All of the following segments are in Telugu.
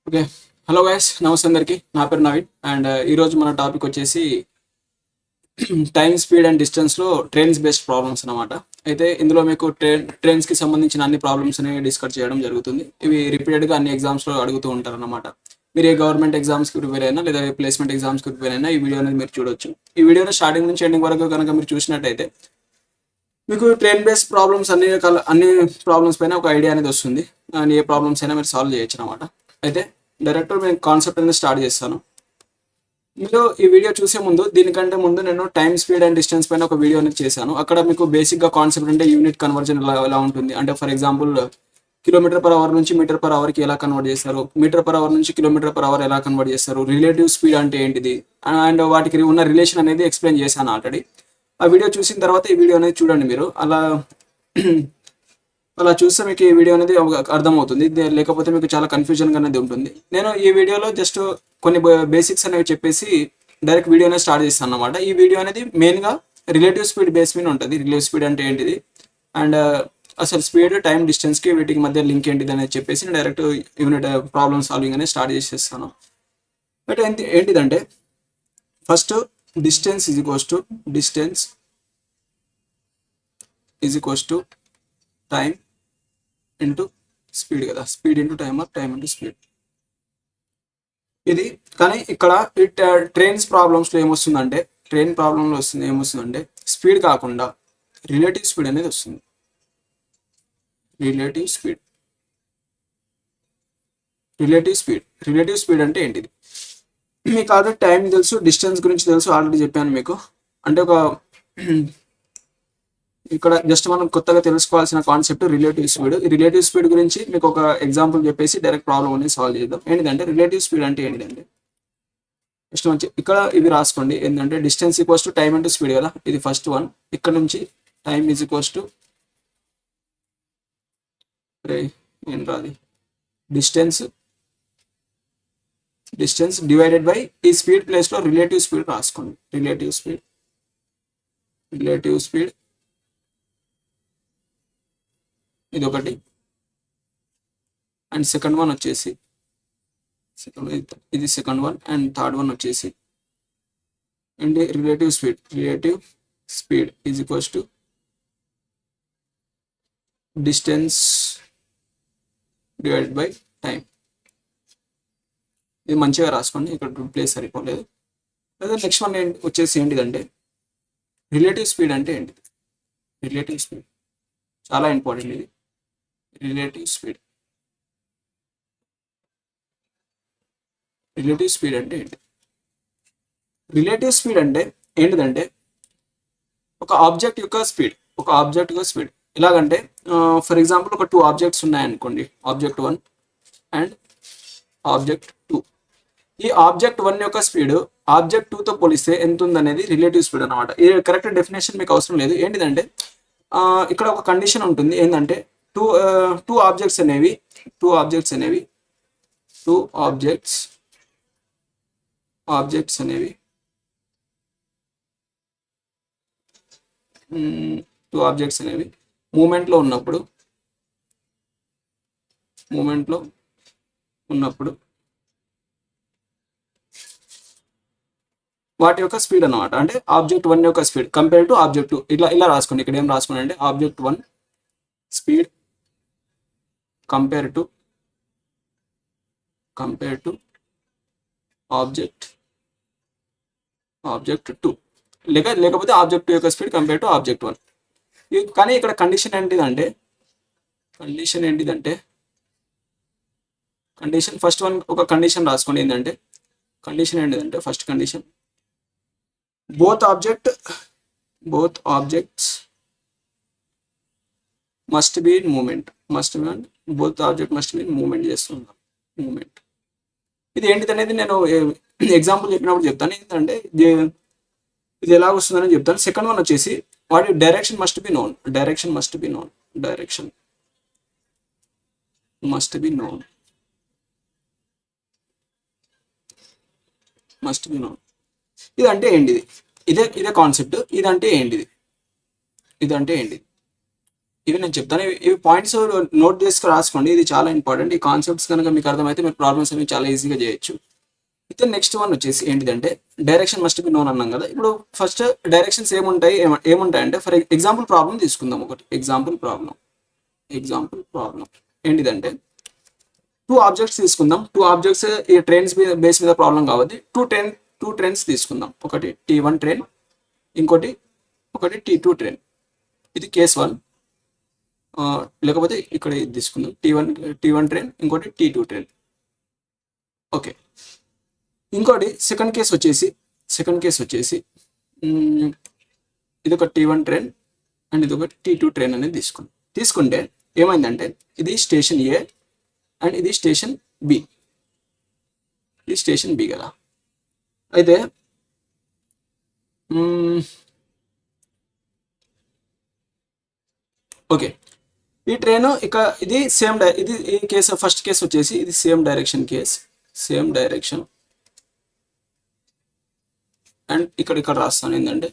ఓకే. హలో గైస్, నమస్తే అందరికి. నా పేరు నవీన్ అండ్ ఈరోజు మన టాపిక్ వచ్చేసి టైమ్, స్పీడ్ అండ్ డిస్టెన్స్లో ట్రైన్స్ బేస్డ్ ప్రాబ్లమ్స్ అనమాట. అయితే ఇందులో మీకు ట్రైన్స్కి సంబంధించిన అన్ని ప్రాబ్లమ్స్ని డిస్కస్ చేయడం జరుగుతుంది. ఇవి రిపీటెడ్గా అన్ని ఎగ్జామ్స్లో అడుగుతూ ఉంటారు అనమాట. మీరు ఏ గవర్నమెంట్ ఎగ్జామ్స్కి ప్రిపేర్ అయినా లేదా ఏ ప్లేస్మెంట్ ఎగ్జామ్స్కి ప్రిపేర్ అయినా ఈ వీడియో అనేది మీరు చూడొచ్చు. ఈ వీడియోని స్టార్టింగ్ నుంచి ఎండింగ్ వరకు కనుక మీరు చూసినట్టయితే మీకు ట్రైన్ బేస్డ్ ప్రాబ్లమ్స్ అన్ని ప్రాబ్లమ్స్ పైన ఒక ఐడియా అనేది వస్తుంది. అండ్ ఏ ప్రాబ్లమ్స్ అయినా మీరు సాల్వ్ చేయొచ్చు అనమాట. అయితే డైరెక్ట్ నేను కాన్సెప్ట్ అనేది స్టార్ట్ చేస్తాను. మీరు ఈ వీడియో చూసే ముందు, దీనికంటే ముందు నేను టైమ్, స్పీడ్ అండ్ డిస్టెన్స్ పైన ఒక వీడియో అనేది చేశాను. అక్కడ మీకు బేసిక్గా కాన్సెప్ట్ అంటే యూనిట్ కన్వర్జన్ ఎలా ఉంటుంది అంటే, for example kilometre per hour నుంచి మీటర్ పర్ అవర్కి ఎలా కన్వర్ట్ చేస్తారు, మీటర్ పర్ అవర్ నుంచి కిలోమీటర్ పర్ అవర్ ఎలా కన్వర్ట్ చేస్తారు, రిలేటివ్ స్పీడ్ అంటే ఏంటిది అండ్ వాటికి ఉన్న రిలేషన్ అనేది ఎక్స్ప్లెయిన్ చేశాను ఆల్రెడీ. ఆ వీడియో చూసిన తర్వాత ఈ వీడియో అనేది చూడండి. మీరు అలా చూస్తే మీకు ఈ వీడియో అనేది అర్థమవుతుంది. లేకపోతే మీకు చాలా కన్ఫ్యూజన్గా అనేది ఉంటుంది. నేను ఈ వీడియోలో జస్ట్ కొన్ని బేసిక్స్ అనేవి చెప్పేసి డైరెక్ట్ వీడియో అనేది స్టార్ట్ చేస్తాను అనమాట. ఈ వీడియో అనేది మెయిన్గా రిలేటివ్ స్పీడ్ బేస్ మీద ఉంటుంది. రిలేటివ్ స్పీడ్ అంటే ఏంటిది అండ్ అసలు స్పీడ్, టైం, డిస్టెన్స్కి వీటికి మధ్య లింక్ ఏంటిది అనేది చెప్పేసి నేను డైరెక్ట్ యూనిట్ ప్రాబ్లమ్ సాల్వింగ్ అనేది స్టార్ట్ చేసేస్తాను. బట్ ఏంటిదంటే, first distance is equals to time into speed కదా. Speed into time or time into speed ఇది. కానీ ఇక్కడ ట్రైన్స్ ప్రాబ్లమ్స్లో ఏమొస్తుందంటే, ఏమొస్తుందంటే స్పీడ్ కాకుండా రిలేటివ్ స్పీడ్ అనేది వస్తుంది. రిలేటివ్ స్పీడ్ అంటే ఏంటిది? మీకు ఆల్రెడీ టైం తెలుసు, డిస్టెన్స్ గురించి తెలుసు, ఆల్రెడీ చెప్పాను మీకు. అంటే ఇక్కడ జస్ట్ మనం కొత్తగా తెలుసుకోవాల్సిన కాన్సెప్ట్ రిలేటివ్ స్పీడ్. ఈ రిలేటివ్ స్పీడ్ గురించి మీకు ఒక ఎగ్జాంపుల్ చెప్పేసి డైరెక్ట్ ప్రాబ్లమ్ అనేది సాల్వ్ చేద్దాం. ఏంటంటే రిలేటివ్ స్పీడ్ అంటే ఏంటంటే, ఫస్ట్ మంచి ఇక్కడ ఇవి రాసుకోండి. ఏంటంటే distance equals to time into speed కదా, ఇది ఫస్ట్ వన్. ఇక్కడ నుంచి టైం ఈజ్ ఈక్వల్స్ టు ఏం రాది డిస్టెన్స్ డివైడెడ్ బై ఈ స్పీడ్ ప్లేస్లో రిలేటివ్ స్పీడ్ రాసుకోండి. రిలేటివ్ స్పీడ్ ఇది ఒకటి. అండ్ సెకండ్ వన్ వచ్చేసి ఇది second one. And third one వచ్చేసి and relative speed is equals to distance divided by time. ఇది మంచిగా రాసుకోండి, ఇక్కడ ప్లేస్ సరిపోలేదు. లేదా నెక్స్ట్ వన్ వచ్చేసి ఏంటిదంటే, రిలేటివ్ స్పీడ్ అంటే ఏంటిది? రిలేటివ్ స్పీడ్ చాలా ఇంపార్టెంట్. ఇది రిలేటివ్ స్పీడ్ అంటే ఏంటి? రిలేటివ్ స్పీడ్ అంటే ఏంటిదంటే, ఒక ఆబ్జెక్ట్ యొక్క స్పీడ్. ఎలాగంటే, ఫర్ ఎగ్జాంపుల్ ఒక 2 ఆబ్జెక్ట్స్ ఉన్నాయనుకోండి, ఆబ్జెక్ట్ 1 అండ్ ఆబ్జెక్ట్ 2. ఈ ఆబ్జెక్ట్ 1 యొక్క స్పీడ్ ఆబ్జెక్ట్ 2తో పోలిస్తే ఎంత ఉందనేది రిలేటివ్ స్పీడ్ అనమాట. ఈ కరెక్ట్ డెఫినేషన్ మీకు అవసరం లేదు. ఏంటిదంటే, ఇక్కడ ఒక కండిషన్ ఉంటుంది. ఏంటంటే టూ ఆబ్జెక్ట్స్ అనేవి మూమెంట్లో ఉన్నప్పుడు వాటి యొక్క స్పీడ్ అనమాట. అంటే ఆబ్జెక్ట్ 1 యొక్క స్పీడ్ కంపేర్ టు ఆబ్జెక్ట్ 2. ఇలా రాసుకోండి. ఇక్కడ ఏం రాసుకోండి అంటే, object 1 speed compare to object 2, లేకపోతే ఆబ్జెక్ట్ 2 యొక్క స్పీడ్ కంపేర్ టు ఆబ్జెక్ట్ 1. కానీ ఇక్కడ కండిషన్ ఏంటిదంటే ఫస్ట్ వన్ ఒక కండిషన్ రాసుకోండి. ఏంటంటే first condition, both objects must be in movement. చేస్తున్నాం మూమెంట్. ఇది ఏంటిది అనేది నేను ఎగ్జాంపుల్ చెప్పినప్పుడు చెప్తాను. ఏంటంటే ఇది ఎలా వస్తుందని చెప్తాను. సెకండ్ వన్ వచ్చేసి, వాటి డైరెక్షన్ మస్ట్ బి నోన్. ఇదంటే ఏంటిది? ఇదే కాన్సెప్ట్. ఇదంటే ఏంటిది? ఇవి నేను చెప్తాను. ఇవి పాయింట్స్ నోట్ చేసుకుని రాసుకోండి. ఇది చాలా ఇంపార్టెంట్. ఈ కాన్సెప్ట్స్ కనుక మీకు అర్థమైతే మీరు ప్రాబ్లమ్స్ అనేవి చాలా ఈజీగా చేయొచ్చు. అయితే నెక్స్ట్ వన్ వచ్చేసి ఏంటిదంటే డైరెక్షన్ మస్ట్ బి నోన్ అన్నాం కదా. ఇప్పుడు ఫస్ట్ డైరెక్షన్స్ ఏముంటాయంటే ఫర్ ఎగ్జాంపుల్ ప్రాబ్లం తీసుకుందాం. ఒకటి ఎగ్జాంపుల్ ప్రాబ్లం ఏంటిదంటే టూ ఆబ్జెక్ట్స్ తీసుకుందాం. టూ ఆబ్జెక్ట్స్ ఈ ట్రైన్స్ బేస్ మీద ప్రాబ్లం కాబట్టి టూ ట్రైన్స్ తీసుకుందాం. ఒకటి T1 ట్రైన్, ఒకటి T2 ట్రైన్. ఇది కేస్ 1. లేకపోతే ఇక్కడ ఇది తీసుకుందాం. T1 ట్రైన్, ఇంకోటి T2 ట్రైన్. ఓకే. ఇంకోటి సెకండ్ కేస్ వచ్చేసి ఇది ఒక T1 ట్రైన్ అండ్ ఇది ఒక T2 ట్రైన్ అనేది తీసుకుంటే ఏమైందంటే ఇది స్టేషన్ ఏ అండ్ ఇది స్టేషన్ బి. ఇది స్టేషన్ బి కదా. అయితే ఓకే, ఈ ట్రైన్ ఇది సేమ్ ఇది ఈ కేసు ఫస్ట్ కేసు వచ్చేసి ఇది సేమ్ డైరెక్షన్ అండ్ ఇక్కడ రాస్తాను ఏంటంటే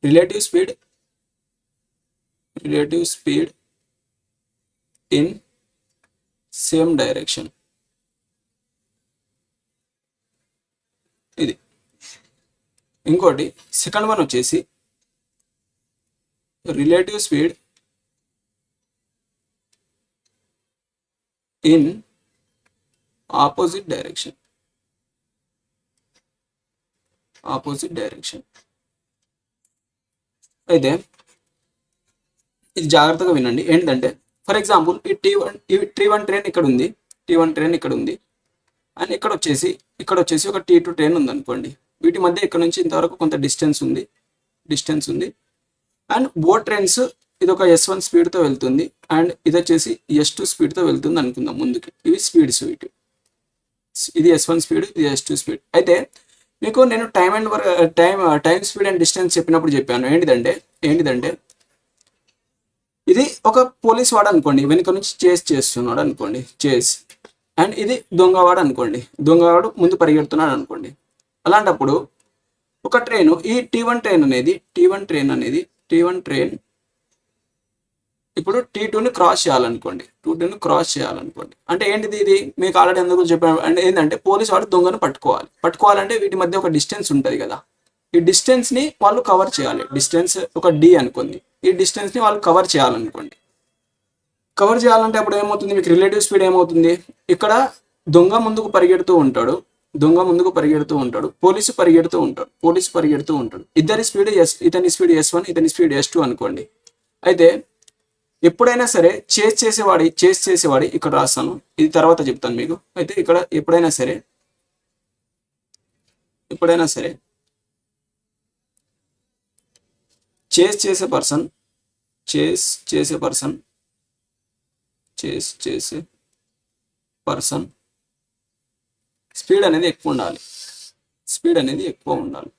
relative speed in same direction. ఇది ఇంకోటి సెకండ్ వన్ వచ్చేసి relative speed in opposite direction. అయితే ఇది జాగ్రత్తగా వినండి. ఏంటంటే ఫర్ ఎగ్జాంపుల్ ఈ T1 ట్రైన్ ఇక్కడ ఉంది, అండ్ ఇక్కడ వచ్చేసి ఒక T2 ట్రైన్ ఉంది అనుకోండి. వీటి మధ్య ఇక్కడ నుంచి ఇంతవరకు కొంత డిస్టెన్స్ ఉంది అండ్ బోత్ ట్రైన్స్ ఇది ఒక S1 స్పీడ్తో వెళ్తుంది అండ్ ఇది వచ్చేసి S2 స్పీడ్తో వెళ్తుంది అనుకుందాం ముందుకి. ఇవి స్పీడ్స్ ఇది S1 స్పీడ్, ఇది S2 స్పీడ్. అయితే మీకు నేను టైం స్పీడ్ అండ్ డిస్టెన్స్ చెప్పినప్పుడు చెప్పాను ఏంటిదంటే ఇది ఒక పోలీస్ వాడు అనుకోండి, వెనుక నుంచి చేస్తున్నాడు అనుకోండి, అండ్ ఇది దొంగవాడు అనుకోండి, దొంగవాడు ముందు పరిగెడుతున్నాడు అనుకోండి. అలాంటప్పుడు ఒక ట్రైన్ ఈ T1 ట్రైన్ ఇప్పుడు T2ని క్రాస్ చేయాలనుకోండి. అంటే ఏంటిది, ఇది మీకు ఆల్రెడీ ఎందుకు చెప్పాను అంటే ఏంటంటే పోలీస్ వాడు దొంగను పట్టుకోవాలంటే వీటి మధ్య ఒక డిస్టెన్స్ ఉంటుంది కదా. ఈ డిస్టెన్స్ని వాళ్ళు కవర్ చేయాలి. డిస్టెన్స్ ఒక D అనుకోండి. ఈ డిస్టెన్స్ని వాళ్ళు కవర్ చేయాలంటే అప్పుడు ఏమవుతుంది, మీకు రిలేటివ్ స్పీడ్ ఏమవుతుంది, ఇక్కడ దొంగ ముందుకు పరిగెడుతూ ఉంటాడు, పోలీసు పరిగెడుతూ ఉంటాడు. ఇద్దరి స్పీడ్ ఇతని స్పీడ్ S1, ఇతని స్పీడ్ S2 అనుకోండి. అయితే ఎప్పుడైనా సరే చేస్ చేసేవాడి ఇక్కడ రాస్తాను, ఇది తర్వాత చెప్తాను మీకు. అయితే ఇక్కడ ఎప్పుడైనా సరే చేస్ చేసే పర్సన్ స్పీడ్ అనేది ఎక్కువ ఉండాలి.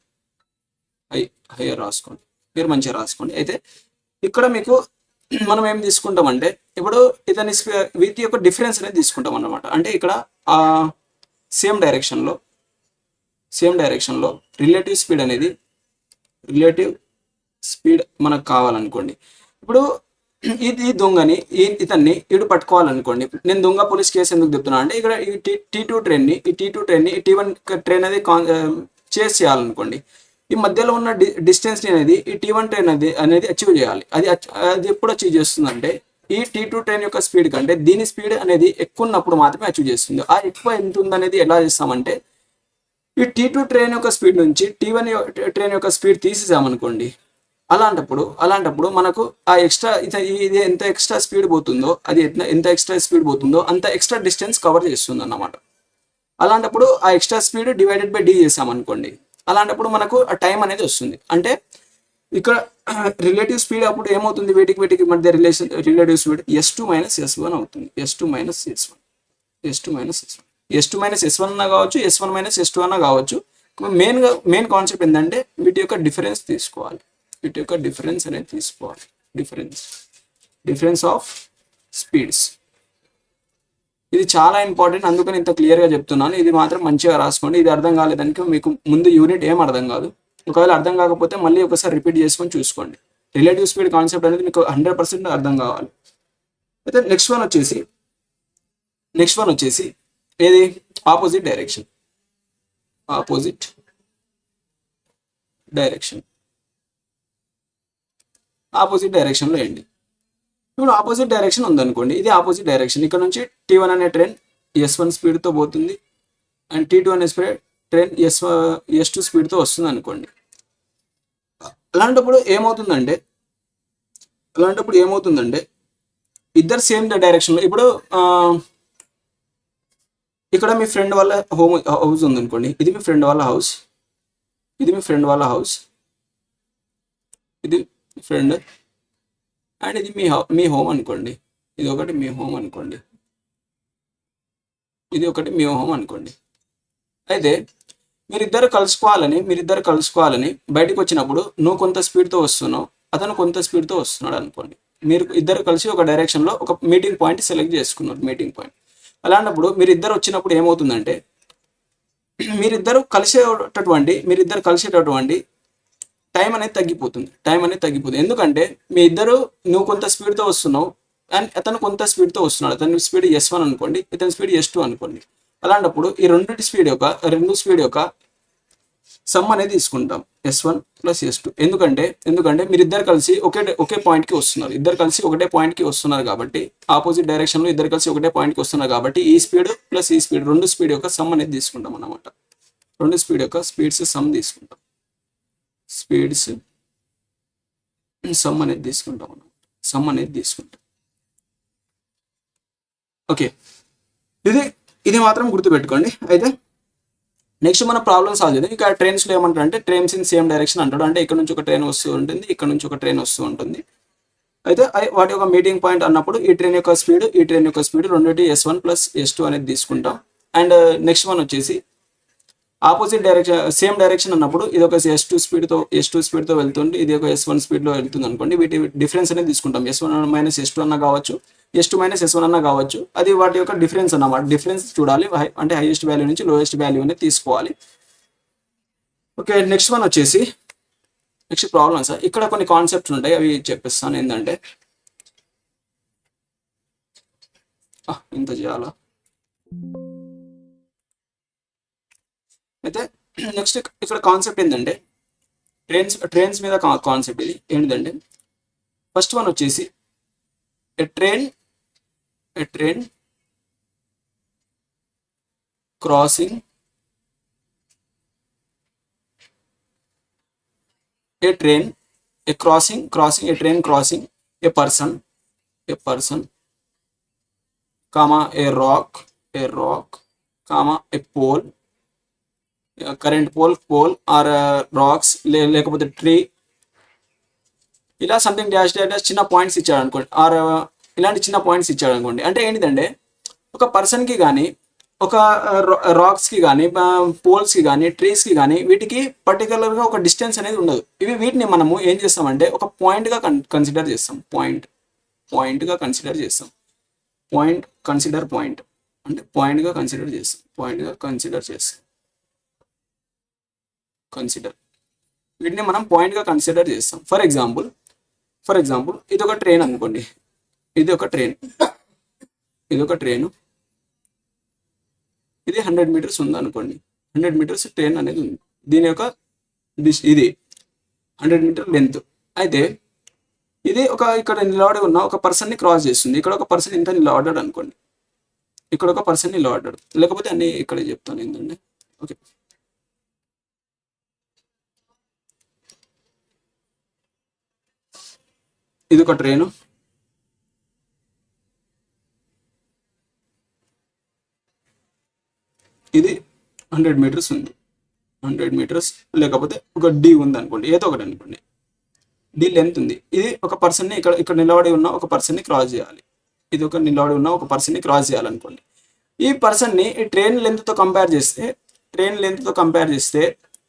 హైయర్ రాసుకోండి, మీరు మంచిగా రాసుకోండి. అయితే ఇక్కడ మీకు మనం ఏం తీసుకుంటామంటే ఇప్పుడు ఇతని వీటి యొక్క డిఫరెన్స్ అనేది తీసుకుంటాం అన్నమాట. అంటే ఇక్కడ సేమ్ డైరెక్షన్లో రిలేటివ్ స్పీడ్ మనకు కావాలనుకోండి. ఇప్పుడు ఇది దొంగని ఇతన్ని ఇటు పట్టుకోవాలనుకోండి. నేను దొంగ పోలీస్ కేసు ఎందుకు చెప్తున్నా అంటే ఇక్కడ ఈ T2 ట్రైన్ని T1 ట్రైన్ అనేది చేస్ చేయాలనుకోండి. ఈ మధ్యలో ఉన్న డిస్టెన్స్ అనేది ఈ T1 ట్రైన్ అనేది అచీవ్ చేయాలి. అది ఎప్పుడు అచీవ్ చేస్తుందంటే ఈ T2 ట్రైన్ యొక్క స్పీడ్ కంటే దీని స్పీడ్ అనేది ఎక్కువ ఉన్నప్పుడు మాత్రమే అచీవ్ చేస్తుంది. ఆ ఎక్కువ ఎంత ఉందనేది ఎలా చేస్తామంటే ఈ T2 ట్రైన్ యొక్క స్పీడ్ నుంచి T1 ట్రైన్ యొక్క స్పీడ్ తీసేసామనుకోండి. అలాంటప్పుడు మనకు ఆ ఎక్స్ట్రా ఇది ఎంత ఎక్స్ట్రా స్పీడ్ పోతుందో అంత ఎక్స్ట్రా డిస్టెన్స్ కవర్ చేస్తుంది అన్నమాట. అలాంటప్పుడు ఆ extra speed divided by D చేసామనుకోండి. అలాంటప్పుడు మనకు ఆ టైం అనేది వస్తుంది. అంటే ఇక్కడ రిలేటివ్ స్పీడ్ అప్పుడు ఏమవుతుంది, వీటికి మధ్య రిలేటివ్ స్పీడ్ S2 - S1 అవుతుంది. S2 - S1 అన్నా కావచ్చు, S1 - S2 అన్నా కావచ్చు. మెయిన్ కాన్సెప్ట్ ఏంటంటే వీటి యొక్క డిఫరెన్స్ తీసుకోవాలి. Difference of speeds. ఇది చాలా ఇంపార్టెంట్, అందుకని ఇంత క్లియర్గా చెప్తున్నాను. ఇది మాత్రం మంచిగా రాసుకోండి. ఇది అర్థం కాలేదానికి మీకు ముందు యూనిట్ ఏం అర్థం కాదు. ఒకవేళ అర్థం కాకపోతే మళ్ళీ ఒకసారి రిపీట్ చేసుకొని చూసుకోండి. రిలేటివ్ స్పీడ్ కాన్సెప్ట్ అనేది మీకు 100% అర్థం కావాలి. అయితే నెక్స్ట్ వన్ వచ్చేసి ఏది ఆపోజిట్ డైరెక్షన్. ఆపోజిట్ డైరెక్షన్లో ఏంటి? ఇప్పుడు ఆపోజిట్ డైరెక్షన్ ఉందనుకోండి, ఇది ఆపోజిట్ డైరెక్షన్. ఇక్కడ నుంచి T1 అనే ట్రైన్ S1 స్పీడ్తో పోతుంది అండ్ T2 అనే ట్రైన్ S2 స్పీడ్తో వస్తుంది అనుకోండి. అలాంటప్పుడు ఏమవుతుందంటే ఇద్దరు సేమ్ డైరెక్షన్లో, ఇప్పుడు ఇక్కడ మీ ఫ్రెండ్ వాళ్ళ హౌస్ ఉందనుకోండి, ఇది మీ ఫ్రెండ్ వాళ్ళ హౌస్, ఇది ఫ్రెండ్ అండ్ ఇది మీ హోమ్ అనుకోండి. ఇది ఒకటి మీ హోమ్ అనుకోండి, ఇది ఒకటి మీ హోమ్ అనుకోండి. అయితే మీరిద్దరు కలుసుకోవాలని బయటకు వచ్చినప్పుడు నువ్వు కొంత స్పీడ్తో వస్తున్నావు, అతను కొంత స్పీడ్తో వస్తున్నాడు అనుకోండి. మీరు ఇద్దరు కలిసి ఒక డైరెక్షన్లో ఒక మీటింగ్ పాయింట్ సెలెక్ట్ చేసుకున్నారు, మీటింగ్ పాయింట్. అలాంటప్పుడు మీరిద్దరు వచ్చినప్పుడు ఏమవుతుందంటే మీరిద్దరు కలిసేటటువంటి టైం అనేది తగ్గిపోతుంది. ఎందుకంటే నువ్వు కొంత స్పీడ్తో వస్తున్నావు అండ్ అతను కొంత స్పీడ్తో వస్తున్నాడు. అతని స్పీడ్ S1 అనుకోండి, ఇతని స్పీడ్ S2 అనుకోండి. అలాంటప్పుడు ఈ రెండు స్పీడ్ యొక్క సమ్ అనేది తీసుకుంటాం, S1 + S2. ఎందుకంటే మీరిద్దరు కలిసి ఒకే పాయింట్కి వస్తున్నారు. కాబట్టి ఆపోజిట్ డైరెక్షన్లో ఇద్దరు కలిసి ఒకటే పాయింట్కి వస్తున్నారు కాబట్టి ఈ స్పీడ్ ప్లస్ ఈ స్పీడ్, రెండు స్పీడ్ యొక్క సమ్ అనేది తీసుకుంటాం అన్నమాట. రెండు స్పీడ్ యొక్క స్పీడ్స్ సమ్ తీసుకుంటాం, సమ్ అనేది తీసుకుంటాం. ఓకే, ఇది మాత్రం గుర్తుపెట్టుకోండి. అయితే నెక్స్ట్ మన ప్రాబ్లమ్ సాల్వ్ చేద్దాం. ఇక ట్రైన్స్లో ఏమంటారు అంటే ట్రైన్స్ ఇన్ సేమ్ డైరెక్షన్ అంటాడు. అంటే ఇక్కడ నుంచి ఒక ట్రైన్ వస్తూ ఉంటుంది, ఇక్కడ నుంచి ఒక ట్రైన్ వస్తూ ఉంటుంది. అయితే వాటి యొక్క మీటింగ్ పాయింట్ అన్నప్పుడు ఈ ట్రైన్ యొక్క స్పీడ్ రెండింటి S1 + S2 అనేది తీసుకుంటాం. అండ్ నెక్స్ట్ వన్ వచ్చేసి ఆపోజిట్ డైరెక్షన్, సేమ్ డైరెక్షన్ అన్నప్పుడు ఇది ఒక S2 స్పీడ్తో వెళ్తుంది, ఇది ఒక S1 స్పీడ్లో వెళ్తుంది అనుకోండి. వీటి డిఫరెన్స్ అనేది తీసుకుంటాం. S1 - S2 అన్న కావచ్చు, S2 - S1 అన్న కావచ్చు. అది వాటి యొక్క డిఫరెన్స్ అన్నమాట. డిఫరెన్స్ చూడాలి, అంటే హైయెస్ట్ వాల్యూ నుంచి లోయెస్ట్ వాల్యూ అనేది తీసుకోవాలి. Okay, next problems. ఇక్కడ కొన్ని కాన్సెప్ట్స్ ఉంటాయి, అవి చెప్పిస్తాను. ఏంటంటే ఇంత చేయాలా? అయితే నెక్స్ట్ ఇక్కడ కాన్సెప్ట్ ఏంటంటే ట్రైన్స్ మీద కాన్సెప్ట్. ఇది ఏంటిదంటే ఫస్ట్ వన్ వచ్చేసి ఎ train crossing a train a person comma a rock comma a pole, current pole or rocks లేకపోతే ట్రీ, ఇలా సంథింగ్ డాష్ చిన్న పాయింట్స్ ఇచ్చాడు అనుకోండి, ఆర్ ఇలాంటి చిన్న పాయింట్స్ ఇచ్చాడు అనుకోండి. అంటే ఏంటిదంటే ఒక పర్సన్కి కానీ, ఒక రాక్స్కి కానీ, పోల్స్కి కానీ, ట్రీస్కి కానీ వీటికి పర్టికులర్గా ఒక డిస్టెన్స్ అనేది ఉండదు. వీటిని మనము ఏం చేస్తామంటే ఒక పాయింట్గా కన్సిడర్ చేస్తాం. పాయింట్గా కన్సిడర్ చేస్తాం. వీటిని మనం పాయింట్గా కన్సిడర్ చేస్తాం. ఫర్ ఎగ్జాంపుల్ ఇది ఒక ట్రైన్ అనుకోండి, ఇది ఒక ట్రైన్, ఇది 100 మీటర్స్ ఉంది అనుకోండి. 100 మీటర్స్ ట్రైన్ అనేది ఉంది. దీని యొక్క ఇది 100 మీటర్ లెంత్. అయితే ఇది ఇక్కడ నిలబడి ఉన్న ఒక పర్సన్ని క్రాస్ చేస్తుంది. ఇక్కడ ఒక పర్సన్ ఇంత నిలబడ్డాడు అనుకోండి, ఇక్కడ ఒక పర్సన్ నిలబడ్డాడు. లేకపోతే అన్ని ఇక్కడ చెప్తాను ఏంటంటే. ఓకే, ఇది ఒక ట్రైను, ఇది 100 మీటర్స్ ఉంది. 100 మీటర్స్ లేకపోతే ఒక డి ఉంది అనుకోండి, ఏదో ఒకటి అనుకోండి. డి లెంత్ ఉంది. ఇది ఒక పర్సన్ని ఇక్కడ నిలబడి ఉన్న ఒక పర్సన్ని క్రాస్ చేయాలి. ఇది ఒక నిలబడి ఉన్న ఒక పర్సన్ని క్రాస్ చేయాలనుకోండి. ఈ పర్సన్ని ఈ ట్రైన్ లెంత్తో కంపేర్ చేస్తే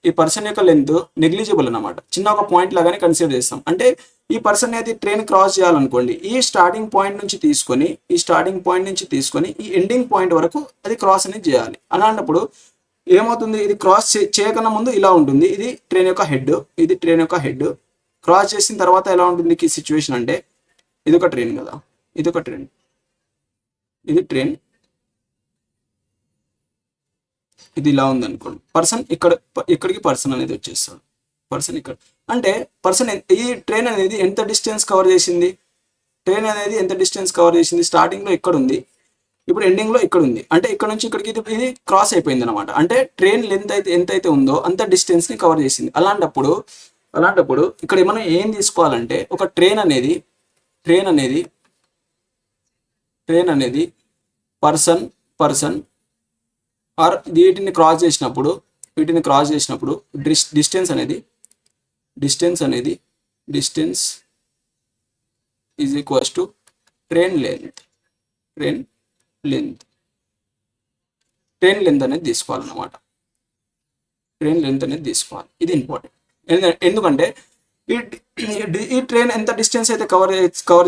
ఈ పర్సన్ యొక్క లెంత్ నెగ్లిజిబుల్ అన్నమాట. చిన్న ఒక పాయింట్ లాగానే కన్సిడర్ చేస్తాం. అంటే ఈ పర్సన్ అయితే ట్రైన్ క్రాస్ చేయాలనుకోండి, ఈ స్టార్టింగ్ పాయింట్ నుంచి తీసుకొని ఈ ఎండింగ్ పాయింట్ వరకు అది క్రాస్ అనేది చేయాలి. అలాంటప్పుడు ఏమవుతుంది, ఇది క్రాస్ చేయకన్నా ముందు ఇలా ఉంటుంది. ఇది ట్రైన్ యొక్క హెడ్, క్రాస్ చేసిన తర్వాత ఎలా ఉంటుంది ఈ సిచ్యువేషన్ అంటే, ఇది ఒక ట్రైన్ కదా, ఇది ఒక ట్రైన్, ఇది ట్రైన్, ఇది ఇలా ఉంది అనుకోండి. పర్సన్ ఇక్కడికి పర్సన్ అనేది వచ్చేస్తాడు. పర్సన్ ఇక్కడ అంటే పర్సన్ ఈ ట్రైన్ అనేది ఎంత డిస్టెన్స్ కవర్ చేసింది, ట్రైన్ అనేది ఎంత డిస్టెన్స్ కవర్ చేసింది, స్టార్టింగ్లో ఇక్కడ ఉంది, ఇప్పుడు ఎండింగ్లో ఇక్కడ ఉంది. అంటే ఇక్కడ నుంచి ఇక్కడికి ఇది క్రాస్ అయిపోయింది అనమాట. అంటే ట్రైన్ లెంత్ అయితే ఎంతైతే ఉందో అంత డిస్టెన్స్ని కవర్ చేసింది. అలాంటప్పుడు ఇక్కడ మనం ఏం తీసుకోవాలంటే, ఒక ట్రైన్ అనేది పర్సన్ ఆర్ వీటిని క్రాస్ చేసినప్పుడు distance is equals to train length అనేది తీసుకోవాలన్నమాట. ట్రైన్ లెంత్ అనేది తీసుకోవాలి. ఇది ఇంపార్టెంట్. ఎందుకంటే ఈ ట్రైన్ ఎంత డిస్టెన్స్ అయితే కవర్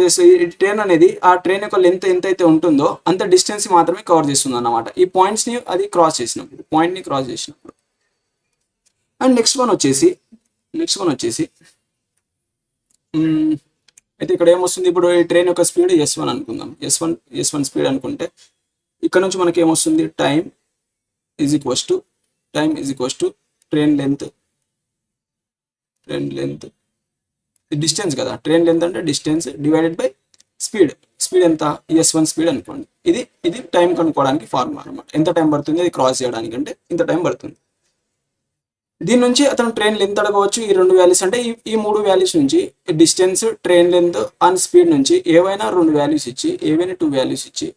చేస్తే, ఈ ట్రైన్ అనేది ఆ ట్రైన్ యొక్క లెంత్ ఎంతైతే ఉంటుందో అంత డిస్టెన్స్ మాత్రమే కవర్ చేస్తుంది అన్నమాట, ఈ పాయింట్స్ని అది క్రాస్ చేసినప్పుడు. అండ్ నెక్స్ట్ వన్ వచ్చేసి అయితే ఇక్కడ ఏమొస్తుంది, ఇప్పుడు ఈ ట్రైన్ యొక్క స్పీడ్ S1 అనుకుందాం. S1 స్పీడ్ అనుకుంటే ఇక్కడ నుంచి మనకి ఏమొస్తుంది, time is equals to train length distance కదా. ట్రైన్ లెంత్ అంటే డిస్టెన్స్ డివైడెడ్ బై స్పీడ్ ఎంత, S1 స్పీడ్ అనుకోండి. ఇది టైం కనుక్కోవడానికి ఫార్ములా అనమాట. ఎంత టైం పడుతుంది అది క్రాస్ చేయడానికి అంటే ఇంత టైం పడుతుంది. దీని నుంచి అతను ట్రైన్ లెంత్ అడగవచ్చు. ఈ రెండు వాల్యూస్ అంటే ఈ మూడు వాల్యూస్ నుంచి distance, train length and speed నుంచి ఏవైనా రెండు వాల్యూస్ ఇచ్చి, ఏవైనా టూ వాల్యూస్ ఇచ్చి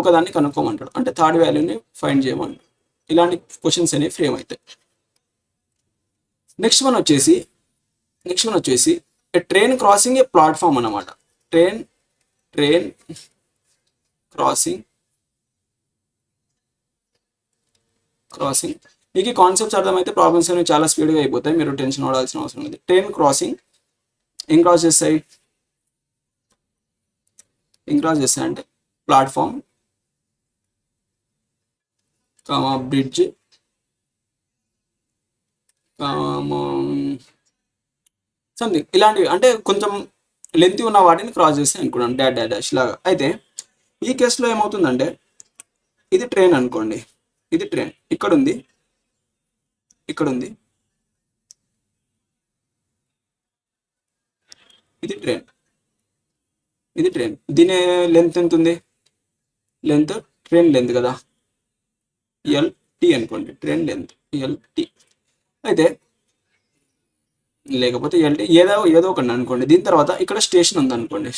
ఒకదాన్ని కనుక్కోమంటాడు. అంటే థర్డ్ వాల్యూని ఫైండ్ చేయమంటాడు. ఇలాంటి క్వశ్చన్స్ అనేవి ఫ్రేమ్ అవుతాయి. నెక్స్ట్ వన్ వచ్చేసి ట్రైన్ క్రాసింగ్ ఏ ప్లాట్ఫామ్ అన్నమాట. ట్రైన్ క్రాసింగ్ మీకు ఈ కాన్సెప్ట్స్ అర్థమైతే ప్రాబ్లమ్స్ అనేవి చాలా స్పీడ్గా అయిపోతాయి. మీరు టెన్షన్ పడాల్సిన అవసరం లేదు. ట్రైన్ క్రాసింగ్ ఏం క్రాస్ చేస్తాయి అంటే ప్లాట్ఫామ్, బ్రిడ్జ్, సంథింగ్ ఇలాంటివి. అంటే కొంచెం లెంత్ ఉన్న వాటిని క్రాస్ చేస్తాయి అనుకున్నాను, డాష్ లాగా. అయితే ఈ కేసులో ఏమవుతుందంటే, ఇది ట్రైన్ అనుకోండి, ఇది ట్రైన్ ఇక్కడ ఉంది, ఇది ట్రైన్. దీని లెంత్ ఎంత ఉంది, ట్రైన్ లెంత్ కదా, LT అనుకోండి, ట్రైన్ లెంత్ LT. అయితే లేకపోతే LT ఏదో ఒకటి అనుకోండి. దీని తర్వాత ఇక్కడ స్టేషన్ ఉంది అనుకోండి,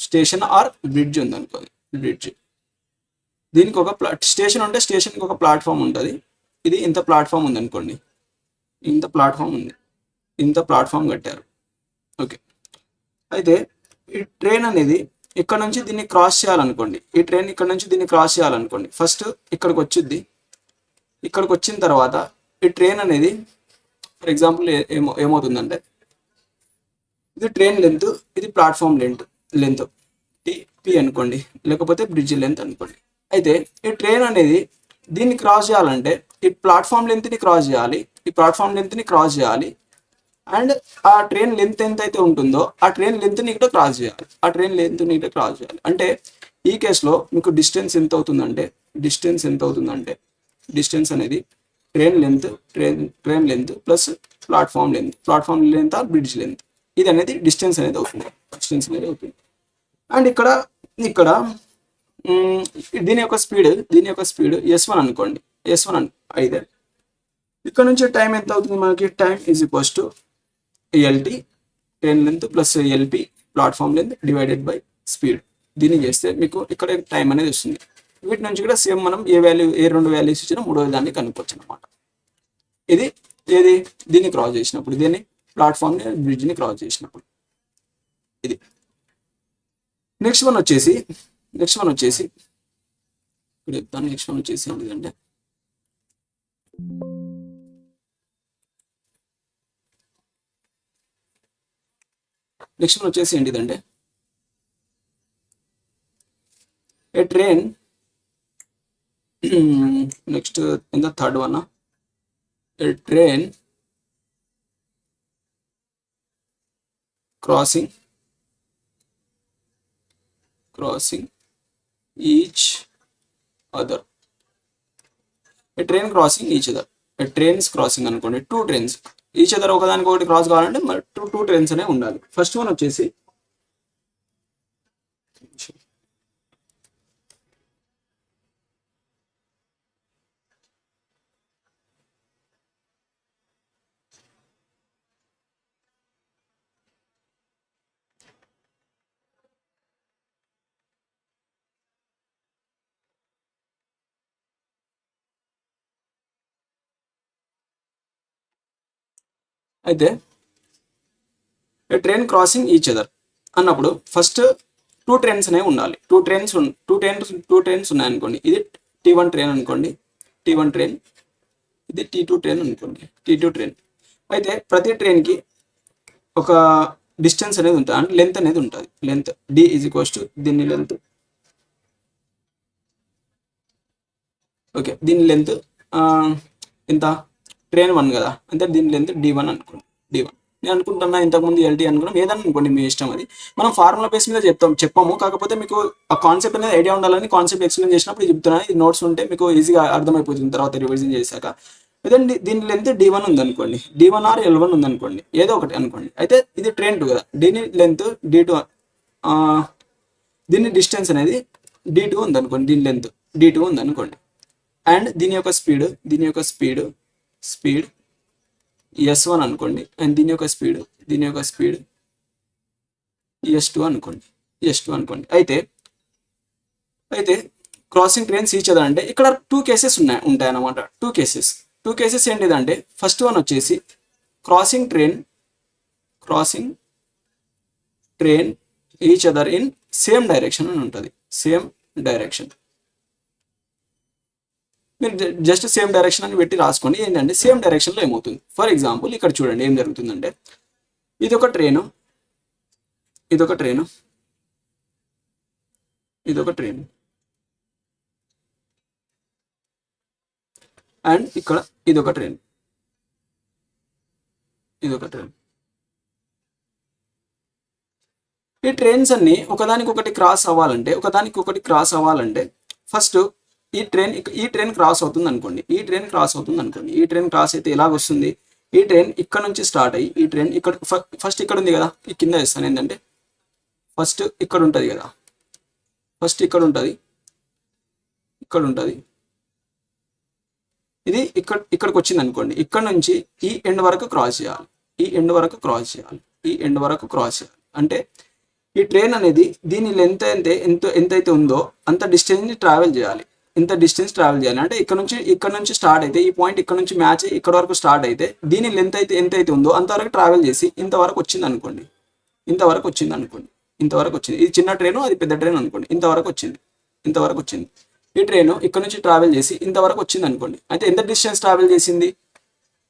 స్టేషన్ ఆర్ బ్రిడ్జ్ ఉంది అనుకోండి, బ్రిడ్జ్. దీనికి ఒక స్టేషన్ ఉంటే స్టేషన్కి ఒక ప్లాట్ఫామ్ ఉంటుంది. ఇది ఇంత ప్లాట్ఫామ్ ఉంది అనుకోండి, ఇంత ప్లాట్ఫామ్ కట్టారు. ఓకే. అయితే ఈ ట్రైన్ అనేది ఇక్కడ నుంచి దీన్ని క్రాస్ చేయాలనుకోండి, ఫస్ట్ ఇక్కడికి వచ్చిన తర్వాత ఈ ట్రైన్ అనేది ఫర్ ఎగ్జాంపుల్ ఏమవుతుందంటే, ఇది ట్రైన్ లెంత్, ఇది ప్లాట్ఫామ్ లెంత్ P అనుకోండి, లేకపోతే బ్రిడ్జ్ లెంత్ అనుకోండి. అయితే ఈ ట్రైన్ అనేది దీన్ని క్రాస్ చేయాలంటే ఈ ప్లాట్ఫామ్ లెంత్ని క్రాస్ చేయాలి, అండ్ ఆ ట్రైన్ లెంత్ ఎంత అయితే ఉంటుందో ఆ ట్రైన్ లెంత్ని ఇక్కడ క్రాస్ చేయాలి, అంటే ఈ కేసులో మీకు డిస్టెన్స్ ఎంత అవుతుందంటే, డిస్టెన్స్ అనేది train length plus platform length or bridge length, ఇది అనేది డిస్టెన్స్ అనేది అవుతుంది. అండ్ ఇక్కడ దీని యొక్క స్పీడ్ S1 అనుకోండి, అయితే ఇక్కడ నుంచి టైం ఎంత అవుతుంది మనకి, time is equals to LT train length plus LP platform length divided by speed. దీన్ని చేస్తే మీకు ఇక్కడ టైం అనేది వస్తుంది. వీటి నుంచి కూడా సేమ్ మనం ఏ రెండు వాల్యూస్ ఇచ్చినా మూడో దాన్ని కనుక్కోవచ్చు అనమాట. దీన్ని క్రాస్ చేసినప్పుడు, దీన్ని ప్లాట్ఫామ్ బ్రిడ్జ్ని క్రాస్ చేసినప్పుడు. ఇది నెక్స్ట్ వన్ వచ్చేసి ఇప్పుడు చెప్తాను. నెక్స్ట్ వన్ వచ్చేసి ఏంటంటే, ఏంటిదంటే a train next in the third one, a train crossing each other. A train crossing each other. A trains crossing అనుకోండి, టూ ట్రైన్స్ ఈచ్ అదర్ ఒకదానికి ఒకటి క్రాస్ కావాలంటే మరి టూ ట్రైన్స్ అనే ఉండాలి. ఫస్ట్ వన్ వచ్చేసి అయితే ట్రైన్ క్రాసింగ్ ఈచ్ అదర్ అన్నప్పుడు ఫస్ట్ టూ ట్రైన్స్ అనేవి ఉండాలి. టూ ట్రైన్స్ ఉన్నాయనుకోండి, ఇది T1 ట్రైన్ అనుకోండి, T1 ట్రైన్, ఇది T2 ట్రైన్ అనుకోండి, T2 ట్రైన్. అయితే ప్రతి ట్రైన్కి ఒక డిస్టెన్స్ అనేది ఉంటుంది, అంటే లెంత్ అనేది ఉంటుంది. Length D is equals to దీని లెంత్, ఓకే, దీని లెంత్ ఎంత, ట్రైన్ 1 కదా, అంటే దీని లెంత్ D1 అనుకోండి. D1 నేను అనుకుంటున్నా, ఇంతకుముందు LT అనుకున్నాం, ఏదన్నా అనుకోండి మీ ఇష్టం. అది మనం ఫార్ములా బేస్ మీద చెప్పాము, కాకపోతే మీకు ఆ కాన్సెప్ట్ అనేది ఐడియా ఉండాలని కాన్సెప్ట్ ఎక్స్ప్లెయిన్ చేసినప్పుడు చెప్తున్నాను. ఈ నోట్స్ ఉంటే మీకు ఈజీగా అర్థమైపోతుంది తర్వాత రివిజన్ చేశాక. అయితే దీని లెంత్ D1 ఉందనుకోండి, D1 ఆర్ L1 ఉందనుకోండి, ఏదో ఒకటి అనుకోండి. అయితే ఇది ట్రైన్ 2 కదా, దీని లెంత్ D2, దీని డిస్టెన్స్ అనేది D2 ఉందనుకోండి, దీని లెంత్ D2 ఉందనుకోండి. అండ్ దీని యొక్క స్పీడ్ S1 అనుకోండి, అండ్ దీని యొక్క స్పీడ్ S2 అనుకోండి. అయితే క్రాసింగ్ ట్రైన్స్ ఈచ్ అదర్ అంటే ఇక్కడ టూ కేసెస్ ఉంటాయన్నమాట. టూ కేసెస్ ఏంటిదంటే, ఫస్ట్ వన్ వచ్చేసి crossing train each other in same direction అని ఉంటుంది. సేమ్ డైరెక్షన్, మీరు జస్ట్ సేమ్ డైరెక్షన్ అని పెట్టి రాసుకోండి. ఏంటంటే సేమ్ డైరెక్షన్లో ఏమవుతుంది, ఫర్ ఎగ్జాంపుల్ ఇక్కడ చూడండి ఏం జరుగుతుందంటే, ఇదొక ట్రైను, అండ్ ఇక్కడ ఇదొక ట్రైన్. ఈ ట్రైన్స్ అన్ని ఒకదానికొకటి క్రాస్ అవ్వాలంటే ఫస్ట్ ఈ ట్రైన్ క్రాస్ అవుతుంది అనుకోండి. ఈ ట్రైన్ క్రాస్ అయితే ఎలాగ వస్తుంది, ఈ ట్రైన్ ఇక్కడ నుంచి స్టార్ట్ అయ్యి, ఈ ట్రైన్ ఇక్కడ ఫస్ట్ ఇక్కడ ఉంది కదా, ఈ కింద వేస్తాను. ఏంటంటే ఫస్ట్ ఇక్కడ ఉంటుంది కదా, ఇక్కడ ఉంటుంది, ఇది ఇక్కడికి వచ్చింది అనుకోండి. ఇక్కడ నుంచి ఈ ఎండ్ వరకు క్రాస్ చేయాలి, అంటే ఈ ట్రైన్ అనేది దీని లెంత్ ఎంతైతే ఉందో అంత డిస్టెన్స్ ట్రావెల్ చేయాలి. అంటే ఇక్కడ నుంచి స్టార్ట్ అయితే, ఈ పాయింట్ ఇక్కడ నుంచి మ్యాచ్ ఇక్కడ వరకు స్టార్ట్ అయితే, దీని లెంత్ అయితే ఎంతైతే ఉందో అంతవరకు ట్రావెల్ చేసి ఇంతవరకు వచ్చింది అనుకోండి. ఇది చిన్న ట్రైన్, అది పెద్ద ట్రైన్ అనుకోండి. ఇంతవరకు వచ్చింది. ఈ ట్రైన్ ఇక్కడ నుంచి ట్రావెల్ చేసి ఇంతవరకు వచ్చింది అనుకోండి. అయితే ఎంత డిస్టెన్స్ ట్రావెల్ చేసింది,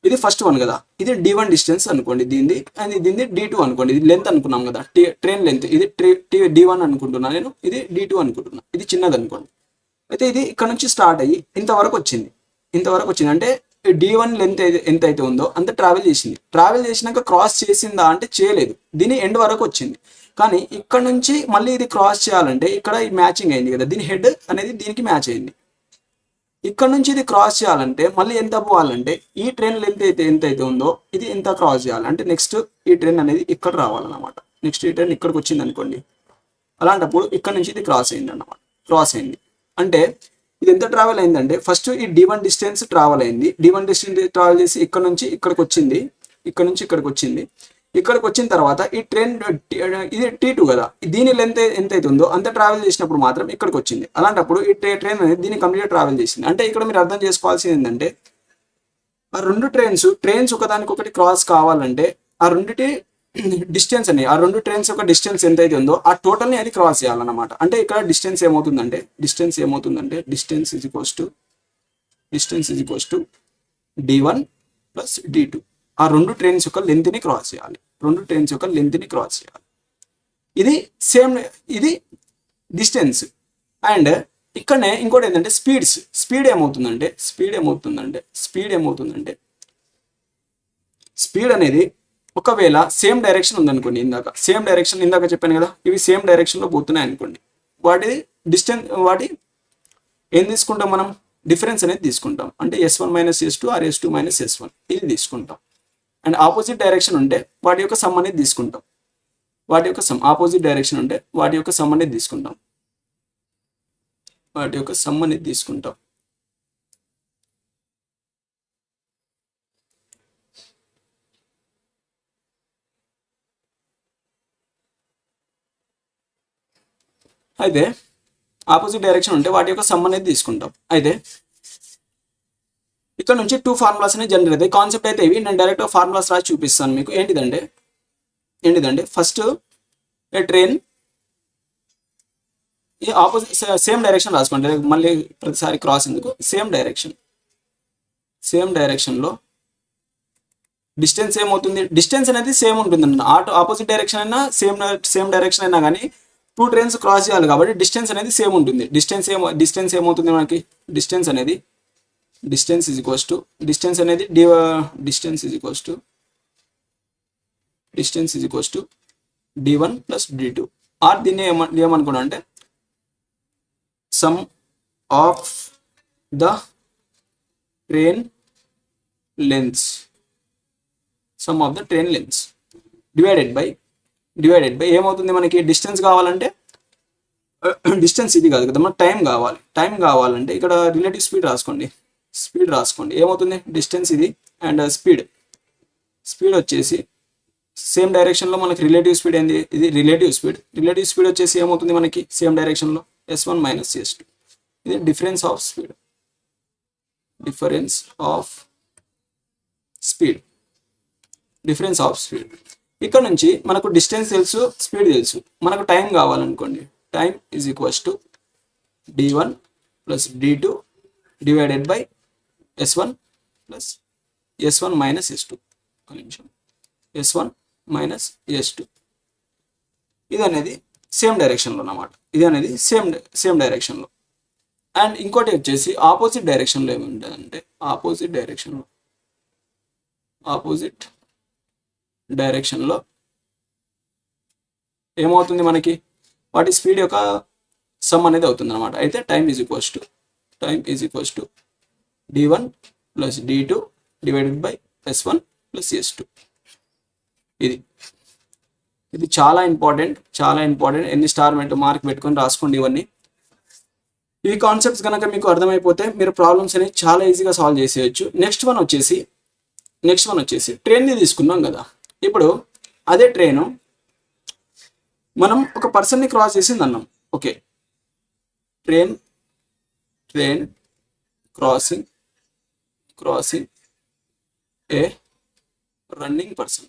ఇది ఫస్ట్ వన్ కదా, ఇది D1 డిస్టెన్స్ అనుకోండి. దీనిది D2 అనుకోండి. ఇది లెంత్ అనుకున్నాం కదా, ట్రైన్ లెంత్, ఇది D1 అనుకుంటున్నా నేను, ఇది D2 అనుకుంటున్నా, ఇది చిన్నది అనుకోండి. అయితే ఇది ఇక్కడ నుంచి స్టార్ట్ అయ్యి ఇంతవరకు వచ్చింది. అంటే D1 లెంత్ ఎంత అయితే ఉందో అంత ట్రావెల్ చేసినాక క్రాస్ చేసిందా అంటే చేయలేదు, దీని ఎండ్ వరకు వచ్చింది. కానీ ఇక్కడ నుంచి మళ్ళీ ఇది క్రాస్ చేయాలంటే ఇక్కడ ఈ మ్యాచింగ్ అయింది కదా, దీని హెడ్ అనేది దీనికి మ్యాచ్ అయింది. ఇక్కడ నుంచి ఇది క్రాస్ చేయాలంటే మళ్ళీ ఎంత పోవాలంటే ఈ ట్రైన్ లెంత్ ఎంతైతే ఉందో ఇది ఎంత క్రాస్ చేయాలి అంటే నెక్స్ట్ ఈ ట్రైన్ అనేది ఇక్కడ రావాలన్నమాట. నెక్స్ట్ ఈ ట్రైన్ ఇక్కడికి వచ్చింది అనుకోండి, అలాంటప్పుడు ఇక్కడ నుంచి ఇది క్రాస్ అయింది అంటే ఇది ఎంత ట్రావెల్ అయిందంటే ఫస్ట్ ఈ D1 డిస్టెన్స్ ట్రావెల్ అయింది. D1 డిస్టెన్స్ ట్రావెల్ చేసి ఇక్కడ నుంచి ఇక్కడికి వచ్చింది. ఇక్కడికి వచ్చిన తర్వాత ఈ ట్రైన్ ఇది T2 కదా, దీని లెంత్ ఎంతైతే ఉందో అంత ట్రావెల్ చేసినప్పుడు మాత్రం ఇక్కడికి వచ్చింది. అలాంటప్పుడు ఈ ట్రైన్ అనేది దీన్ని కంప్లీట్ ట్రావెల్ చేసింది. అంటే ఇక్కడ మీరు అర్థం చేసుకోవాల్సింది ఏంటంటే, ఆ రెండు ట్రైన్స్ ఒకదానికొకటి క్రాస్ కావాలంటే ఆ రెండిటి డిస్టెన్స్ అని, ఆ రెండు ట్రైన్స్ యొక్క డిస్టెన్స్ ఎంతైతే ఉందో ఆ టోటల్ని అది క్రాస్ చేయాలన్నమాట. అంటే ఇక్కడ డిస్టెన్స్ ఏమవుతుందంటే distance is equals to D1 plus D2. ఆ రెండు ట్రైన్స్ యొక్క లెంత్ని క్రాస్ చేయాలి. ఇది డిస్టెన్స్. అండ్ ఇక్కడనే ఇంకోటి ఏంటంటే స్పీడ్ ఏమవుతుందంటే స్పీడ్ అనేది ఒకవేళ సేమ్ డైరెక్షన్ ఉందనుకోండి, ఇందాక చెప్పాను కదా, ఇవి సేమ్ డైరెక్షన్లో పోతున్నాయి అనుకోండి, వాటి ఏం తీసుకుంటాం మనం, డిఫరెన్స్ అనేది తీసుకుంటాం. అంటే S1 - S2 are S2 - S1 ఇది తీసుకుంటాం. అండ్ ఆపోజిట్ డైరెక్షన్ ఉంటే వాటి యొక్క సమ్ అనేది తీసుకుంటాం. ఆపోజిట్ డైరెక్షన్ ఉంటే వాటి యొక్క సమ్ అనేది తీసుకుంటాం. అయితే ఆపోజిట్ డైరెక్షన్ ఉంటే వాటి యొక్క సమ్ అనేది తీసుకుంటాం. అయితే ఇక్కడ నుంచి 2 ఫార్ములాస్ అనేది జనరేట్ అవుతాయి. కాన్సెప్ట్ అయితే ఇవి, నేను డైరెక్ట్ ఫార్ములాస్ రాసి చూపిస్తాను మీకు. ఏంటిదంటే ఫస్ట్ ఏ ట్రైన్ ఈ ఆపోజిట్ సేమ్ డైరెక్షన్ రాసుకోండి, మళ్ళీ ప్రతిసారి క్రాస్ ఎందుకు. సేమ్ డైరెక్షన్లో డిస్టెన్స్ ఏమవుతుంది, డిస్టెన్స్ అనేది సేమ్ ఉంటుంది అన్న. ఆపోజిట్ డైరెక్షన్ అయినా సేమ్ డైరెక్షన్ అయినా కానీ 2 ట్రైన్స్ క్రాస్ చేయాలి కాబట్టి డిస్టెన్స్ అనేది సేమ్ ఉంటుంది. డిస్టెన్స్ ఏమవుతుంది మనకి, డిస్టెన్స్ అనేది d1 + d2, ఆర్ దీన్ని ఏమనుకున్నా అంటే some of the train lengths divided by ఏమవుతుంది మనకి, డిస్టెన్స్ కావాలంటే డిస్టెన్స్ ఇది కాదు కదా, మనకు టైం కావాలంటే ఇక్కడ రిలేటివ్ స్పీడ్ రాసుకోండి. ఏమవుతుంది, డిస్టెన్స్ ఇది అండ్ స్పీడ్ వచ్చేసి సేమ్ డైరెక్షన్లో మనకి రిలేటివ్ స్పీడ్ ఏంది, ఇది రిలేటివ్ స్పీడ్ వచ్చేసి ఏమవుతుంది మనకి సేమ్ డైరెక్షన్లో S1 - S2, ఇది డిఫరెన్స్ ఆఫ్ స్పీడ్. ఇక్కడ నుంచి మనకు డిస్టెన్స్ తెలుసు, స్పీడ్ తెలుసు, మనకు టైం కావాలనుకోండి, time = d1 + d2 divided by S1 + S1 - S2. S1 - S2 ఇది అనేది సేమ్ డైరెక్షన్లో అన్నమాట. సేమ్ డైరెక్షన్లో. అండ్ ఇంకోటి వచ్చేసి ఆపోజిట్ డైరెక్షన్లో ఏముంటుందంటే ఆపోజిట్ డైరెక్షన్లో ఏమవుతుంది మనకి, వాటి స్పీడ్ యొక్క సమ్ అనేది అవుతుంది అనమాట. అయితే time = d1 + d2 divided by S1 + S2. ఇది చాలా ఇంపార్టెంట్. ఎన్ని స్టార్ మార్క్ పెట్టుకొని రాసుకోండి ఇవన్నీ. ఈ కాన్సెప్ట్స్ కనుక మీకు అర్థమైపోతే మీరు ప్రాబ్లమ్స్ అనేది చాలా ఈజీగా సాల్వ్ చేసేయచ్చు. నెక్స్ట్ వన్ వచ్చేసి ట్రైన్ని తీసుకున్నాం కదా. ఇప్పుడు అదే ట్రైను మనం ఒక పర్సన్ని క్రాస్ చేసింది అన్నాం. ఓకే, ట్రైన్ క్రాసింగ్ ఏ రన్నింగ్ పర్సన్.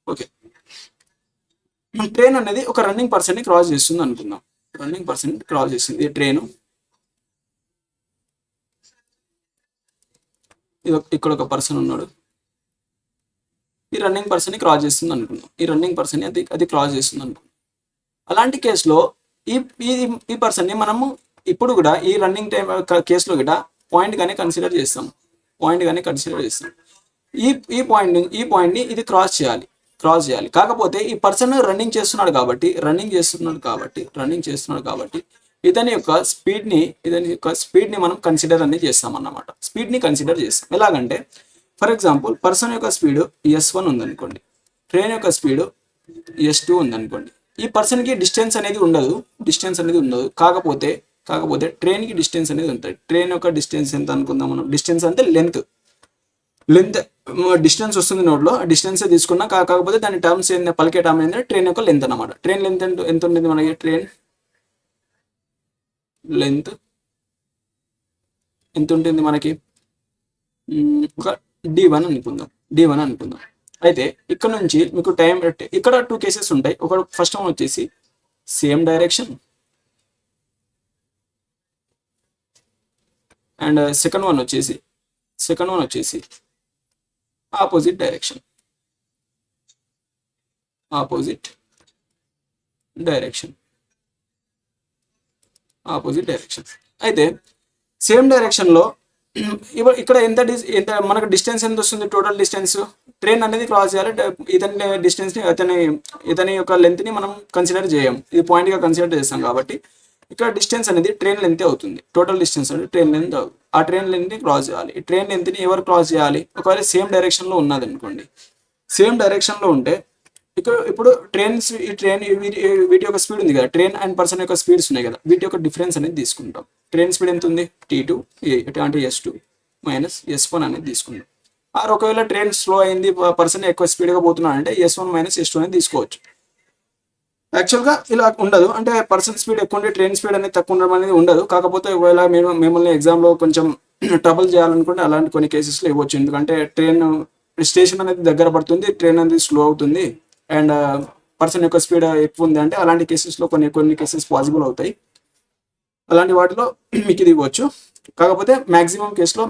ఓకే, ట్రైన్ అనేది ఒక రన్నింగ్ పర్సన్ని క్రాస్ చేస్తుంది అనుకుందాం. ఈ ట్రైను ఇక్కడ ఒక పర్సన్ ఉన్నాడు, ఈ రన్నింగ్ పర్సన్ని క్రాస్ చేస్తుంది అనుకుందాం. అది క్రాస్ చేస్తుంది అనుకుందాం. అలాంటి కేసులో ఈ పర్సన్ని మనము ఇప్పుడు కూడా ఈ రన్నింగ్ టైం కేసులో కూడా పాయింట్గానే కన్సిడర్ చేస్తాం. ఈ పాయింట్ని ఇది క్రాస్ చేయాలి. కాకపోతే ఈ పర్సన్ రన్నింగ్ చేస్తున్నాడు కాబట్టి ఇతని యొక్క స్పీడ్ని మనం కన్సిడర్ అనేది చేస్తాం అన్నమాట. కన్సిడర్ చేస్తాం ఎలాగంటే, ఫర్ ఎగ్జాంపుల్ పర్సన్ యొక్క స్పీడ్ S1 ఉందనుకోండి, ట్రైన్ యొక్క స్పీడ్ S2 ఉందనుకోండి. ఈ పర్సన్కి డిస్టెన్స్ అనేది ఉండదు. కాకపోతే ట్రైన్కి డిస్టెన్స్ అనేది ఉంటుంది. ట్రైన్ యొక్క డిస్టెన్స్ ఎంత అనుకుందాం మనం, డిస్టెన్స్ అంటే లెంత్ డిస్టెన్స్ వస్తుంది నోట్లో, డిస్టెన్స్ తీసుకున్నా. కాకపోతే దాని టర్మ్స్ ఏంటంటే, పలికే టర్మ్ ఏంటంటే ట్రైన్ యొక్క లెంత్ అనమాట. ట్రైన్ లెంత్ ఎంత ఉంటుంది మనకి, ట్రైన్ లెంత్ ఎంత ఉంటుంది మనకి, ఒక D1 అనుకుందాం. అయితే ఇక్కడ నుంచి మీకు టైం ఇక్కడ 2 కేసెస్ ఉంటాయి. ఫస్ట్ వన్ వచ్చేసి same direction and second one వచ్చేసి ఆపోజిట్ డైరెక్షన్, ఆపోజిట్ డైరెక్షన్. అయితే సేమ్ డైరెక్షన్లో ఇక్కడ ఎంత మనకు డిస్టెన్స్ ఎంత వస్తుంది, టోటల్ డిస్టెన్స్ ట్రైన్ అనేది క్రాస్ చేయాలి. ఇతని డిస్టెన్స్ని ఇతని యొక్క లెంత్ని మనం కన్సిడర్ చేయం, ఇది పాయింట్గా కన్సిడర్ చేస్తాం కాబట్టి ఇక్కడ డిస్టెన్స్ అనేది ట్రైన్ లెంత్ అవుతుంది. టోటల్ డిస్టెన్స్ అనేది ట్రైన్ లెంత్ అవుతుంది. ఆ ట్రైన్ లెంత్ని క్రాస్ చేయాలి. ఈ ట్రైన్ లెంత్ని ఎవరు క్రాస్ చేయాలి? ఒకవేళ సేమ్ డైరెక్షన్లో ఉన్నది అనుకోండి, సేమ్ డైరెక్షన్లో ఉంటే ఇప్పుడు వీటి యొక్క స్పీడ్ ఉంది కదా, ట్రైన్ అండ్ పర్సన్ యొక్క స్పీడ్స్ ఉన్నాయి కదా, వీటి యొక్క డిఫరెన్స్ అనేది తీసుకుంటాం. ట్రైన్ స్పీడ్ ఎంత ఉంది? T2 అంటే S2 మైనస్ S1 అనేది తీసుకుంటాం. ఆర్ ఒకవేళ ట్రైన్ స్లో అయింది, పర్సన్ ఎక్కువ స్పీడ్గా పోతున్నాడు అంటే S1 మైనస్ S2 అనేది తీసుకోవచ్చు. యాక్చువల్గా ఇలా ఉండదు, అంటే పర్సన్ స్పీడ్ ఎక్కువ ఉంటే ట్రైన్ స్పీడ్ అనేది తక్కువ ఉండడం అనేది ఉండదు. కాకపోతే ఒకవేళ మిమ్మల్ని ఎగ్జామ్లో కొంచెం ట్రబుల్ చేయాలనుకుంటే అలాంటి కొన్ని కేసెస్లో ఇవ్వచ్చు. ఎందుకంటే ట్రైన్ స్టేషన్ అనేది దగ్గర పడుతుంది, ట్రైన్ అనేది స్లో అవుతుంది అండ్ పర్సన్ యొక్క స్పీడ్ ఎక్కువ ఉంది అంటే అలాంటి కేసెస్లో కొన్ని కేసెస్ పాసిబుల్ అవుతాయి. అలాంటి వాటిలో మీకు ఇది ఇవ్వచ్చు. కాకపోతే మ్యాక్సిమం కేసులో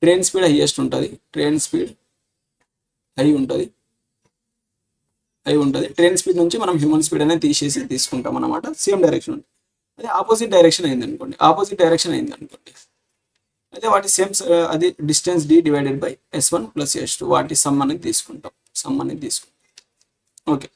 ట్రైన్ స్పీడ్ హైయెస్ట్ ఉంటుంది. ట్రైన్ స్పీడ్ హై ఉంటుంది. ట్రైన్ స్పీడ్ నుంచి మనం హ్యూమన్ స్పీడ్ అనేది తీసుకుంటాం అన్నమాట. సేమ్ డైరెక్షన్ ఉంటుంది. అదే ఆపోజిట్ డైరెక్షన్ అయింది అనుకోండి, అయితే వాటి సేమ్ అది distance D divided by S1 plus S2 వాటి సమ్ అనేది తీసుకుంటాం. ఓకే,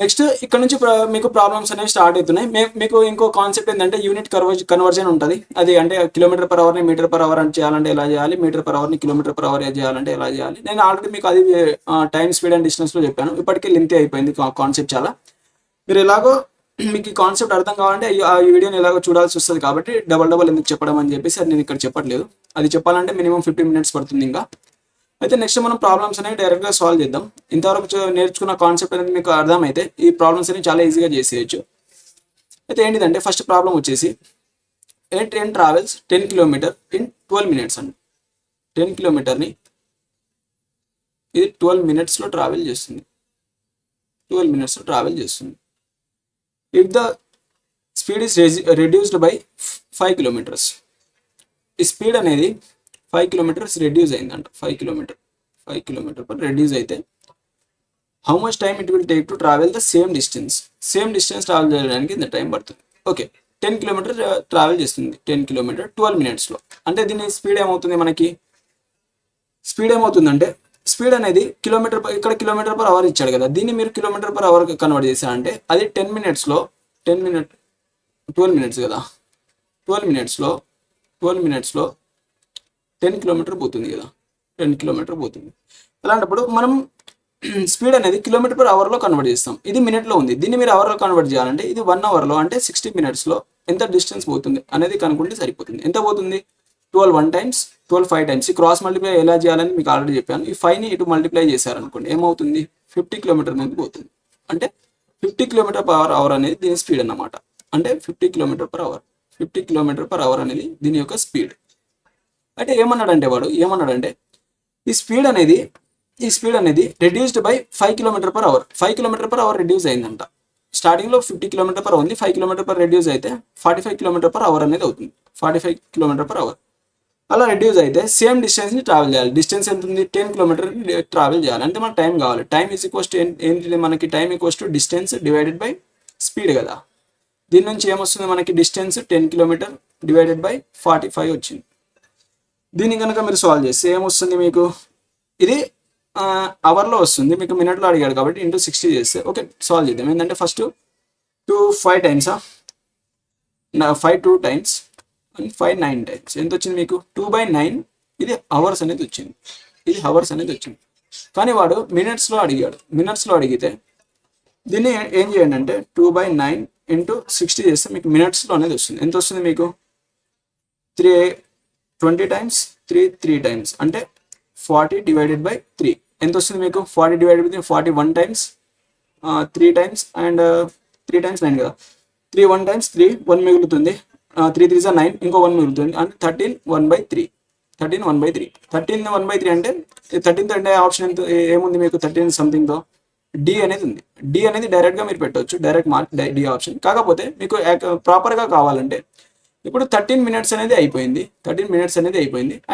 నెక్స్ట్ ఇక్కడ నుంచి మీకు ప్రాబ్లమ్స్ అనేవి స్టార్ట్ అవుతున్నాయి. మీకు ఇంకో కాన్సెప్ట్ ఏంటంటే యూనిట్ కన్వర్జన్ ఉంటుంది. అది అంటే కిలోమీటర్ పర్ అవర్ని మీటర్ పర్ అవర్ అని చేయాలంటే ఎలా చేయాలి, మీటర్ పర్ అవర్ని కిలోమీటర్ పర్ అవర్ చేయాలంటే ఎలా చేయాలి. నేను ఆల్రెడీ మీకు అది టైం స్పీడ్ అండ్ డిస్టెన్స్లో చెప్పాను. ఇప్పటికే లెంతీ అయిపోయింది కాన్సెప్ట్ చాలా. మీరు ఎలాగో మీకు ఈ కాన్సెప్ట్ అర్థం కావాలంటే ఆ వీడియోని ఎలాగో చూడాల్సి వస్తుంది కాబట్టి డబల్ ఎందుకు చెప్పడం అని చెప్పేసి అది నేను ఇక్కడ చెప్పట్లేదు. అది చెప్పాలంటే మినిమం 15 minutes పడుతుంది ఇంకా. అయితే నెక్స్ట్ మనం ప్రాబ్లమ్స్ అనేవి డైరెక్ట్గా సాల్వ్ చేద్దాం. ఇంతవరకు నేర్చుకున్న కాన్సెప్ట్ అనేది మీకు అర్థమైతే ఈ ప్రాబ్లమ్స్ అనేవి చాలా ఈజీగా చేసేయచ్చు. అయితే ఏంటిదంటే ఫస్ట్ ప్రాబ్లం వచ్చేసి a train travels 10 kilometers in 12 minutes అండి. 10 kilometers ఇది 12 minutesలో ట్రావెల్ చేస్తుంది. If the speed is reduced by 5 kilometers, ఈ స్పీడ్ అనేది 5 kilometers రెడ్యూస్ అయిందంట. 5 kilometers రెడ్యూస్ అయితే how much time it will take to travel the same distance travel చేయడానికి ఇంత టైం పడుతుంది. ఓకే, 10 kilometers ట్రావెల్ చేస్తుంది. 10 kilometers 12 minutesలో. అంటే దీని స్పీడ్ ఏమవుతుంది, మనకి స్పీడ్ ఏమవుతుందంటే స్పీడ్ అనేది ఇక్కడ కిలోమీటర్ పర్ అవర్ ఇచ్చాడు కదా, దీన్ని మీరు కిలోమీటర్ పర్ అవర్ కన్వర్ట్ చేశారంటే అది 12 minutesలో 10 kilometers పోతుంది కదా, 10 kilometers పోతుంది. అలాంటప్పుడు మనం స్పీడ్ అనేది కిలోమీటర్ పర్ అవర్లో కన్వర్ట్ చేస్తాం. ఇది మినిట్లో ఉంది, దీన్ని మీరు అవర్లో కన్వర్ట్ చేయాలంటే ఇది 1 hourలో అంటే 60 minutesలో ఎంత డిస్టెన్స్ పోతుంది అనేది కనుక్కుంటే సరిపోతుంది. ఎంత పోతుంది? 12 1 times 12 5 times. ఈ క్రాస్ మల్టిప్లై ఎలా చేయాలని మీకు ఆల్రెడీ చెప్పాను. ఈ 5ని ఇటు మల్టిప్లై చేశారనుకోండి ఏమవుతుంది? 50 kilometers అనేది పోతుంది. అంటే 50 kilometers per hour అనేది దీని స్పీడ్ అన్నమాట. అంటే 50 kilometers per hour అనేది దీని యొక్క స్పీడ్. అంటే ఏమన్నాడంటే ఈ స్పీడ్ అనేది reduced by 5 kilometers per hour. 5 kilometers per hour reduce అయిందంట. స్టార్టింగ్లో 50 kilometers per hour ఉంది, 5 kilometers per రెడ్యూస్ అయితే 45 kilometers per hour అనేది అవుతుంది. 45 kilometers per hour అలా రెడ్యూస్ అయితే సేమ్ డిస్టెన్స్ని ట్రావెల్ చేయాలి. డిస్టెన్స్ ఎంత ఉంది? 10 kilometers ట్రావెల్ చేయాలి. అంటే మనకు టైం కావాలి. టైం ఈజ్ ఈక్వల్స్ టు ఏంటి, మనకి time equals to distance divided by speed కదా. దీని నుంచి ఏమొస్తుంది మనకి? డిస్టెన్స్ 10 kilometers డివైడెడ్ బై 45 వచ్చింది. దీన్ని కనుక మీరు సాల్వ్ చేస్తే ఏమొస్తుంది మీకు? ఇది అవర్లో వస్తుంది, మీకు మినిట్లో అడిగాడు కాబట్టి ఇంటూ 60 చేస్తే ఓకే సాల్వ్ చేద్దాం. ఏంటంటే first 5 times 5 2 times and 5 9 times ఎంత వచ్చింది మీకు? 2/9. ఇది అవర్స్ అనేది వచ్చింది. కానీ వాడు మినిట్స్లో అడిగితే దీన్ని ఏం చేయండి అంటే 2/9 ఇంటూ 60 చేస్తే మీకు మినిట్స్లో అనేది వస్తుంది. ఎంత వస్తుంది మీకు? 20 times 3 times అంటే 40 divided by 3 ఎంత వస్తుంది మీకు? 40 divided by 41 times 3 times and 3 times 9 కదా. 3 1 times 3 1 మిగులుతుంది. 3 3 is 9 ఇంకో 1 మిగులుతుంది అంటే 13 1/3. 13 1/3 అంటే 13th అంటే ఆప్షన్ ఎంత ఏముంది మీకు? 13 సంథింగ్తో డి అనేది ఉంది. డి అనేది డైరెక్ట్గా మీరు పెట్టవచ్చు, డైరెక్ట్ మార్క్ డి ఆప్షన్. కాకపోతే మీకు ప్రాపర్గా కావాలంటే ఇప్పుడు 13 minutes అనేది అయిపోయింది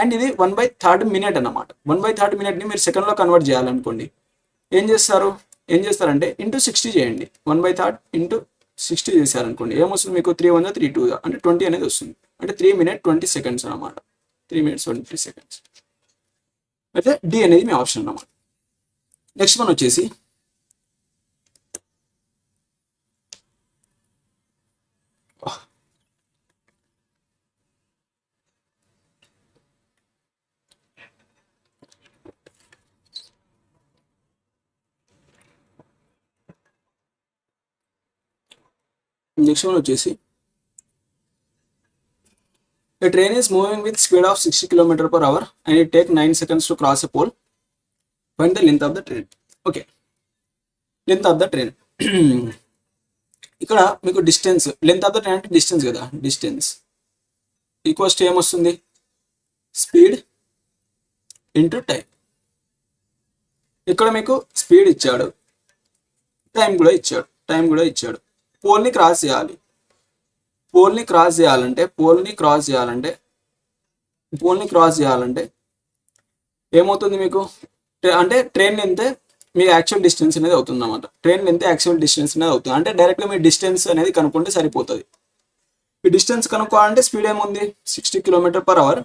అండ్ ఇది 1/3 minute అన్నమాట. 1/3 minute ని మీరు సెకండ్లో కన్వర్ట్ చేయాలనుకోండి ఏం చేస్తారంటే ఇంటూ 60 చేయండి. 1/3 ఇంటూ 60 చేశారనుకోండి ఏమొస్తుంది మీకు 3 1 3 2 అంటే 20 అనేది వస్తుంది. అంటే 3 minutes 20 seconds అనమాట. 3 minutes 20 seconds. అయితే డి అనేది మీ ఆప్షన్ అన్నమాట. నెక్స్ట్ వన్ వచ్చేసి a train is moving with speed of 60 km/h and it take 9 seconds to cross a pole. Find the length of the train. Okay, length of the train. ఇక్కడ మీకు distance, length of the train అంటే డిస్టెన్స్ కదా, డిస్టెన్స్ ఈక్వల్స్ టు ఏమొస్తుంది, స్పీడ్ ఇంటూ టైం. ఇక్కడ మీకు స్పీడ్ ఇచ్చాడు, టైం కూడా ఇచ్చాడు. పోల్ని క్రాస్ చేయాలి. పోల్ని క్రాస్ చేయాలంటే ఏమవుతుంది మీకు అంటే ట్రైన్ లెంత్ మీ యాక్చువల్ డిస్టెన్స్ అనేది అవుతుంది అన్నమాట. ట్రైన్ లెంత్ యాక్చువల్ డిస్టెన్స్ అనేది అవుతుంది. అంటే డైరెక్ట్గా మీ డిస్టెన్స్ అనేది కనుక్కుంటే సరిపోతుంది. ఈ డిస్టెన్స్ కనుక్కోవాలంటే స్పీడ్ ఏముంది 60 km/h.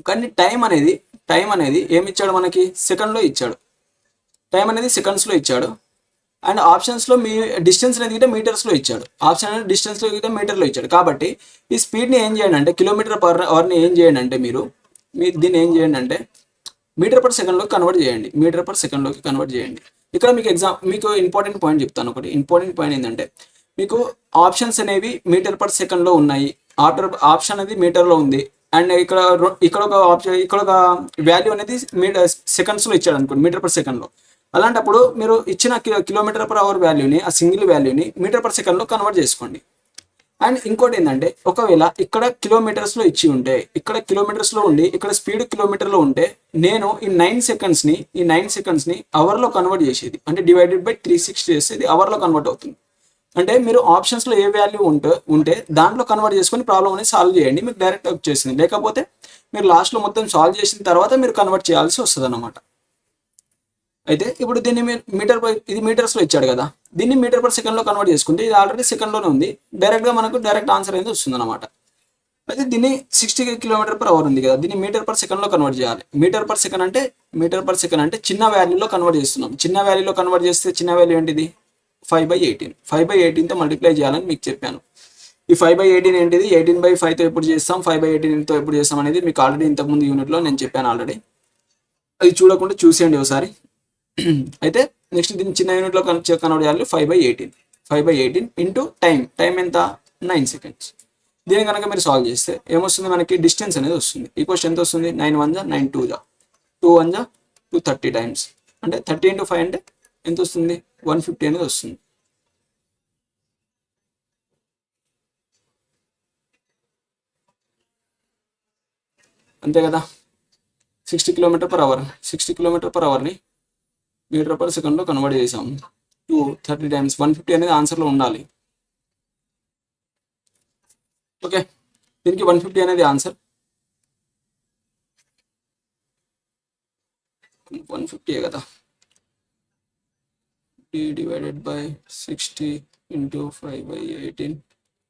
కానీ టైం అనేది ఏమి ఇచ్చాడు మనకి, సెకండ్లో ఇచ్చాడు. టైం అనేది సెకండ్స్లో ఇచ్చాడు. అండ్ ఆప్షన్స్లో మీ డిస్టెన్స్ అనేది మీటర్స్లో ఇచ్చాడు. ఆప్షన్ అనేది డిస్టెన్స్లో మీటర్లో ఇచ్చాడు. కాబట్టి ఈ స్పీడ్ని ఏం చేయండి అంటే km/hని ఏం చేయండి అంటే మీరు దీన్ని ఏం చేయండి అంటే మీటర్ పర్ సెకండ్లోకి కన్వర్ట్ చేయండి. ఇక్కడ మీకు ఇంపార్టెంట్ పాయింట్ చెప్తాను. ఒకటి ఇంపార్టెంట్ పాయింట్ ఏంటంటే మీకు ఆప్షన్స్ అనేవి మీటర్ పర్ సెకండ్లో ఉన్నాయి. ఆప్షన్ అనేది మీటర్లో ఉంది. అండ్ ఇక్కడ ఒక వాల్యూ అనేది సెకండ్స్లో ఇచ్చాడు అనుకోండి, మీటర్ పర్ సెకండ్లో. అలాంటప్పుడు మీరు ఇచ్చిన km/h వాల్యూని, ఆ సింగిల్ వాల్యూని మీటర్ పర్ సెకండ్లో కన్వర్ట్ చేసుకోండి. అండ్ ఇంకోటి ఏంటంటే ఒకవేళ ఇక్కడ కిలోమీటర్స్లో ఇచ్చి ఉంటే, ఇక్కడ కిలోమీటర్స్లో ఉండి ఇక్కడ స్పీడ్ కిలోమీటర్లో ఉంటే నేను ఈ 9 సెకండ్స్ని అవర్లో కన్వర్ట్ చేసేది, అంటే డివైడెడ్ బై 360 చేస్తే ఇది అవర్లో కన్వర్ట్ అవుతుంది. అంటే మీరు ఆప్షన్స్లో ఏ వాల్యూ ఉంటే దాంట్లో కన్వర్ట్ చేసుకొని ప్రాబ్లమ్ అనేది సాల్వ్ చేయండి, మీకు డైరెక్ట్ వచ్చేసింది. లేకపోతే మీరు లాస్ట్లో మొత్తం సాల్వ్ చేసిన తర్వాత మీరు కన్వర్ట్ చేయాల్సి వస్తుంది అన్నమాట. అయితే ఇప్పుడు దీన్ని ఇది మీటర్స్లో ఇచ్చాడు కదా, దీన్ని మీటర్ పర్ సెకండ్లో కన్వర్ట్ చేసుకుంటే ఇది ఆల్రెడీ సెకండ్లోనే ఉంది. మనకు డైరెక్ట్ ఆన్సర్ అనేది వస్తుంది అనమాట. అయితే దీన్ని 60 km/h ఉంది కదా, దీన్ని మీటర్ పర్ సెకండ్లో కన్వర్ట్ చేయాలి. మీటర్ పర్ సెకండ్ అంటే చిన్న వాల్యూలో కన్వర్ట్ చేస్తున్నాం. చిన్న వాల్యూలో కన్వర్ట్ చేస్తే చిన్న వాల్యూ ఏంటిది 5/18. 5/18తో మల్టిప్లై చేయాలని మీకు చెప్పాను. ఈ 5/18 ఏంటిది, 18/5తో ఎప్పుడు చేస్తాం, 5/18తో ఎప్పుడు చేస్తాం అనేది మీకు ఆల్రెడీ ఇంతకుముందు యూనిట్లో నేను చెప్పాను ఆల్రెడీ. అది చూడకుండా చూసేయండి ఒకసారి. అయితే నెక్స్ట్ దీన్ని చిన్న యూనిట్లో కన్వర్ట్ చేయాలి. 5/18 ఇంటూ టైం ఎంత 9 seconds. దీని కనుక మీరు సాల్వ్ చేస్తే ఏమొస్తుంది మనకి, డిస్టెన్స్ అనేది వస్తుంది. ఈ క్వశ్చన్ ఎంత వస్తుంది, 9 1 9 2 2 1 230 టైమ్స్. అంటే 30 × 5 అంటే ఎంత వస్తుంది, 150 అనేది వస్తుంది. అంతే కదా. 60 km/h 60 km/hని మీటర్ పర్ సెకండ్లో కన్వర్ట్ చేసాం. 230 టైమ్స్ 150 అనేది ఆన్సర్లో ఉండాలి. ఓకే, దీనికి 150 అనేది ఆన్సర్. 150 కదా. Divided by 60 into 5/18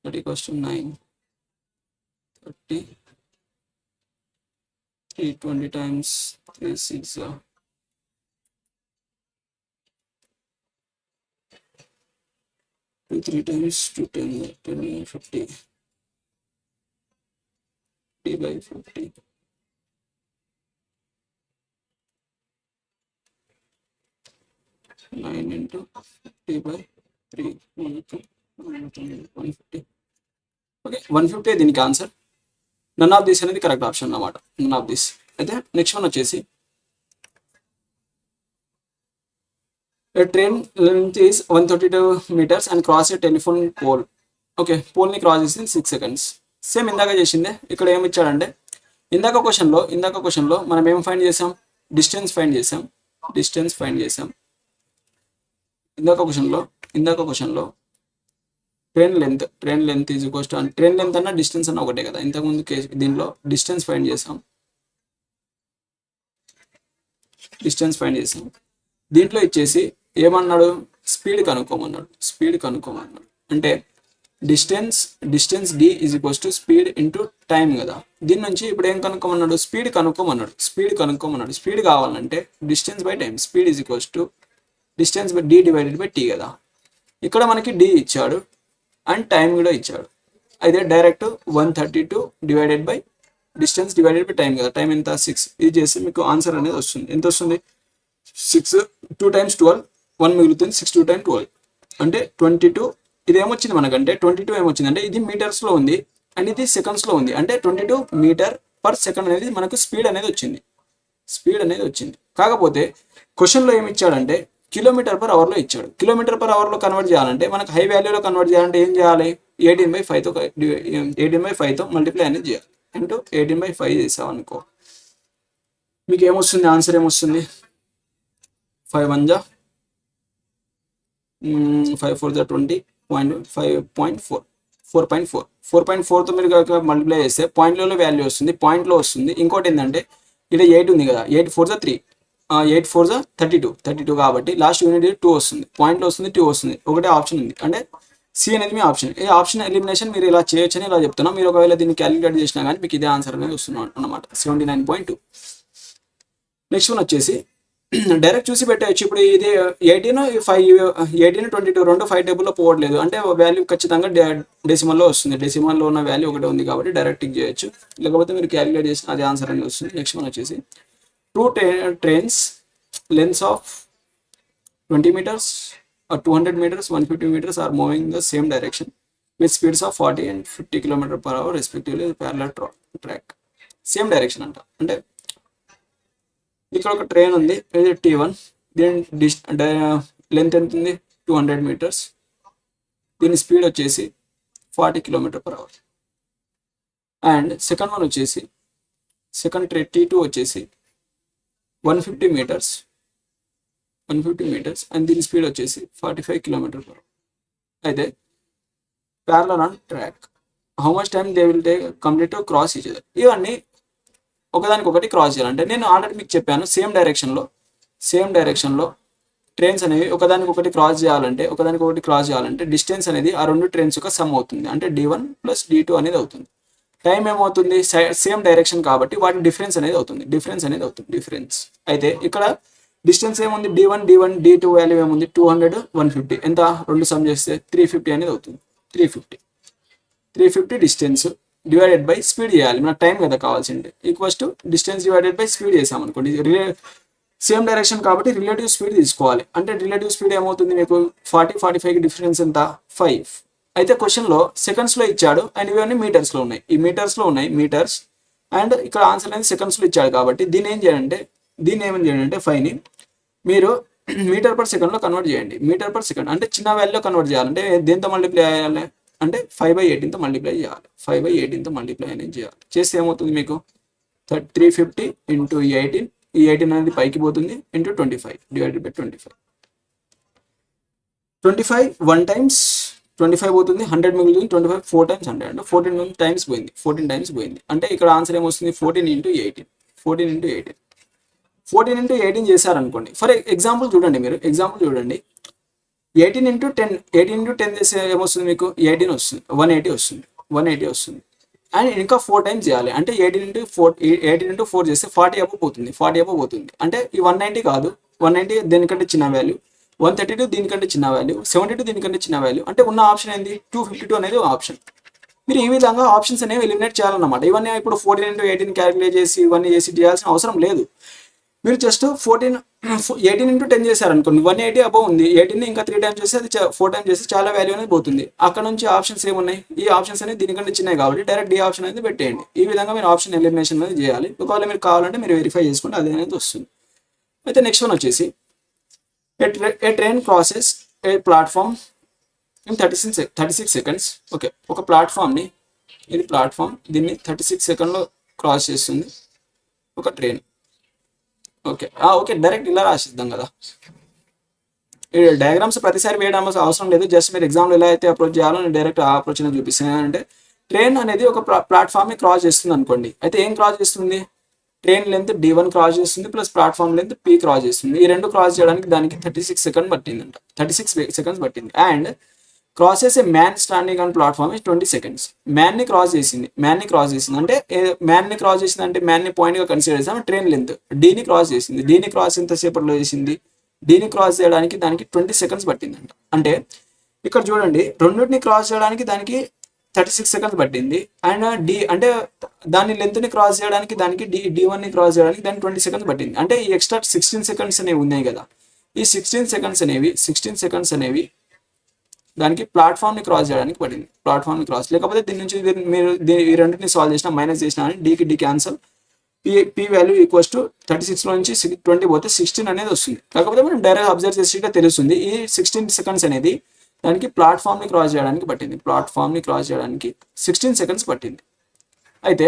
that equals to 9 30 320 times 3 6 3 times 2 10 50 3/50 9 into 50/3 150. Okay, 150 దీనికి ఆన్సర్. నన్ ఆఫ్ దిస్ అనేది కరెక్ట్ ఆప్షన్ అన్నమాట. None of this. అయితే నెక్స్ట్ వన్ వచ్చేసి A train length is 132 meters and cross a telephone pole. Okay, పోల్ని క్రాస్ చేసింది 6 seconds. సేమ్ ఇందాక చేసిందే. ఇక్కడ ఏమి ఇచ్చాడంటే ఇందాక క్వశ్చన్లో మనం ఏం ఫైండ్ చేసాం, డిస్టెన్స్ ఫైండ్ చేసాం. ఇందాక క్వశ్చన్లో train length is equals to, train length అన్న డిస్టెన్స్ అన్న ఒకటే కదా. ఇంతకుముందు దీనిలో డిస్టెన్స్ ఫైండ్ చేసాం. దీంట్లో ఇచ్చేసి ఏమన్నాడు, స్పీడ్ కనుక్కోమన్నాడు. అంటే distance D is equals to speed into time కదా. దీని నుంచి ఇప్పుడు ఏం కనుక్కోమన్నాడు, స్పీడ్ కనుక్కోమన్నాడు. స్పీడ్ కావాలంటే distance by time, speed is equals to distance by D divided by T కదా. ఇక్కడ మనకి డి ఇచ్చాడు అండ్ టైం కూడా ఇచ్చాడు. అయితే direct 132 divided by distance divided by time కదా. టైం ఎంత 6. ఇది చేస్తే మీకు ఆన్సర్ అనేది వస్తుంది. ఎంత వస్తుంది, 6 2 times 12 1 మిగులుతుంది. 6 2 times 12 అంటే 22. ఇది ఏమొచ్చింది మనకంటే 22 ఏమొచ్చింది అంటే ఇది మీటర్స్లో ఉంది అండ్ ఇది సెకండ్స్లో ఉంది. అంటే 22 మీటర్ పర్ సెకండ్ అనేది మనకు స్పీడ్ అనేది వచ్చింది. కాకపోతే క్వశ్చన్లో ఏమి ఇచ్చాడంటే కిలోమీటర్ పర్ అవర్లో ఇచ్చాడు. కిలోమీటర్ పర్ అవర్లో కన్వర్ట్ చేయాలంటే మనకు హై వాల్యూలో కన్వర్ట్ చేయాలంటే ఏం చేయాలి, 18/5తో మల్టిప్లై అనేది చేయాలి. ఇంటూ 18/5 చేసామనుకో మీకు ఏమొస్తుంది, ఆన్సర్ ఏమొస్తుంది, 5 1 జా 5 4 జా 20 5.4 4.4తో మీరు కనుక మల్టిప్లై చేస్తే పాయింట్లలో వాల్యూ వస్తుంది, పాయింట్లో వస్తుంది. ఇంకోటి ఏంటంటే ఇక్కడ 8 ఉంది కదా, 8 4 జా 3 8 4 జా 32 కాబట్టి లాస్ట్ యూనిట్ 2 వస్తుంది, పాయింట్లో వస్తుంది 2 వస్తుంది. ఒకటే ఆప్షన్ ఉంది అంటే సి అనేది మీ ఆప్షన్. ఈ ఆప్షన్ ఎలిమినేషన్ మీరు ఇలా చేయొచ్చని ఇలా చెప్తున్నా. మీరు ఒకవేళ దీన్ని క్యాలిక్యులేట్ చేసినా కానీ మీకు ఇదే ఆన్సర్ అనేది వస్తున్నాం అన్నమాట, 79.2. నెక్స్ట్ వన్ వచ్చేసి డైరెక్ట్ చూసి పెట్టవచ్చు. ఇప్పుడు ఇది 18 22 రెండు 5 టేబుల్లో పోవట్లేదు అంటే వాల్యూ ఖచ్చితంగా డెసిమల్లో వస్తుంది. డెసిమల్లో ఉన్న వాల్యూ ఒకటే ఉంది కాబట్టి డైరెక్ట్ టిక్ చేయొచ్చు, లేకపోతే మీరు క్యాలిక్యులేట్ చేసిన అదే ఆన్సర్ అనేది వస్తుంది. నెక్స్ట్ వన్ వచ్చేసి 2 trains lengths of 20 meters or 200 meters 150 meters are moving in the same direction with speeds of 40 and 50 km/h respectively parallel track. Same direction అంటే ఇక్కడ ఒక ట్రైన్ ఉంది, ఇది T1, దీని లెంత్ ఎంత ఉంది 200 meters, దీని స్పీడ్ వచ్చేసి 40 km/h. అండ్ సెకండ్ వన్ వచ్చేసి సెకండ్ ట్రైన్ T2 వచ్చేసి 150 meters అండ్ దీని స్పీడ్ వచ్చేసి 45 km/h. అయితే parallel on track, how much time they will take complete to cross each other. ఇవన్నీ ఒకదానికొకటి క్రాస్ చేయాలంటే నేను ఆల్రెడీ మీకు చెప్పాను, సేమ్ డైరెక్షన్లో ట్రైన్స్ అనేవి ఒకదానికొకటి క్రాస్ చేయాలంటే డిస్టెన్స్ అనేది ఆ రెండు ట్రైన్స్ యొక్క సమ్ అవుతుంది. అంటే D1 + D2 అనేది అవుతుంది. టైం ఏమవుతుంది, సేమ్ డైరెక్షన్ కాబట్టి వాటి డిఫరెన్స్ అనేది అవుతుంది. అయితే ఇక్కడ డిస్టెన్స్ ఏముంది, D1 D2 వాల్యూ ఏముంది 200 150, ఎంత రెండు సమ్ చేస్తే 350 అనేది అవుతుంది. 350 డిస్టెన్స్ డివైడెడ్ బై స్పీడ్ చేయాలి, మనకు టైం కదా కావాల్సిందే. Equals to distance divided by speed చేసామనుకోండి, సేమ్ డైరెక్షన్ కాబట్టి రిలేటివ్ స్పీడ్ తీసుకోవాలి. అంటే రిలేటివ్ స్పీడ్ ఏమవుతుంది మీకు 40-45కి డిఫరెన్స్ ఎంత 5. అయితే క్వశ్చన్లో సెకండ్స్లో ఇచ్చాడు అండ్ ఇవన్నీ మీటర్స్లో ఉన్నాయి. ఈ మీటర్స్లో ఉన్నాయి మీటర్స్ అండ్ ఇక్కడ ఆన్సర్ అనేది సెకండ్స్లో ఇచ్చాడు కాబట్టి దీన్ని ఏం చేయండి అంటే 5ని మీరు మీటర్ పర్ సెకండ్లో కన్వర్ట్ చేయండి. మీటర్ పర్ సెకండ్ అంటే చిన్న వాల్యూలో కన్వర్ట్ చేయాలంటే దేంతో మల్టిప్లై చేయాలి అంటే 5/18తో మల్టిప్లై చేయాలి. 5/18తో మల్టిప్లై అనేది చేయాలి. చేస్తే ఏమవుతుంది మీకు 350 ఇంటూ 18, ఈ 18 అనేది పైకి పోతుంది ఇంటూ 25 డివైడెడ్ బై 25 1 times 25 పోతుంది, 100 మిగులుతుంది, 25 4 times 100 అంటే 14 times పోయింది. అంటే ఇక్కడ ఆన్సర్ ఏమొస్తుంది 14 into 18 చేశారనుకోండి. ఫర్ ఎగ్జాంపుల్ చూడండి, 18 into 10 చేస్తే ఏమొస్తుంది మీకు 18 వస్తుంది, 180 వస్తుంది. అండ్ ఇంకా 4 times చేయాలి అంటే 18 into 4 చేస్తే 40 above పోతుంది. అంటే ఈ 190 కాదు, 190 దేనికంటే చిన్న వాల్యూ, 132 దీనికంటే చిన్న వాల్యూ, 72 దీనికంటే చిన్న వాల్యూ. అంటే ఉన్న ఆప్షన్ ఏంది 252 అనేది ఆప్షన్. మీరు ఈ విధంగా ఆప్షన్స్ అనేవి ఎలిమినేట్ చేయాలన్నమాట. ఇవన్నీ ఇప్పుడు 14 into 18 క్యాలిక్యులేట్ చేసి ఇవన్నీ చేసి చేయాల్సిన అవసరం లేదు. మీరు జస్ట్ 18 into 10 చేశారనుకోండి, 180 అబౌవ్ ఉంది, 18ని ఇంకా 3 times చేస్తే అది 4 times చేస్తే చాలా వాల్యూ అనేది పోతుంది. అక్కడ నుంచి ఆప్షన్స్ ఏమున్నాయి, ఈ ఆప్షన్స్ అనేది దీనికంటే చిన్నవి కాబట్టి డైరెక్ట్ ఈ ఆప్షన్ అనేది పెట్టేయండి. ఈ విధంగా మీరు ఆప్షన్ ఎలిమినేషన్ అనేది చేయాలి. ఒకవేళ మీరు కావాలంటే మీరు వెరిఫై చేసుకుంటే అది అనేది వస్తుంది. అయితే నెక్స్ట్ వన్ వచ్చేసి a train crosses a platform in 36 seconds. Okay, ఒక ప్లాట్ఫామ్ని, ఇది ప్లాట్ఫామ్, దీన్ని 36 secondsలో క్రాస్ చేస్తుంది ఒక ట్రైన్. ఓకే డైరెక్ట్ ఇలా రాసిద్దాం కదా. ఈ డయాగ్రామ్స్ ప్రతిసారి వేయడం అవసరం లేదు, జస్ట్ మీరు ఎగ్జామ్లో ఎలా అయితే అప్రోచ్ చేయాలో నేను డైరెక్ట్ ఆ అప్రోచ్ అనేది చూపిస్తాను. అంటే ట్రైన్ అనేది ఒక ప్లాట్ఫామ్ని క్రాస్ చేస్తుంది అనుకోండి. అయితే ఏం క్రాస్ చేస్తుంది, ట్రైన్ లెంత్ D1 క్రాస్ చేస్తుంది plus platform length P cross చేస్తుంది. ఈ రెండు క్రాస్ చేయడానికి దానికి 36 సెకండ్ పట్టిందంట, 36 సెకండ్స్ పట్టింది. And crosses a man standing on platform is 20 seconds. మ్యాన్ని క్రాస్ చేసింది అంటే మ్యాన్ని క్రాస్ చేసింది అంటే మ్యాన్ని పాయింట్గా కన్సిడర్ చేసాం. ట్రైన్ లెంత్ డీని క్రాస్ చేసింది. డీని క్రాస్ ఎంతసేపట్లో చేసింది? డీని క్రాస్ చేయడానికి దానికి 20 సెకండ్స్ పట్టిందంట. అంటే ఇక్కడ చూడండి, రెండింటిని క్రాస్ చేయడానికి దానికి 36 సెకండ్స్ పట్టింది. అండ్ డి అంటే దాని లెంత్ని క్రాస్ చేయడానికి దానికి D1ని క్రాస్ చేయడానికి దానికి 20 సెకండ్స్ పట్టింది. అంటే ఈ ఎక్స్ట్రా 16 సెకండ్స్ అనేవి ఉన్నాయి కదా, ఈ 16 సెకండ్స్ అనేవి దానికి ప్లాట్ఫామ్ని క్రాస్ చేయడానికి పడింది. ప్లాట్ఫామ్ని క్రాస్ లేకపోతే దీని నుంచి మీరు ఈ రెండింటిని సాల్వ్ చేసినా మైనస్ చేసినా అని D cancel. P value equals to 36లో నుంచి 20 పోతే 16 అనేది వస్తుంది. కాకపోతే మనం డైరెక్ట్ అబ్జర్వ్ చేసేట తెలుస్తుంది. ఈ 16 సెకండ్స్ అనేది దానికి ప్లాట్ఫామ్ని క్రాస్ చేయడానికి పట్టింది. ప్లాట్ఫామ్ని క్రాస్ చేయడానికి 16 సెకండ్స్ పట్టింది. అయితే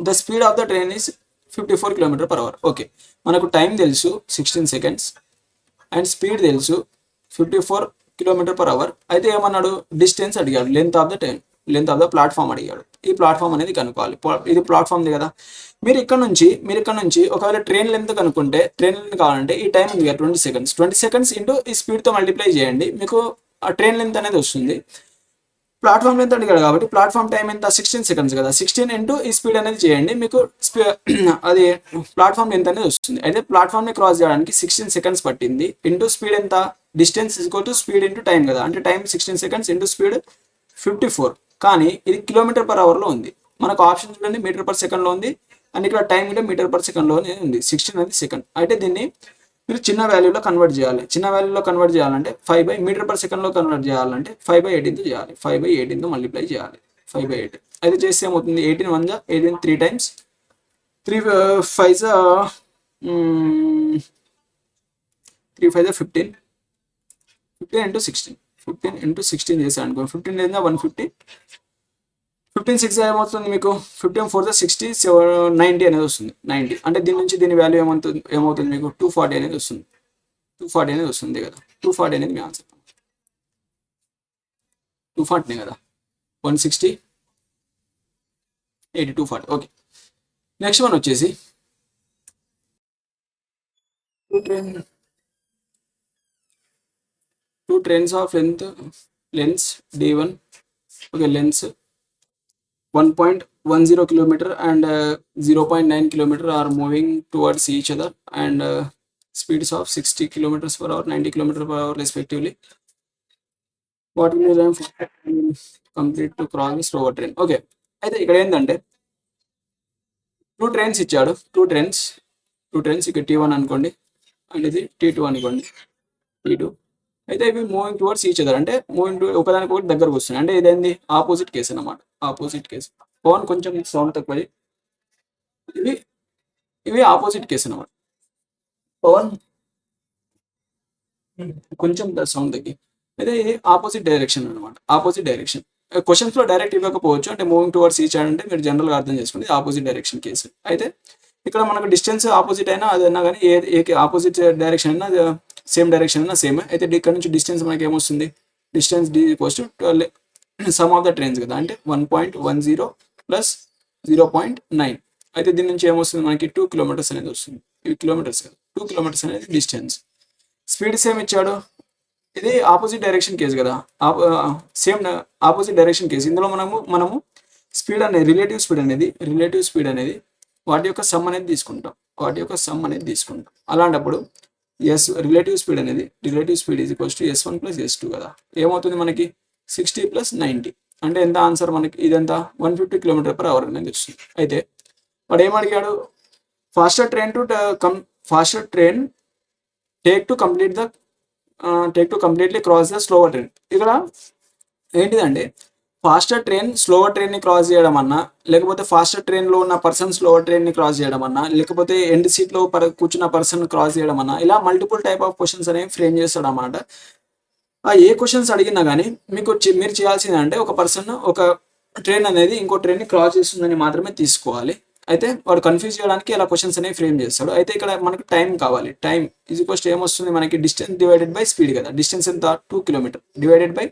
the speed of the train is 54 km/h. Okay, మనకు టైం తెలుసు 16 సెకండ్స్ అండ్ స్పీడ్ తెలుసు 54 km/h. అయితే ఏమన్నాడు? డిస్టెన్స్ అడిగాడు, లెంత్ ఆఫ్ ద ప్లాట్ఫామ్ అడిగాడు. ఈ ప్లాట్ఫామ్ అనేది కనుక్కోవాలి. ఇది ప్లాట్ఫామ్ది కదా. మీరు ఇక్కడ నుంచి ఒకవేళ ట్రైన్ లెంత్ కనుక్కుంటే, ట్రైన్ లెంత్ కావాలంటే ఈ టైం ఉంది కదా 20 సెకండ్స్ ఇంటూ ఈ స్పీడ్తో మల్టిప్లై చేయండి, మీకు ఆ ట్రైన్ లెంత్ అనేది వస్తుంది. ప్లాట్ఫామ్ లెంత్ అడిగాడు కాబట్టి ప్లాట్ఫామ్ టైం ఎంత? 16 సెకండ్స్ కదా. 16 ఇంటూ ఈ స్పీడ్ అనేది చేయండి, మీకు అది ప్లాట్ఫామ్ లెంత్ అనేది వస్తుంది. అయితే ప్లాట్ఫామ్ని క్రాస్ చేయడానికి 16 సెకండ్స్ పట్టింది. ఇంటూ స్పీడ్ ఎంత? Distance equal to speed into time కదా. అంటే టైం 16 సెకండ్స్ ఇంటూ స్పీడ్ 54. కానీ ఇది km/hలో ఉంది. మనకు ఆప్షన్ చూడండి, మీటర్/సెకండ్లో ఉంది. అండ్ ఇక్కడ టైం కూడా మీటర్/సెకండ్లో ఉంది. 16 అనేది సెకండ్. అయితే దీన్ని మీరు చిన్న వాల్యూలో కన్వర్ట్ చేయాలి. చిన్న వాల్యూలో కన్వర్ట్ చేయాలంటే 5 మీటర్/సెకండ్లో కన్వర్ట్ చేయాలంటే 5/18 చేయాలి. 5/18 మల్టిప్లై చేయాలి. 5/18 అయితే చేస్తే ఏమవుతుంది? 18 1 18 3 టైమ్స్ 3 5 3 5 15 15 ఇంటూ 16 15 ఇంటూ 16 చేశాను అనుకో, 15 లేదా 150, 15 6 ఏమవుతుంది మీకు? 15 4 60 90 అనేది వస్తుంది. 90 అంటే దీని నుంచి దీని వాల్యూ ఏమవుతుంది మీకు? 240 అనేది వస్తుంది. 240 అనేది వస్తుంది కదా. 240 అనేది మీ ఆన్సర్. 240 కదా. 160 80 240. ఓకే, నెక్స్ట్ వన్ వచ్చేసి two trains of lengths D1. Okay, lengths 1.10 km and 0.9 km are moving towards each other and speeds of 60 km/h 90 km/h respectively. What will be time complete to cross the slower train? Okay, అయితే ఇక్కడ ఏంటంటే టూ ట్రైన్స్ ఇచ్చాడు. టూ ట్రైన్స్ ఇక్కడ T1 అనుకోండి అండ్ ఇది T2 అనుకోండి, T2. అయితే ఇవి మూవింగ్ టువర్డ్స్ ఈచ్ అదర్, అంటే మూవింగ్ ఒకదానికి ఒకటి దగ్గరకు వస్తున్నాయి. అంటే ఇదేంది? ఆపోజిట్ కేసు అన్నమాట. Opposite case. పవన్ కొంచెం సౌండ్ తక్కువ. ఇవి ఆపోజిట్ కేసు అన్నమాట. పవన్ కొంచెం సౌండ్ తగ్గి. అయితే ఇది ఆపోజిట్ డైరెక్షన్ అనమాట. ఆపోజిట్ డైరెక్షన్ క్వశ్చన్స్లో డైరెక్ట్ ఇవ్వకపోవచ్చు. అంటే మూవింగ్ టువర్డ్స్ ఈచ్ అంటే మీరు జనరల్గా అర్థం చేసుకోండి, ఆపోజిట్ డైరెక్షన్ కేసు. అయితే ఇక్కడ మనకు డిస్టెన్స్ ఆపోజిట్ అయినా అదన్నా కానీ ఏ ఆపోజిట్ డైరెక్షన్ అయినా సేమ్ డైరెక్షన్ అయినా సేమ్. అయితే ఇక్కడ నుంచి డిస్టెన్స్ మనకి ఏమొస్తుంది? Distance D equals to 12 some of the trains కదా. అంటే 1.10 ప్లస్ 0.9. అయితే దీని నుంచి ఏమొస్తుంది మనకి? 2 కిలోమీటర్స్ అనేది వస్తుంది. ఇవి కిలోమీటర్స్ కదా. 2 కిలోమీటర్స్ అనేది డిస్టెన్స్. స్పీడ్ సేమ్ ఇచ్చాడు. ఇది ఆపోజిట్ డైరెక్షన్ కేసు కదా. Same opposite direction case. ఇందులో మనము స్పీడ్ అనేది రిలేటివ్ స్పీడ్ అనేది వాటి యొక్క సమ్ అనేది తీసుకుంటాం. అలాంటప్పుడు relative speed is equals to S1 plus S2 కదా. ఏమవుతుంది మనకి? 60 ప్లస్ 90 అంటే ఎంత ఆన్సర్ మనకి? ఇదంతా 150 km/h అనేది వస్తుంది. అయితే వాడు ఏమడిగాడు? Faster train take to completely cross the slower train. ఇక్కడ ఏంటిదంటే ఫాస్టర్ ట్రైన్ స్లోవర్ ట్రైన్ని క్రాస్ చేయడం అన్నా, లేకపోతే ఫాస్టర్ ట్రైన్లో ఉన్న పర్సన్ స్లోవర్ ట్రైన్ని క్రాస్ చేయడం అన్నా, లేకపోతే ఎండ్ సీట్లో కూర్చున్న పర్సన్ క్రాస్ చేయడం అన్నా, ఇలా మల్టిపుల్ టైప్ ఆఫ్ క్వశ్చన్స్ అనేవి ఫ్రేమ్ చేస్తాడు అన్నమాట. ఏ క్వశ్చన్స్ అడిగినా కానీ మీరు చేయాల్సింది అంటే ఒక ట్రైన్ అనేది ఇంకో ట్రైన్ని క్రాస్ చేస్తుందని మాత్రమే తీసుకోవాలి. అయితే వాడు కన్ఫ్యూజ్ చేయడానికి ఇలా క్వశ్చన్స్ అనేవి ఫ్రేమ్ చేస్తాడు. అయితే ఇక్కడ మనకు టైం కావాలి. టైం ఈజ్ ఈక్వల్స్ టు ఏమొస్తుంది మనకి? డిస్టెన్స్ డివైడెడ్ బై స్పీడ్ కదా. డిస్టెన్స్ ఎంత? 2 km డివైడెడ్ బై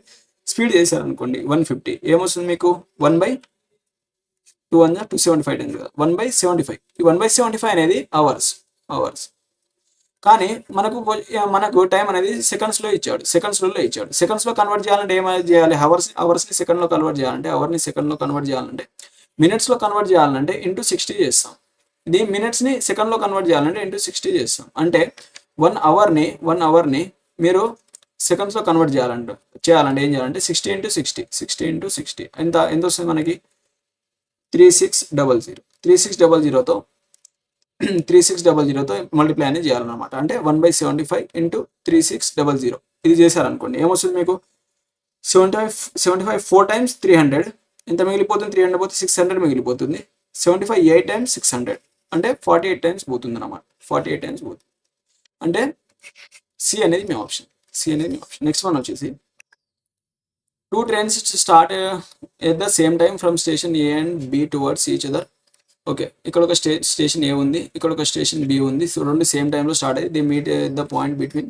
స్పీడ్ చేశారు అనుకోండి 150. ఏమొస్తుంది మీకు? 1/2 2 1 275 టైమ్స్ కదా, 1/75. ఈ 1/75 అనేది అవర్స్. కానీ మనకు టైం అనేది సెకండ్స్లో ఇచ్చాడు, సెకండ్స్లో కన్వర్ట్ చేయాలంటే ఏమైనా చేయాలి, అవర్స్ని సెకండ్లో కన్వర్ట్ చేయాలంటే, అవర్ని సెకండ్లో కన్వర్ట్ చేయాలంటే, మినిట్స్లో కన్వర్ట్ చేయాలంటే ఇంటూ 60 చేస్తాం. దీని మినిట్స్ని సెకండ్లో కన్వర్ట్ చేయాలంటే ఇంటూ 60 చేస్తాం. అంటే 1 అవర్ని మీరు సెకండ్స్లో కన్వర్ట్ చేయాలంటే ఏం చేయాలంటే 60 × 60 ఎంత వస్తుంది మనకి, 3600. 3600తో మల్టిప్లై అనేది చేయాలన్నమాట. అంటే 1/75 × 3600 ఇది చేశారనుకోండి, ఏమొస్తుంది మీకు 75 4 times 300 ఎంత మిగిలిపోతుంది, 300 పోతే 600 మిగిలిపోతుంది. 75 8 times 600 అంటే 48 times పోతుంది అన్నమాట. 48 times పోతుంది అంటే సి అనేది మీ ఆప్షన్. నెక్స్ట్ వన్ వచ్చేసి 2 trains start at the same time from station A and B towards each other. Okay, ఇక్కడ ఒక స్టేషన్ ఏ ఉంది, ఇక్కడ ఒక స్టేషన్ బి ఉంది. సో రెండు సేమ్ టైంలో స్టార్ట్ అయ్యి the meet the point between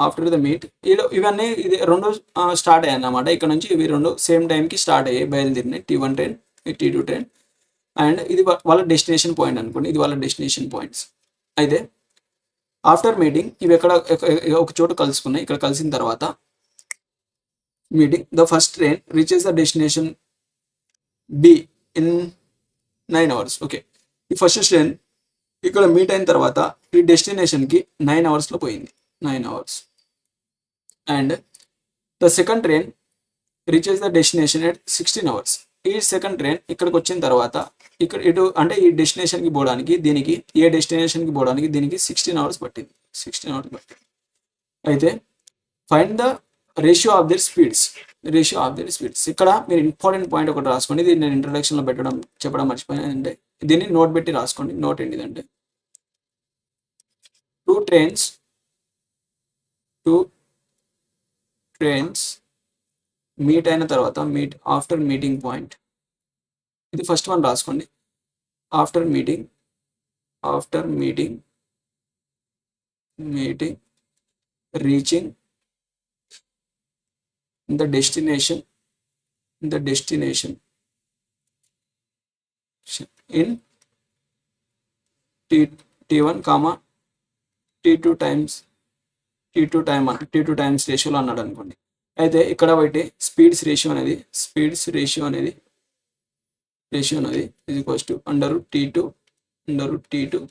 after the meet. ఇవన్నీ ఇది రెండు స్టార్ట్ అయ్యాయి అన్నమాట. ఇక్కడ నుంచి ఇవి రెండు సేమ్ టైంకి స్టార్ట్ అయ్యాయి, బయలుదేరినాయి. T1 train, T2 train, and ఇది వాళ్ళ డెస్టినేషన్ పాయింట్ అనుకోండి. ఇది వాళ్ళ డెస్టినేషన్ పాయింట్స్. అయితే ఆఫ్టర్ మీటింగ్ ఇవి ఎక్కడ ఒక చోట కలుసుకున్నాయి. ఇక్కడ కలిసిన తర్వాత meeting the first train reaches the destination be in 9 hours. Okay, ఈ ఫస్ట్ ట్రైన్ ఇక్కడ మీట్ అయిన తర్వాత ఈ డెస్టినేషన్కి 9 hours పోయింది, 9 hours. And the second train reaches the destination at 16 hours. ఈ సెకండ్ ట్రైన్ ఇక్కడికి వచ్చిన తర్వాత ఇక్కడ ఇటు అంటే ఈ డెస్టినేషన్కి పోవడానికి దీనికి, ఏ డెస్టినేషన్కి పోవడానికి దీనికి 16 hours పట్టింది. అయితే find the ratio of their speeds. ఇక్కడ మీరు ఇంపార్టెంట్ పాయింట్ ఒకటి రాసుకోండి. ఇది నేను ఇంట్రొడక్షన్లో చెప్పడం మర్చిపోయాను. అంటే దీన్ని నోట్ పెట్టి రాసుకోండి. నోట్ ఏంటిదంటే 2 trains మీట్ అయిన తర్వాత ఆఫ్టర్ మీటింగ్ పాయింట్, ఇది ఫస్ట్ వన్ రాసుకోండి. After meeting reaching the destination in T1 comma T2 times రేషియోలో అన్నాడు అనుకోండి. అయితే ఇక్కడ బట్టి స్పీడ్స్ రేషియో అనేది ఇది equals to √T2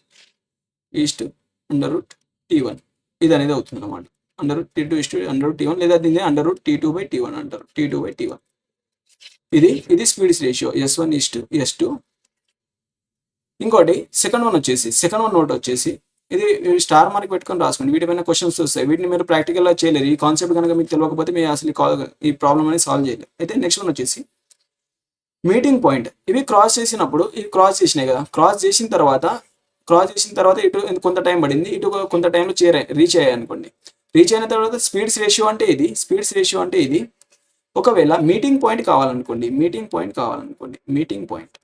east √T1 ఇది అనేది అవుతుంది అన్నమాట. √T2 √T1 లేదా దీన్ని √T2/T1 అంటారు. T2/T1 ఇది స్పీడ్స్ రేషియో S1:S2. ఇంకోటి సెకండ్ వన్ నోట్ వచ్చేసి ఇది స్టార్ మార్క్ పెట్టుకొని రాసుకోండి. వీటిపైన క్వశ్చన్స్ వస్తాయి. వీటిని మీరు ప్రాక్టికల్గా చేయలేరు. ఈ కాన్సెప్ట్ కనుక మీకు తెలియకపోతే మీరు అసలు ఈ ప్రాబ్లమ్ అనేది సాల్వ్ చేయలేరు. అయితే నెక్స్ట్ వన్ వచ్చేసి మీటింగ్ పాయింట్. ఇవి క్రాస్ చేసినప్పుడు ఇవి క్రాస్ చేసినాయి కదా, క్రాస్ చేసిన తర్వాత ఇటు కొంత టైం పడింది, ఇటు కొంత టైంలో రీచ్ అయ్యాయి అనుకోండి. రీచ్ అయిన తర్వాత స్పీడ్స్ రేషియో అంటే ఇది. ఒకవేళ మీటింగ్ పాయింట్ కావాలనుకోండి, మీటింగ్ పాయింట్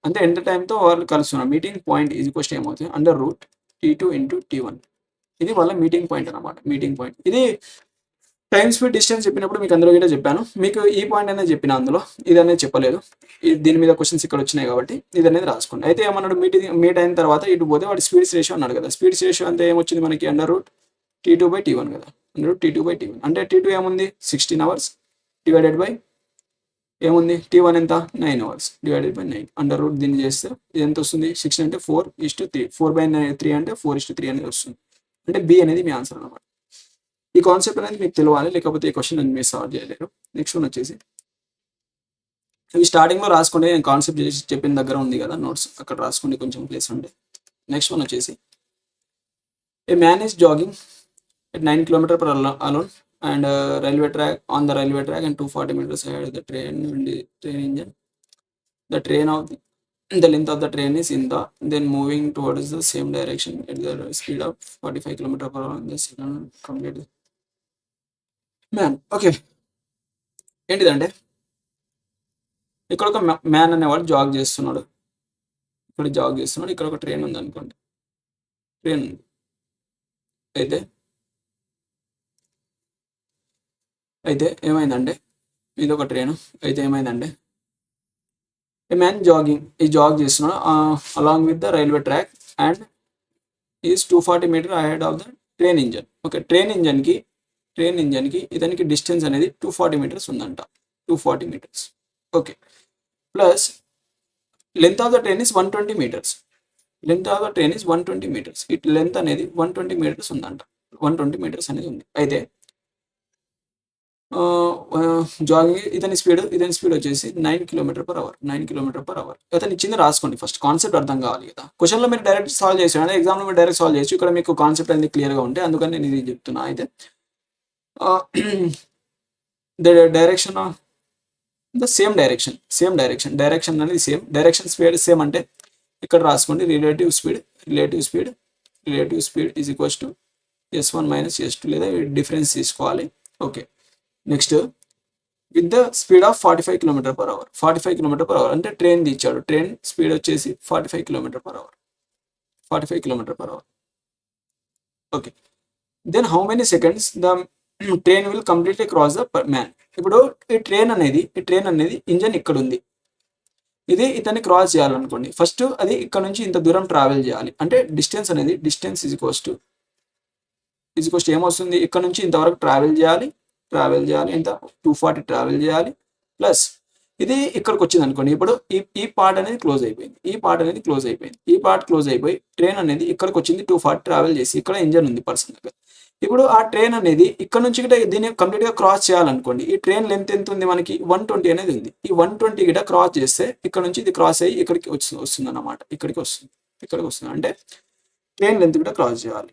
అంటే ఎంత టైంతో వాళ్ళు కలుస్తున్నారు. మీటింగ్ పాయింట్ ఇది క్వశ్చన్ ఏమవుతుంది, √T2 × T1 ఇది వాళ్ళ మీటింగ్ పాయింట్ అనమాట. ఇది టైం స్పీడ్ డిస్టెన్స్ చెప్పినప్పుడు మీకు అందరూ కూడా చెప్పాను. మీకు ఈ పాయింట్ అనేది చెప్పిన, అందులో ఇది అనేది చెప్పలేదు. దీని మీద క్వశ్చన్స్ ఇక్కడ వచ్చినాయి కాబట్టి ఇది అనేది రాసుకోండి. అయితే ఏమన్నాడు, మీట్ అయిన తర్వాత ఇటు పోతే వాడి స్పీడ్స్ రేషియో అన్నాడు కదా. స్పీడ్స్ రేషియో అంతే ఏమొచ్చింది మనకి, √T2/T1 కదా. √T2/T1 అంటే T2 ఏముంది 16 hours డివైడెడ్ బై ఏముంది T1 ఎంత 9 hours డివైడెడ్ బై 9. దీన్ని చేస్తే ఇది ఎంత వస్తుంది, 16 అంటే 4:3, 4/3 అంటే 4:3 అనేది వస్తుంది. అంటే బి అనేది మీ ఆన్సర్ అనమాట. ఈ కాన్సెప్ట్ అనేది మీకు తెలియాలి, లేకపోతే ఈ క్వశ్చన్ అనేది మీరు సాల్వ్ చేయలేరు. నెక్స్ట్ వన్ వచ్చేసి ఇవి స్టార్టింగ్లో రాసుకోండి. నేను కాన్సెప్ట్ చేసి చెప్పిన దగ్గర ఉంది కదా నోట్స్, అక్కడ రాసుకోండి, కొంచెం ప్లేస్ ఉండే. నెక్స్ట్ వన్ వచ్చేసి ఏ man is jogging at 9 km/h alone and railway track and 240 meters ahead of the train engine. The length of the train is then moving towards the same direction at the speed of 45 km/h. The signal complete man. Okay, ఏంటిదంటే ఇక్కడ ఒక మ్యాన్ అనేవాడు జాగ్ చేస్తున్నాడు. ఇక్కడ ఒక ట్రైన్ ఉంది అనుకోండి. అయితే ఏమైందంటే ఇది ఒక ట్రైన్. అయితే ఏమైందంటే ఏ మ్యాన్ జాగింగ్, ఈ జాగ్ చేస్తున్నాడు along with the railway track and is 240 metre ahead of the train engine. Okay, train ఇంజన్కి ఇతనికి డిస్టెన్స్ అనేది 240 మీటర్స్ ఉందంట. 240 metres. Okay, plus length of the train is 120 metres. Length of the train is 120 metres. It length అనేది 120 మీటర్స్ ఉందంట. 120 మీటర్స్ అనేది ఉంది. అయితే జాగింగ్ ఇతని స్పీడ్ వచ్చేసి 9 km/h. 9 km/h. అతను ఇచ్చింది రాసుకోండి, ఫస్ట్ కాన్సెప్ట్ అర్థం కావాలి కదా. క్వశ్చన్లో మీరు డైరెక్ట్ సాల్వ్ చేసారు అంటే ఎగ్జామ్లో మీరు డైరెక్ట్ సాల్వ్ చేయొచ్చు. ఇక్కడ మీకు కాన్సెప్ట్ అనేది క్లియర్గా ఉంటే అందుకని నేను ఇది చెప్తున్నా. అయితే the direction the same direction అనేది సేమ్. డైరెక్షన్ స్పీడ్ సేమ్ అంటే ఇక్కడ రాసుకోండి, relative speed is equals to S1 minus S2 లేదా డిఫరెన్స్ తీసుకోవాలి. Okay, next with the speed of 45 km/h. 45 km/h అంటే ట్రైన్ ఇచ్చాడు. ట్రైన్ స్పీడ్ వచ్చేసి 45 km/h. 45 km/h. Okay, then how many seconds the train will completely cross the man. ఇప్పుడు ఈ ట్రైన్ అనేది ఇంజన్ ఇక్కడ ఉంది, ఇది ఇతన్ని క్రాస్ చేయాలనుకోండి. ఫస్ట్ అది ఇక్కడ నుంచి ఇంత దూరం ట్రావెల్ చేయాలి. అంటే డిస్టెన్స్ ఈజ్ ఈక్వల్స్ టు ఏమొస్తుంది, ఇక్కడ నుంచి ఇంతవరకు ట్రావెల్ చేయాలి. ఎంత 240 ట్రావెల్ చేయాలి. ప్లస్ ఇది ఇక్కడికి వచ్చింది అనుకోండి. ఇప్పుడు ఈ పార్ట్ అనేది క్లోజ్ అయిపోయింది. ఈ పార్ట్ క్లోజ్ అయిపోయి ట్రైన్ అనేది ఇక్కడికి వచ్చింది. 240 ట్రావెల్ చేసి ఇక్కడ ఇంజన్ ఉంది పర్సన్ దగ్గర. ఇప్పుడు ఆ ట్రైన్ అనేది ఇక్కడ నుంచి గిట దీన్ని కంప్లీట్గా క్రాస్ చేయాలనుకోండి. ఈ ట్రైన్ లెంత్ ఎంత ఉంది మనకి, 120 అనేది ఉంది. ఈ 120 గిట క్రాస్ చేస్తే ఇక్కడ నుంచి ఇది క్రాస్ అయ్యి ఇక్కడికి వస్తుంది అన్నమాట. ఇక్కడికి వస్తుంది అంటే ట్రైన్ లెంత్ కూడా క్రాస్ చేయాలి.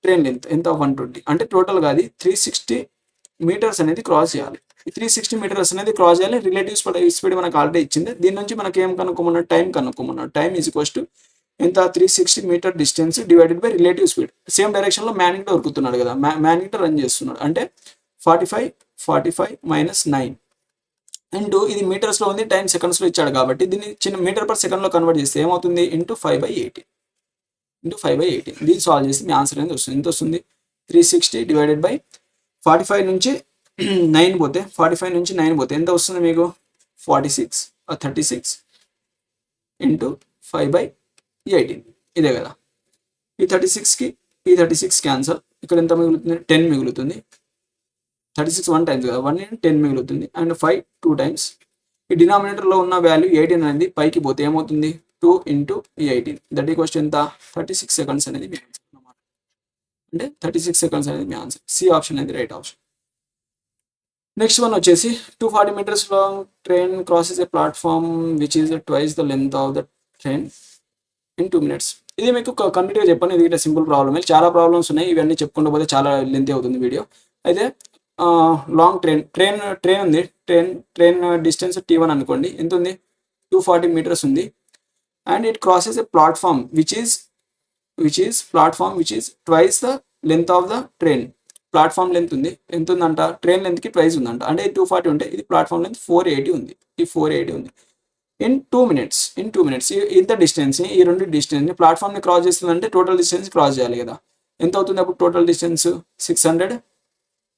ట్రైన్ లెంత్ ఎంత, 120 అంటే టోటల్గా అది 360 మీటర్స్ అనేది క్రాస్ చేయాలి. ఈ 360 మీటర్స్ అనేది క్రాస్ చేయాలి. రిలేటివ్ స్పీడ్ మనకు ఆల్రెడీ ఇచ్చింది. దీని నుంచి మనకి ఏం కనుక్కోమన్నాడు, టైం ఈజ్ ఈక్వల్స్ టు ఎంత, 360 metre distance divided by relative speed. Same డైరెక్షన్లో మ్యాన్ ఉరుకుతున్నాడు కదా, మ్యాన్ రన్ చేస్తున్నాడు అంటే 45 మైనస్ 9 ఇంటూ ఇది మీటర్స్లో ఉంది, టైం సెకండ్స్లో ఇచ్చాడు కాబట్టి దీన్ని చిన్న మీటర్ పర్ సెకండ్లో కన్వర్ట్ చేస్తే ఏమవుతుంది, ఇంటూ 5/18. దీన్ని సాల్వ్ చేసి మీ ఆన్సర్ అనేది వస్తుంది. ఎంత వస్తుంది, 360 డివైడెడ్ బై 45 నుంచి 9 పోతే ఎంత వస్తుంది మీకు, 36 ఇంటూ 5/18. ఇదే కదా. ఈ 36 క్యాన్సల్. ఇక్కడ ఎంత మిగులుతుంది, 10 మిగులుతుంది. 36 1 టైమ్స్ కదా, 1 10 మిగులుతుంది. And 5 2 times. ఈ డినామినేటర్లో ఉన్న వాల్యూ 18 అనేది పైకి పోతే ఏమవుతుంది, 2 ఇంటూ 18. దట్ ఈక్వల్స్ ఎంత, 36 సెకండ్స్ అనేది మీ ఆన్సర్ అన్నమాట. అంటే 36 సెకండ్స్ అనేది మీ ఆన్సర్. సి ఆప్షన్ అనేది రైట్ ఆప్షన్. నెక్స్ట్ వన్ వచ్చేసి 240 metres long train crosses a platform which is twice the length of the train in 2 minutes. ఇది మీకు కంప్లీట్గా చెప్పండి. ఇది సింపుల్ ప్రాబ్లమ్. చాలా ప్రాబ్లమ్స్ ఉన్నాయి, ఇవన్నీ చెప్పుకుంటూ పోతే చాలా లెంత్ అవుతుంది వీడియో. అయితే లాంగ్ ట్రైన్ ఉంది. ట్రైన్ డిస్టెన్స్ T1 అనుకోండి. ఎంత ఉంది, 240 మీటర్స్ ఉంది. And it crosses a platform which is twice the length of the train. Platform length ఉంది, ఎంత ఉందంట, ట్రైన్ లెంత్కి ట్వైస్ ఉందంట. అంటే 240 ఉంటే ఇది ప్లాట్ఫామ్ లెంత్ 480 ఉంది. ఈ 480 ఉంది. In 2 minutes. ఇంత డిస్టెన్స్ని, ఈ రెండు డిస్టెన్స్ని ప్లాట్ఫామ్ని క్రాస్ చేస్తుందంటే టోటల్ డిస్టెన్స్ క్రాస్ చేయాలి కదా. ఎంత అవుతుంది అప్పుడు టోటల్ డిస్టెన్స్, 600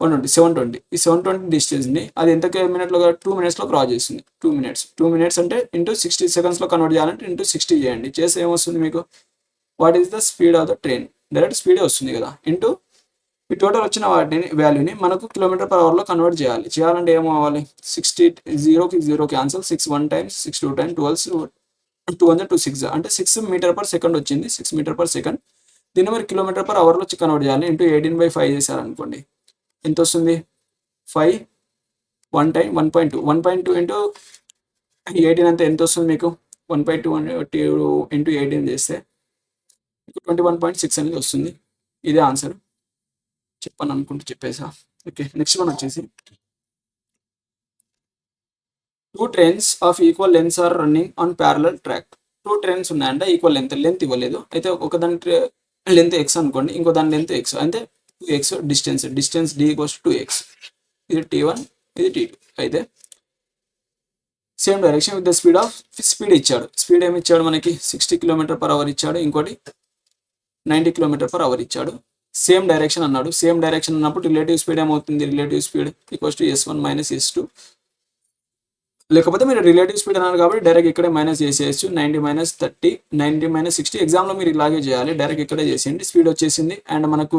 120 720. ఈ 720 డిస్టెన్స్ని అది ఎంత మినిట్లో, 2 minutesలో క్రాస్ చేస్తుంది. 2 minutes అంటే ఇంటూ 60 సెకండ్స్లో కన్వర్ట్ చేయాలంటే ఇంటూ 60 చేయండి. చేస్తే ఏమొస్తుంది మీకు, what is the speed of the train, direct స్పీడే వస్తుంది కదా. ఇంటూ ఈ టోటల్ వచ్చిన వాల్యూని మనకు km/h కన్వర్ట్ చేయాలంటే ఏమో అవ్వాలి, 60 0 క్యాన్సల్, 6 1 times, 6 2 times, 12 2 6 అంటే 6 మీటర్/సెకండ్ వచ్చింది. 6 మీటర్/సెకండ్. దీన్ని మరి km/hలో కన్వర్ట్ చేయాలి. ఇంటూ 18/5 చేశారనుకోండి, ఎంత వస్తుంది, 5 1 time 1.2 ఇంటూ 18 అంటే ఎంత వస్తుంది మీకు, 1.2 ఇంటూ 18 చేస్తే 21.6 అనేది వస్తుంది. ఇదే ఆన్సర్. చెప్పాను అనుకుంటూ చెప్పేసా. ఓకే, నెక్స్ట్ వన్ వచ్చేసి 2 trains of equal lengths are running on parallel track. 2 trains ఉన్నాయంట, ఈక్వల్ లెంత్ ఇవ్వలేదు. అయితే ఒక దాని లెంత్ x అనుకోండి, ఇంకో దాని లెంత్ x అంటే 2x డిస్టెన్స్ d = 2x. ఇది T1, ఇది T2. అయితే same direction with the speed ఇచ్చాడు. స్పీడ్ ఏమి ఇచ్చాడు మనకి, 60 km/h ఇచ్చాడు. ఇంకోటి 90 km/h ఇచ్చాడు. సేమ్ డైరెక్షన్ అన్నాడు. సేమ్ డైరెక్షన్ అన్నప్పుడు రిలేటివ్ స్పీడ్ ఏమవుతుంది, relative speed equals to S1 minus S2 లేకపోతే మీరు రిలేటివ్ స్పీడ్ అన్నారు కాబట్టి డైరెక్ట్ ఇక్కడే మైనస్ చేసేయచ్చు. 90 మైనస్ 30, 90 మైనస్ 60. ఎగ్జామ్లో మీరు ఇలాగే చేయాలి, డైరెక్ట్ ఇక్కడే చేసేయండి. స్పీడ్ వచ్చేసింది అండ్ మనకు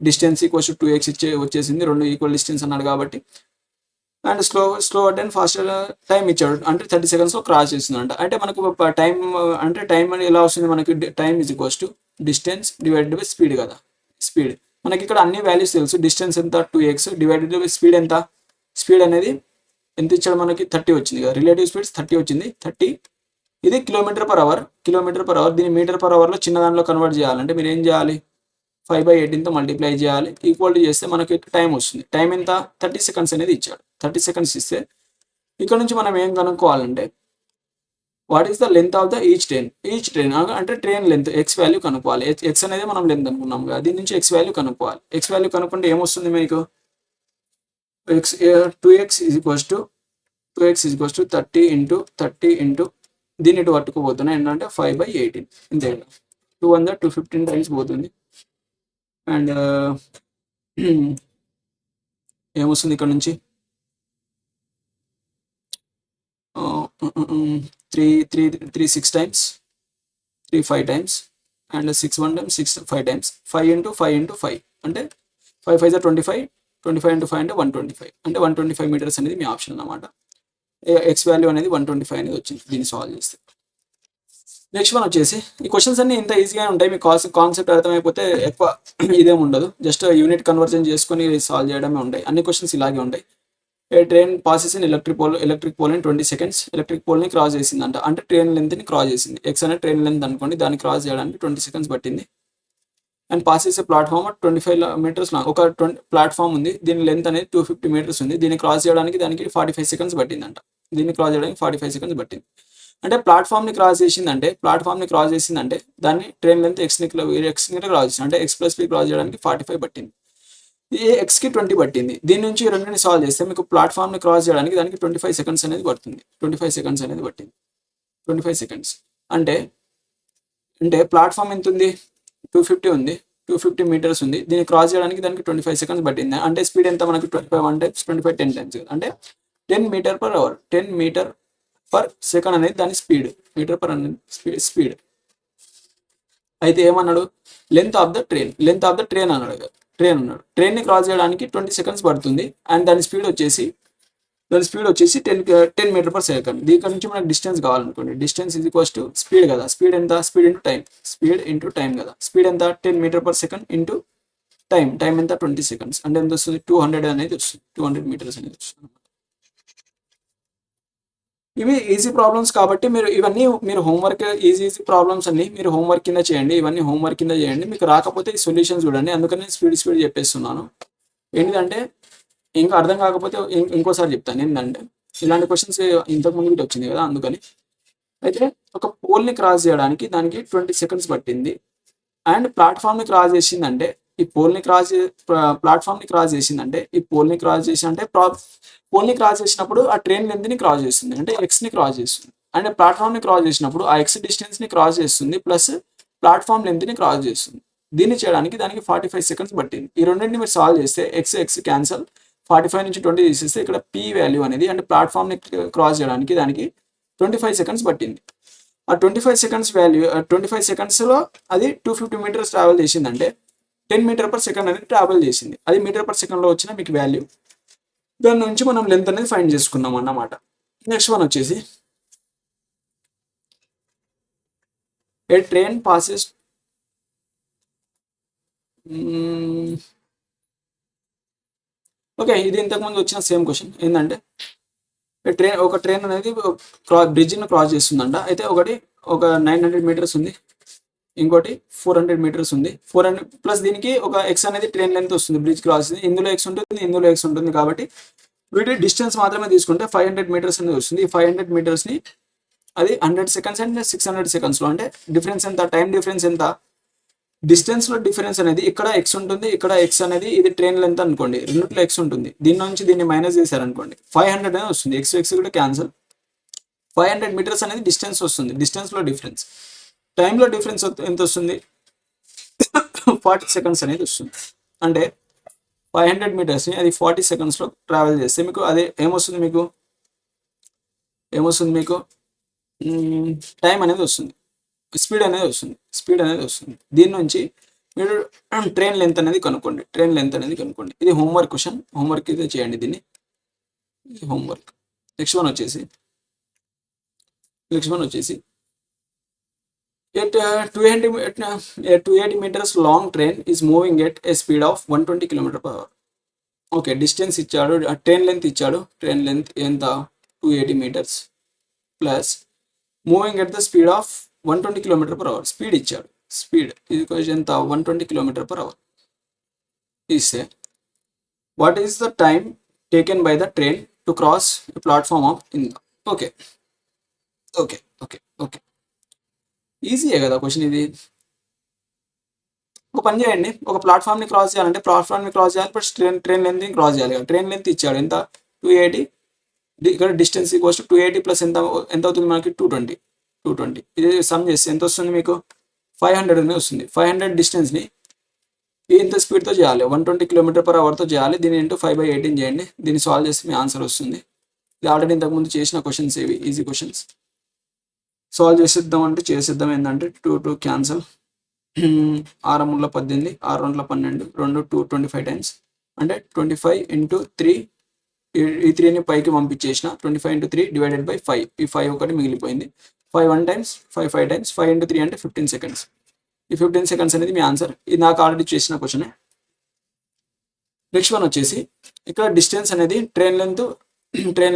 డిస్టెన్స్ ఈక్వల్స్ 2x వచ్చేసింది, రెండు ఈక్వల్ డిస్టెన్స్ అన్నాడు కాబట్టి. And slow and faster time ఇచ్చాడు అంటే 30 సెకండ్స్లో క్రాస్ చేస్తుందంట. అంటే మనకు టైం అంటే టైం అని ఎలా వస్తుంది మనకి, time is equals to distance divided by speed కదా. స్పీడ్ మనకి ఇక్కడ అన్ని వాల్యూస్ తెలుసు. డిస్టెన్స్ ఎంత 2x డివైడెడ్ బై స్పీడ్ ఎంత, స్పీడ్ అనేది ఎంత ఇచ్చాడు మనకి 30 వచ్చింది కదా. రిలేటివ్ స్పీడ్స్ 30 వచ్చింది. 30 ఇది కిలోమీటర్ పర్ అవర్. దీన్ని మీటర్ పర్ అవర్లో చిన్న దాంట్లో కన్వర్ట్ చేయాలంటే మీరు ఏం చేయాలి, 5/18తో మల్టిప్లై చేయాలి. ఈక్వల్ టు చేస్తే మనకి టైం వస్తుంది. టైం ఎంత 30 సెకండ్స్ అనేది ఇచ్చాడు. 30 సెకండ్స్ ఇస్తే ఇక్కడ నుంచి మనం ఏం కనుక్కోవాలంటే what is the length of the each train అంటే ట్రైన్ లెంత్ ఎక్స్ వాల్యూ కనుక్కోవాలి. ఎక్స్ అనేది మనం లెంత్ అనుకున్నాం కదా, దీని నుంచి ఎక్స్ వాల్యూ కనుక్కోవాలి. ఎక్స్ వాల్యూ కనుక్కుంటే ఏమొస్తుంది మీకు, X 2x is equals to 30 into దీన్ని ఇటు పట్టుకుపోతున్నాయి ఏంటంటే 5/18 ఇంతే కదా. 215 టైమ్స్ పోతుంది అండ్ ఏమొస్తుంది ఇక్కడ నుంచి 6 times, 5 times and 6 1 times 6 5 times 5 into 5 అంటే 5 5 25 25 ఇంటూ 5 అంటే 125 అంటే 125 మీటర్స్ అనేది మీ ఆప్షన్ అన్నమాట. ఎక్స్ వాల్యూ అనేది 125 అనేది వచ్చింది దీన్ని సాల్వ్ చేస్తే. నెక్స్ట్ వన్ వచ్చేసి ఈ క్వశ్చన్స్ అన్ని ఇంత ఈజీగానే ఉంటాయి, మీకు కాన్సెప్ట్ అర్థమైపోతే ఎక్కువ ఇదేం ఉండదు, జస్ట్ యూనిట్ కన్వర్జన్ చేసుకొని సాల్వ్ చేయడమే ఉంటాయి. అన్ని క్వశ్చన్స్ ఇలాగే ఉంటాయి. A train passes in electric pole in 20 seconds. Electric పోల్ని క్రాస్ చేసిందంట అంటే ట్రైన్ లెంత్ని క్రాస్ చేసింది. ఎక్స్ అనే ట్రైన్ లెంత్ అనుకోండి, దాన్ని క్రాస్ చేయడానికి 20 సెకండ్స్ పట్టింది. అండ్ పాసెస్ ప్లాట్ఫామ్ 25 మీటర్స్ ఒక ప్లాట్ఫామ్ ఉంది, దీని లెంత్ అనేది 250 మీటర్స్ ఉంది. దీన్ని క్రాస్ చేయడానికి దానికి 45 సెకండ్స్ పట్టిందంట. దీన్ని క్రాస్ చేయడానికి 45 సెకండ్స్ పట్టింది. అంటే ప్లాట్ఫామ్ని క్రాస్ చేసిందంటే దాన్ని ట్రైన్ లెంత్ ఎక్స్ని క్రాస్ చేసింది అంటే x + p క్రాస్ చేయడానికి 45 పట్టింది. ఈ ఎక్స్కి 20 పట్టింది. దీని నుంచి రెండుని సాల్వ్ చేస్తే మీకు ప్లాట్ఫామ్ని క్రాస్ చేయడానికి దానికి 25 సెకండ్స్ అనేది పడుతుంది. 25 సెకండ్స్ అనేది పట్టింది. 25 సెకండ్స్ అంటే ప్లాట్ఫామ్ ఎంత ఉంది, 250 ఉంది, 250 మీటర్స్ ఉంది. దీన్ని క్రాస్ చేయడానికి దానికి 25 సెకండ్స్ పట్టింది. అంటే స్పీడ్ ఎంత మనకి 25 1 టైమ్స్ 25 10 టైమ్స్ అంటే 10 metre per hour. 10 metre per second అనేది దాని స్పీడ్, మీటర్ పర్ స్పీడ్. అయితే ఏమన్నాడు, లెంత్ ఆఫ్ ద ట్రైన్ అన్నాడు. ట్రైన్ని క్రాస్ చేయడానికి 20 సెకండ్స్ పడుతుంది అండ్ దాని స్పీడ్ వచ్చేసి 10 మీటర్ పర్ సెకండ్. దీని నుంచి మనకు డిస్టెన్స్ కావాలనుకోండి, distance is equals to speed కదా. స్పీడ్ ఎంత, స్పీడ్ ఇంటూ టైం కదా. స్పీడ్ ఎంత 10 metre per second into time ఎంత 20 సెకండ్స్ అంటే ఎంత వస్తుంది 200 అనేది వస్తుంది. 200 మీటర్స్ అనేది వస్తుంది. ఇవి ఈజీ ప్రాబ్లమ్స్ కాబట్టి మీరు హోంవర్క్ ఈజీ ప్రాబ్లమ్స్ అన్ని మీరు హోంవర్క్ కింద చేయండి. ఇవన్నీ హోంవర్క్ కింద చేయండి. మీకు రాకపోతే ఈ సొల్యూషన్ చూడండి, అందుకని స్పీడ్ చెప్పేస్తున్నాను. ఏంటంటే ఇంకా అర్థం కాకపోతే ఇంకోసారి చెప్తాను. ఏంటంటే ఇలాంటి క్వశ్చన్స్ ఇంతకుముందు కూడా వచ్చింది కదా, అందుకని. అయితే ఒక పోల్ని క్రాస్ చేయడానికి దానికి 20 సెకండ్స్ పట్టింది అండ్ ప్లాట్ఫామ్ని క్రాస్ చేసిందంటే పోల్ని క్రాస్ చేసినప్పుడు ఆ ట్రైన్ లెంత్ని క్రాస్ చేస్తుంది అంటే ఎక్స్ని క్రాస్ చేస్తుంది. అంటే ప్లాట్ఫామ్ని క్రాస్ చేసినప్పుడు ఆ ఎక్స్ డిస్టెన్స్ని క్రాస్ చేస్తుంది ప్లస్ ప్లాట్ఫామ్ లెంత్ని క్రాస్ చేస్తుంది. దీన్ని చేయడానికి దానికి 45 సెకండ్స్ పట్టింది. ఈ రెండింటిని మీరు సాల్వ్ చేస్తే ఎక్స్ క్యాన్సల్, 45 నుంచి 20 తీసేస్తే ఇక్కడ పీ వాల్యూ అనేది అంటే ప్లాట్ఫామ్ని క్రాస్ చేయడానికి దానికి 25 సెకండ్స్ పట్టింది. ఆ 25 సెకండ్స్ వాల్యూ 25 సెకండ్స్లో అది 250 మీటర్స్ ట్రావెల్ చేసిందంటే 10 మీటర్ పర్ సెకండ్ అనేది ట్రావెల్ చేసింది. అది మీటర్ పర్ సెకండ్లో వచ్చిన మీకు వాల్యూ. దాని నుంచి మనం లెంత్ అనేది ఫైండ్ చేసుకున్నాం అన్నమాట. నెక్స్ట్ వన్ వచ్చేసి ఏ ట్రైన్ పాసెస్ ఓకే, ఇది ఇంతకుముందు వచ్చిన సేమ్ క్వశ్చన్. ఏంటంటే ఒక ట్రైన్ అనేది బ్రిడ్జ్ని క్రాస్ చేస్తుందంట. అయితే ఒక 900 మీటర్స్ ఉంది, ఇంకోటి 400 మీటర్స్ ఉంది. 400 ప్లస్ దీనికి ఒక ఎక్స్ అనేది ట్రైన్ లెంత్ వస్తుంది, బ్రిడ్జ్ క్రాస్ ఇందులో ఎక్స్ ఉంటుంది కాబట్టి వీటి డిస్టెన్స్ మాత్రమే తీసుకుంటే 500 మీటర్స్ అనేది వస్తుంది. ఈ 500 మీటర్స్ని అది 100 సెకండ్స్ అండ్ 600 సెకండ్స్లో అంటే డిఫరెన్స్ ఎంత, టైం డిఫరెన్స్ ఎంత, డిస్టెన్స్లో డిఫరెన్స్ అనేది ఇక్కడ ఎక్స్ ఉంటుంది, ఇక్కడ ఎక్స్ అనేది ఇది ట్రైన్ లెంత్ అనుకోండి, రెండిట్లో ఎక్స్ ఉంటుంది. దీని నుంచి దీన్ని మైనస్ చేశారనుకోండి 500 అనేది వస్తుంది. ఎక్స్ కూడా క్యాన్సల్. 500 మీటర్స్ అనేది డిస్టెన్స్ వస్తుంది, డిస్టెన్స్లో డిఫరెన్స్. టైంలో డిఫరెన్స్ ఎంత వస్తుంది 40 సెకండ్స్ అనేది వస్తుంది. అంటే 500 మీటర్స్ని అది 40 సెకండ్స్లో ట్రావెల్ చేస్తే మీకు అదే ఏమొస్తుంది, మీకు ఏమొస్తుంది మీకు, టైం అనేది వస్తుంది, స్పీడ్ అనేది వస్తుంది. దీని నుంచి మీరు ట్రైన్ లెంత్ అనేది కనుక్కోండి. ఇది హోంవర్క్ క్వశ్చన్, హోంవర్క్ అయితే చేయండి దీన్ని, హోంవర్క్. నెక్స్ట్ వన్ వచ్చేసి a 280 meters long train is moving at a speed of 120 km/h. Okay, distance ఇచ్చాడు, ట్రైన్ లెంత్ ఇచ్చాడు, ట్రైన్ లెంత్ ఎంత 280 meters plus moving at the speed of 120 km/h. Speed ఇచ్చాడు, స్పీడ్ ఇది ఎంత 120 km/h ఇస్తే what is the time taken by the train to cross platform of ఇంద. ఓకే, ఈజీయే కదా క్వశ్చన్ ఇది. ఒక పని చేయండి, ఒక ప్లాట్ఫామ్ని క్రాస్ చేయాలంటే ఫస్ట్ ట్రైన్ లెంత్ని క్రాస్ చేయాలి కదా. ట్రైన్ లెంత్ ఇచ్చాడు ఎంత 280, ఇక్కడ డిస్టెన్స్ ఈక్వల్స్ 280 ప్లస్ ఎంత అవుతుంది మనకి 220. ఇది సమ్ చేస్తే ఎంత వస్తుంది మీకు 500 అనేది వస్తుంది. 500 డిస్టెన్స్ని ఎంత స్పీడ్తో చేయాలి, 120 km/hతో చేయాలి. దీన్ని ఇంటూ 5/18 చేయండి. దీన్ని సాల్వ్ చేస్తే మీ ఆన్సర్ వస్తుంది. ఇది ఆల్రెడీ ఇంతకుముందు చేసిన క్వశ్చన్స్, ఇవి ఈజీ క్వశ్చన్స్. సాల్వ్ చేసేద్దాం ఏంటంటే 2 క్యాన్సల్, 6 18, 6 12, 25 టైమ్స్ అంటే 25 × 3. ఈ 3ని పైకి పంపించేసిన 25 × 3 డివైడెడ్ బై 5. ఈ 5 ఒకటి మిగిలిపోయింది. 5 1 టైమ్స్, 5 5 టైమ్స్, 5 × 3 అంటే 15 సెకండ్స్. ఈ 15 సెకండ్స్ అనేది మీ ఆన్సర్. ఇది నాకు ఆల్రెడీ చేసిన క్వశ్చన్. నెక్స్ట్ వన్ వచ్చేసి ఇక్కడ డిస్టెన్స్ అనేది train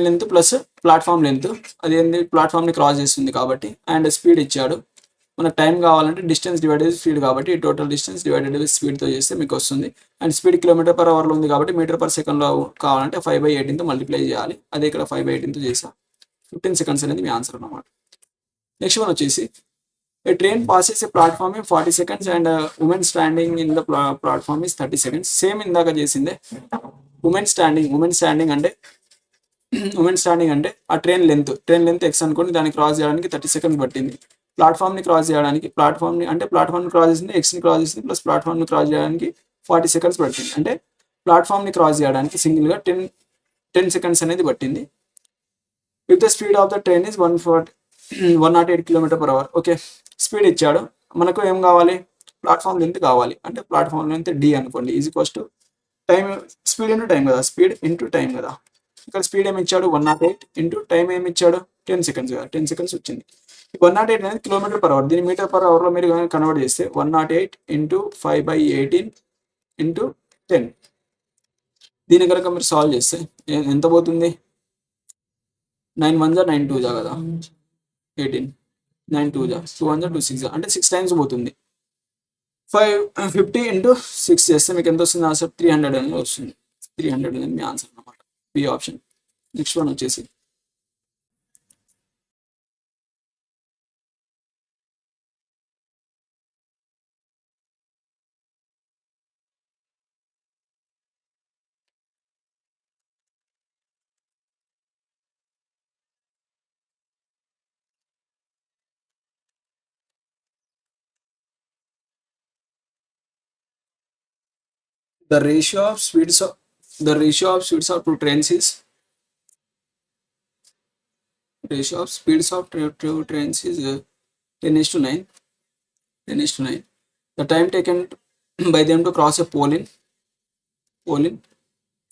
length plus platform length, అది ఏంది ప్లాట్ఫామ్ని క్రాస్ చేస్తుంది కాబట్టి, అండ్ స్పీడ్ ఇచ్చాడు. మనకు టైం కావాలంటే డిస్టెన్స్ డివైడెడ్ స్పీడ్ కాబట్టి టోటల్ డిస్టెన్స్ డివైడెడ్ స్పీడ్తో చేస్తే మీకు వస్తుంది. అండ్ స్పీడ్ km/hలో ఉంది కాబట్టి మీటర్/సెకండ్లో కావాలంటే 5/18తో మల్టిప్లై చేయాలి. అదే ఇక్కడ 5/18తో చేసా. 15 సెకండ్స్ అనేది మీ ఆన్సర్ అన్నమాట. నెక్స్ట్ వన్ వచ్చేసి a train passes a platform in 40 seconds and women standing in the platform is 30 seconds. Same ఇందాక చేసిందే. ఉమెన్ స్టాండింగ్ అంటే ఆ ట్రైన్ లెంత్ ఎక్స్ అనుకోండి, దాన్ని క్రాస్ చేయడానికి 30 seconds పట్టింది. ప్లాట్ఫామ్ని క్రాస్ చేసింది, ఎక్స్ని క్రాస్ చేసింది, ప్లస్ ప్లాట్ఫామ్ని క్రాస్ చేయడానికి 40 seconds పట్టింది. అంటే ప్లాట్ఫామ్ని క్రాస్ చేయడానికి సింగిల్గా 10 seconds అనేది పట్టింది. With the speed of the train is 108 km/h. Okay, speed ఇచ్చాడు, మనకు ఏం కావాలి, ప్లాట్ఫామ్ లెంత్ కావాలి. అంటే ప్లాట్ఫామ్ లెంత్ డి అనుకోండి, is equals to time, speed into time కదా. ఇక్కడ స్పీడ్ ఏమి ఇచ్చాడు 108 ఇంటూ టైం ఏమి ఇచ్చాడు 10 seconds కదా, 10 seconds వచ్చింది. 108 అనేది km/h, దీన్ని మీటర్/hలో మీరు కన్వర్ట్ చేస్తే 108 ఇంటూ 5/18 ఇంటూ 10. దీని కనుక మీరు సాల్వ్ చేస్తే ఎంత పోతుంది, 9 1 9 2 కదా, 18 9 2 2 1 2 6 అంటే 6 టైమ్స్ పోతుంది. 550 ఇంటూ 6 చేస్తే మీకు ఎంత వస్తుంది ఆన్సర్ 300 అనేది వస్తుంది. 300 అనేది మీ ఆన్సర్ అన్నమాట, బి ఆప్షన్. నెక్స్ట్ వన్ వచ్చేసి the ratio of speeds of two trains is 10:9. The time taken by them to cross a pole in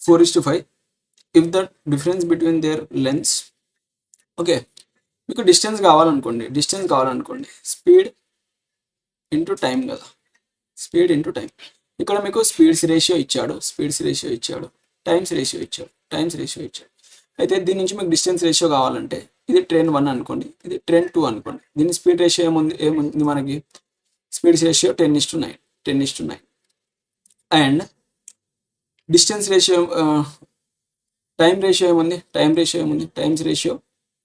4:5. If the difference between their lengths, okay, మీకు డిస్టెన్స్ కావాలనుకోండి, స్పీడ్ ఇంటూ టైం కదా, స్పీడ్ ఇంటూ టైం. ఇక్కడ మీకు స్పీడ్స్ రేషియో ఇచ్చాడు, టైమ్స్ రేషియో ఇచ్చాడు. అయితే దీని నుంచి మీకు డిస్టెన్స్ రేషియో కావాలంటే ఇది ట్రైన్ 1 అనుకోండి, ఇది ట్రైన్ 2 అనుకోండి. దీని స్పీడ్ రేషియో ఏముంది మనకి, speeds ratio 10:9 and distance ratio time ratio ఏముంది, టైమ్స్ రేషియో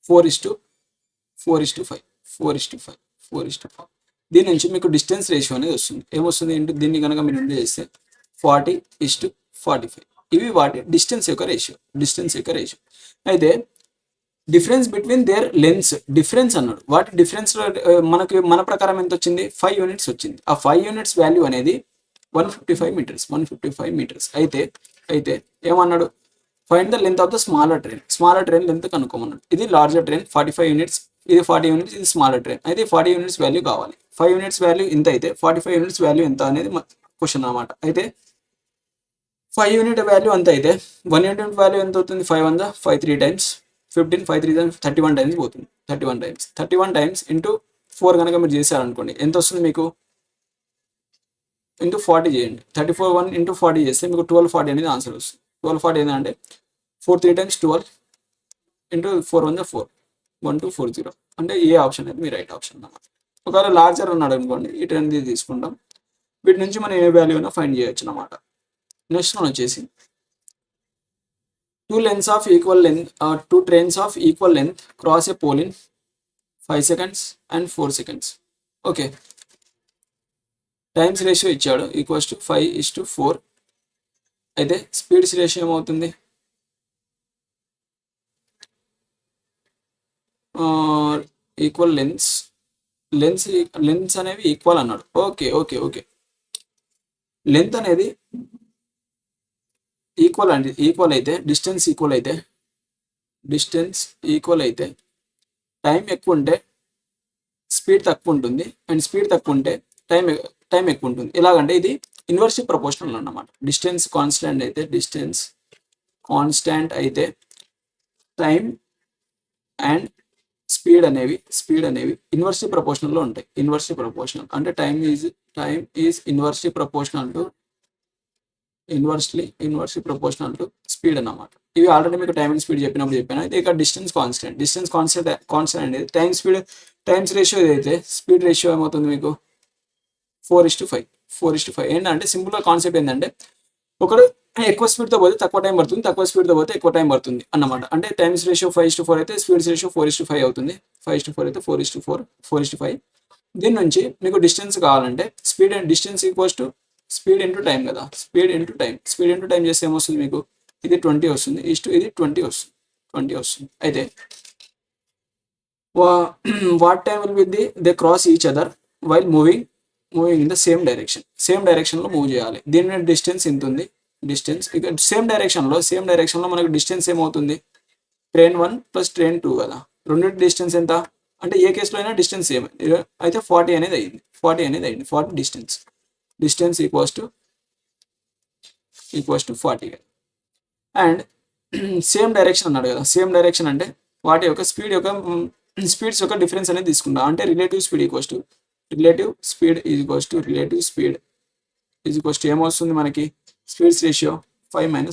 4:5. దీని నుంచి మీకు డిస్టెన్స్ రేషియో అనేది వస్తుంది. ఏమొస్తుంది ఇంటూ దీన్ని కనుక మీరు చేస్తే 40:45. ఇవి వాటి డిస్టెన్స్ యొక్క రేషియో. అయితే difference between their lengths, difference అన్నాడు. వాటి డిఫరెన్స్ మన ప్రకారం ఎంత వచ్చింది, 5 units వచ్చింది. ఆ 5 units వాల్యూ అనేది 155 meters. అయితే ఏమన్నాడు, find the length of the smaller train length కనుక్కోమన్నాడు. ఇది లార్జర్ ట్రైన్ 45 యూనిట్స్, ఇది 40 యూనిట్స్, ఇది స్మాలర్ ట్రైన్. అయితే 40 యూనిట్స్ వాల్యూ కావాలి. 5 యూనిట్స్ వాల్యూ ఇంత అయితే 45 యూనిట్స్ వాల్యూ ఎంత అనేది క్వశ్చన్ అనమాట. అయితే 5 యూనిట్ వాల్యూ అంత అయితే 1 యూనిట్ వాల్యూ ఎంత అవుతుంది? 5 వన్ 5 3 టైమ్స్ 15, 5 3 టైమ్స్ 31 టైమ్స్ పోతుంది. 31 టైమ్స్ ఇంటూ 4 కనుక మీరు చేశారనుకోండి ఎంత వస్తుంది మీకు? ఇంటూ 40 చేయండి. 34 1 ఇంటూ 40 చేస్తే మీకు 1240 అనేది ఆన్సర్ వస్తుంది. 1240 ఏంటంటే 4 3 టైమ్స్ 12 ఇంటూ 4 1 4 1240. అంటే ఏ ఆప్షన్ అనేది మీ రైట్ ఆప్షన్ అన్నమాట. ఒకవేళ లార్జర్ ఉన్నాడు అనుకోండి, ఈ ట్రెండ్ తీసుకుంటాం. వీటి నుంచి మనం ఏ వాల్యూ అయినా ఫైండ్ చేయొచ్చు అన్నమాట. నెక్స్ట్ వన్ వచ్చేసి two trains of equal length cross a pole in 5 seconds and 4 seconds. Okay, times ratio ఇచ్చాడు ఈక్వల్స్ టు 5:4. అయితే స్పీడ్స్ రేషియో ఏమవుతుంది? ఈక్వల్ లెన్స్ అనేవి ఈక్వల్ అన్నాడు. ఓకే ఓకే ఓకే, లెంత్ అనేది ఈక్వల్ అండి. ఈక్వల్ అయితే డిస్టెన్స్ ఈక్వల్ అయితే టైం ఎక్కువ ఉంటే స్పీడ్ తక్కువ ఉంటుంది, అండ్ స్పీడ్ తక్కువ ఉంటే టైం ఎక్కువ ఉంటుంది. ఎలాగంటే ఇది ఇన్వర్స్లీ ప్రపోర్షనల్ అన్నమాట. డిస్టెన్స్ కాన్స్టాంట్ అయితే టైం అండ్ స్పీడ్ అనేవి ఇన్వర్స్లీ ప్రపోర్షనల్లో ఉంటాయి. ఇన్వర్స్లీ ప్రపోర్షనల్ అంటే time is inversely proportional to speed అన్నమాట. ఇవి ఆల్రెడీ మీకు టైం అండ్ స్పీడ్ చెప్పాను. అయితే ఇక్కడ డిస్టెన్స్ కాన్స్టెంట్ అనేది టైమ్స్ రేషియో ఏదైతే స్పీడ్ రేషియో ఏమవుతుంది మీకు? 4:5. ఏంటంటే సింపుల్గా కాన్సెప్ట్ ఏంటంటే ఒకడు ఎక్కువ స్పీడ్తో పోతే తక్కువ టైం పడుతుంది, తక్కువ స్పీడ్తో పోతే ఎక్కువ టైం పడుతుంది అన్నమాట. అంటే టైమ్స్ రేషియో 5:4 అయితే స్పీడ్స్ రేషియో 4:5 అవుతుంది. 5:4 అయితే 4:5. దీని నుంచి మీకు డిస్టెన్స్ కావాలంటే distance equals to speed into time కదా. స్పీడ్ ఇంటూ టైం చేస్తే ఏమొస్తుంది మీకు? ఇది 20 వస్తుంది, ఇది 20 వస్తుంది. అయితే what time will be they cross each other while moving in the same డైరెక్షన్లో మూవ్ చేయాలి. దీని డిస్టెన్స్ ఎంత ఉంది? డిస్టెన్స్ ఇక సేమ్ డైరెక్షన్లో మనకు డిస్టెన్స్ ఏమవుతుంది? ట్రైన్ 1 ప్లస్ ట్రైన్ 2 కదా. రెండింటి డిస్టెన్స్ ఎంత అంటే ఏ కేసులో అయినా డిస్టెన్స్ సేమ్. అయితే 40 అనేది అయింది. 40 distance equals to 40. And same direction అన్నాడు కదా. సేమ్ డైరెక్షన్ అంటే వాటి యొక్క స్పీడ్స్ యొక్క డిఫరెన్స్ అనేది తీసుకుంటాం. అంటే రిలేటివ్ స్పీడ్ ఈక్వల్స్ టు ఏమొస్తుంది మనకి? స్పీడ్స్ రేషియో 5-1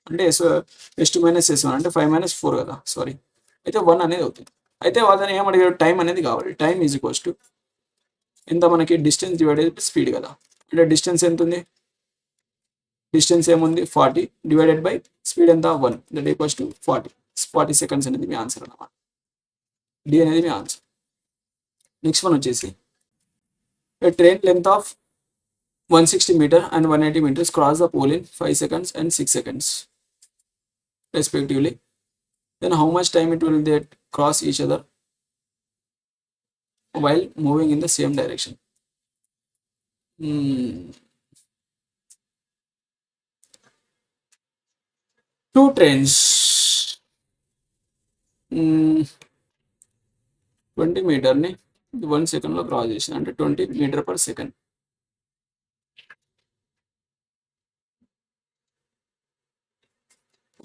అంటే S2 మైనస్ S1 అంటే 5-4 కదా. సారీ, అయితే 1 అనేది అవుతుంది. అయితే వాళ్ళని ఏమడిగాడు? టైం అనేది కావాలి. టైం ఈజ్ ఈక్వల్స్ టు ఎంత మనకి? డిస్టెన్స్ డివైడెడ్ బై స్పీడ్ కదా. అంటే డిస్టెన్స్ ఎంత ఉంది? డిస్టెన్స్ ఏముంది? 40 డివైడెడ్ బై స్పీడ్ ఎంత? 1 దట్ ఈక్వల్స్ టు 40 సెకండ్స్ అనేది మీ ఆన్సర్ అన్నమాట. డి అనేది మీ ఆన్సర్. నెక్స్ట్ వన్ వచ్చేసి train length of 160 meter and 180 meters cross the pole in 5 seconds and 6 seconds respectively. Then how much time it will they cross each other while moving in the same direction? Two trains 20 meter ni 1 second లో క్రాస్ చేసింది అంటే 20 meter per second.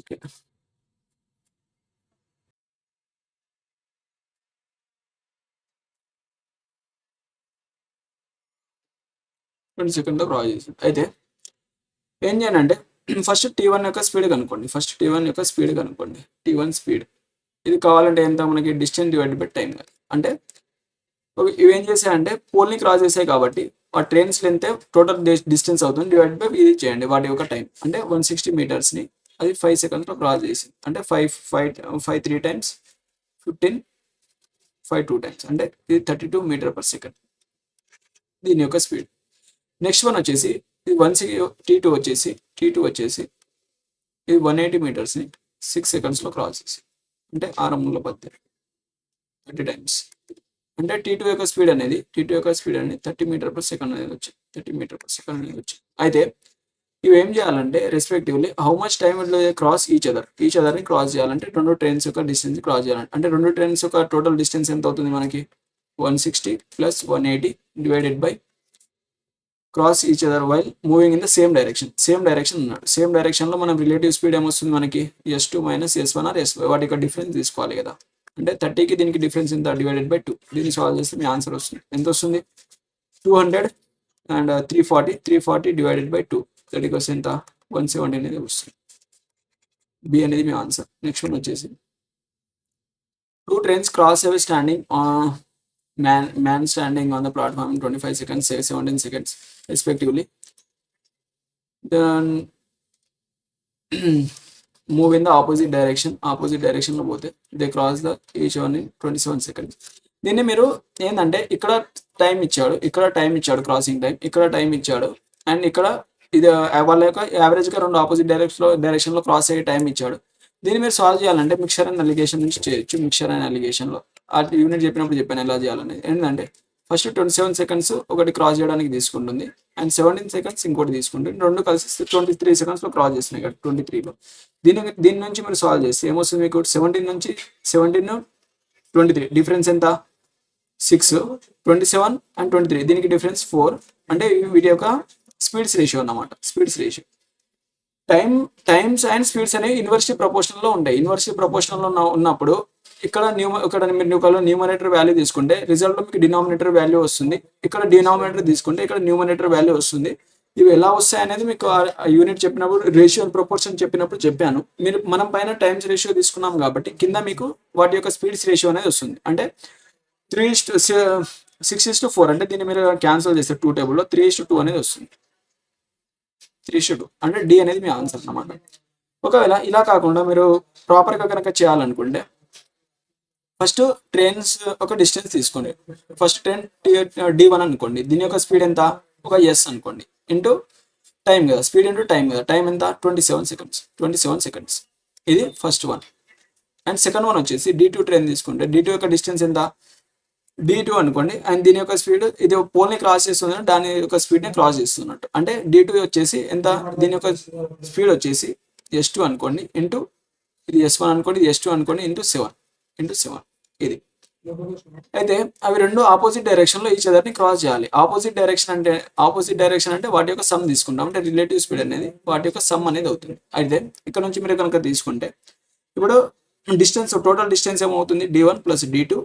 Okay, second లో క్రాస్ చేసింది. అయితే ఏం చేయాలంటే ఫస్ట్ T1 యొక్క స్పీడ్ కనుక్కోండి. T1 స్పీడ్ ఇది కావాలంటే ఎంత మనకి? డిస్టెన్స్ డివైడెడ్ బై టైం కదా. అంటే ఇవేం చేసాయంటే పోల్ని క్రాస్ చేసాయి కాబట్టి ఆ ట్రైన్స్ లెంత్ టోటల్ డిస్టెన్స్ అవుతుంది డివైడెడ్ బై ఇది చేయండి వాటి యొక్క టైం. అంటే 160 మీటర్స్ని అది 5 సెకండ్స్లో క్రాస్ చేసింది. అంటే 5 3 టైమ్స్ 15 5 2 టైమ్స్ అంటే ఇది 32 మీటర్ పర్ సెకండ్ దీని యొక్క స్పీడ్. నెక్స్ట్ వన్ వచ్చేసి ఇది T2 వచ్చేసి ఇది 180 మీటర్స్ని 6 సెకండ్స్లో క్రాస్ చేసి అంటే 6 టైమ్స్. అంటే T2 యొక్క స్పీడ్ అనేది 30 మీటర్ పర్ సెకండ్ అనేది వచ్చింది. అయితే ఇవి ఏం చేయాలంటే respectively how much time it cross each అదర్ని క్రాస్ చేయాలంటే రెండు ట్రైన్స్ యొక్క డిస్టెన్స్ క్రాస్ చేయాలంటే అంటే రెండు ట్రైన్స్ యొక్క టోటల్ డిస్టెన్స్ ఎంత అవుతుంది మనకి 160 + 180 divided by cross each other while moving in the same direction ఉన్నాడు. సేమ్ డైరెక్షన్లో మనం రిలేటివ్ స్పీడ్ ఏమొస్తుంది మనకి S2 - S1 ఆర్ S1 వాటి యొక్క డిఫరెన్స్ తీసుకోవాలి కదా. అంటే 30కి దీనికి డిఫరెన్స్ ఎంత డివైడెడ్ బై 2. దీన్ని సాల్వ్ చేస్తే మీ ఆన్సర్ వస్తుంది. ఎంత వస్తుంది 200 and 340 divided by 2 that equals ఎంత 170 అనేది వస్తుంది. బి అనేది మీ ఆన్సర్. నెక్స్ట్ వన్ వచ్చేసి 2 trains cross away standing man standing on the platform in 25 seconds, 17 seconds respectively. Then move in the opposite direction లో పోతే they cross the each one in 27 seconds. దీన్ని మీరు ఏంటంటే ఇక్కడ టైం ఇచ్చాడు క్రాసింగ్ టైం, ఇక్కడ టైం ఇచ్చాడు అండ్ ఇక్కడ ఇది వాళ్ళ యొక్క యావరేజ్గా రెండు ఆపోజిట్ డైరెక్షన్లో క్రాస్ అయ్యే టైం ఇచ్చాడు. దీన్ని మీరు సాల్వ్ చేయాలంటే మిక్సర్ అండ్ అలిగేషన్ నుంచి చేయొచ్చు. మిక్సర్ అండ్ అలిగేషన్లో ఆ యూనిట్ చెప్పినప్పుడు చెప్పాను ఎలా చేయాలనేది. ఏంటంటే ఫస్ట్ 27 seconds ఒకటి క్రాస్ చేయడానికి తీసుకుంటుంది అండ్ 17 seconds ఇంకోటి తీసుకుంటుంది. రెండు కలిసి 23 secondsలో క్రాస్ చేస్తున్నాయి ఇక్కడ 23లో. దీని నుంచి మీరు సాల్వ్ చేస్తే ఏమొస్తుంది మీకు 17 నుంచి 23 డిఫరెన్స్ ఎంత 6, 27 అండ్ 23 దీనికి డిఫరెన్స్ 4. అంటే వీటి యొక్క స్పీడ్స్ రేషియో అన్నమాట. Speeds ratio times and speeds అనేవి ఇన్వర్స్లీ ప్రపోర్షనల్లో ఉంటాయి. ఇన్వర్స్లీ ప్రపోర్షనల్లో ఉన్నప్పుడు ఇక్కడ మీరు న్యూమరేటర్ వాల్యూ తీసుకుంటే రిజల్ట్లో మీకు డినామినేటర్ వాల్యూ వస్తుంది. ఇక్కడ డినామినేటర్ తీసుకుంటే ఇక్కడ న్యూమరేటర్ వాల్యూ వస్తుంది. ఇవి ఎలా వస్తాయి అనేది మీకు యూనిట్ చెప్పినప్పుడు రేషియో ప్రపోర్షన్ చెప్పినప్పుడు చెప్పాను. మనం పైన టైమ్స్ రేషియో తీసుకున్నాం కాబట్టి కింద మీకు వాటి యొక్క స్పీడ్స్ రేషియో అనేది వస్తుంది. అంటే 6:4 అంటే దీన్ని మీరు క్యాన్సిల్ చేస్తే 2 టేబుల్లో 3:2 అనేది వస్తుంది. 3:2 అంటే డి అనేది మీ ఆన్సర్ అన్నమాట. ఒకవేళ ఇలా కాకుండా మీరు ప్రాపర్గా కనుక చేయాలనుకుంటే ఫస్ట్ ట్రైన్స్ ఒక డిస్టెన్స్ తీసుకోండి. ఫస్ట్ ట్రైన్ D1 అనుకోండి. దీని యొక్క స్పీడ్ ఎంత ఒక S అనుకోండి ఇంటూ టైం కదా, స్పీడ్ ఇంటూ టైం కదా. టైం ఎంత 27 సెకండ్స్. ఇది first one. And second one వచ్చేసి D2 ట్రైన్ తీసుకుంటే D2 యొక్క డిస్టెన్స్ ఎంత D2 అనుకోండి అండ్ దీని యొక్క స్పీడ్ ఇది పోల్ని క్రాస్ చేస్తుంది, దాని యొక్క స్పీడ్ని క్రాస్ చేస్తున్నట్టు. అంటే D2 వచ్చేసి ఎంత దీని యొక్క స్పీడ్ వచ్చేసి S2 అనుకోండి ఇంటూ ఇది S1 అనుకోండి, ఇది S2 అనుకోండి ఇంటూ 7 ఇది. అయితే అవి రెండు ఆపోజిట్ డైరెక్షన్లో ఈచ్ అదర్ని క్రాస్ చేయాలి. ఆపోజిట్ డైరెక్షన్ అంటే వాటి యొక్క సమ్ తీసుకుంటాం. అంటే రిలేటివ్ స్పీడ్ అనేది వాటి యొక్క సమ్ అనేది అవుతుంది. అయితే ఇక్కడ నుంచి మీరు కనుక తీసుకుంటే ఇప్పుడు టోటల్ డిస్టెన్స్ ఏమవుతుంది D1 + D2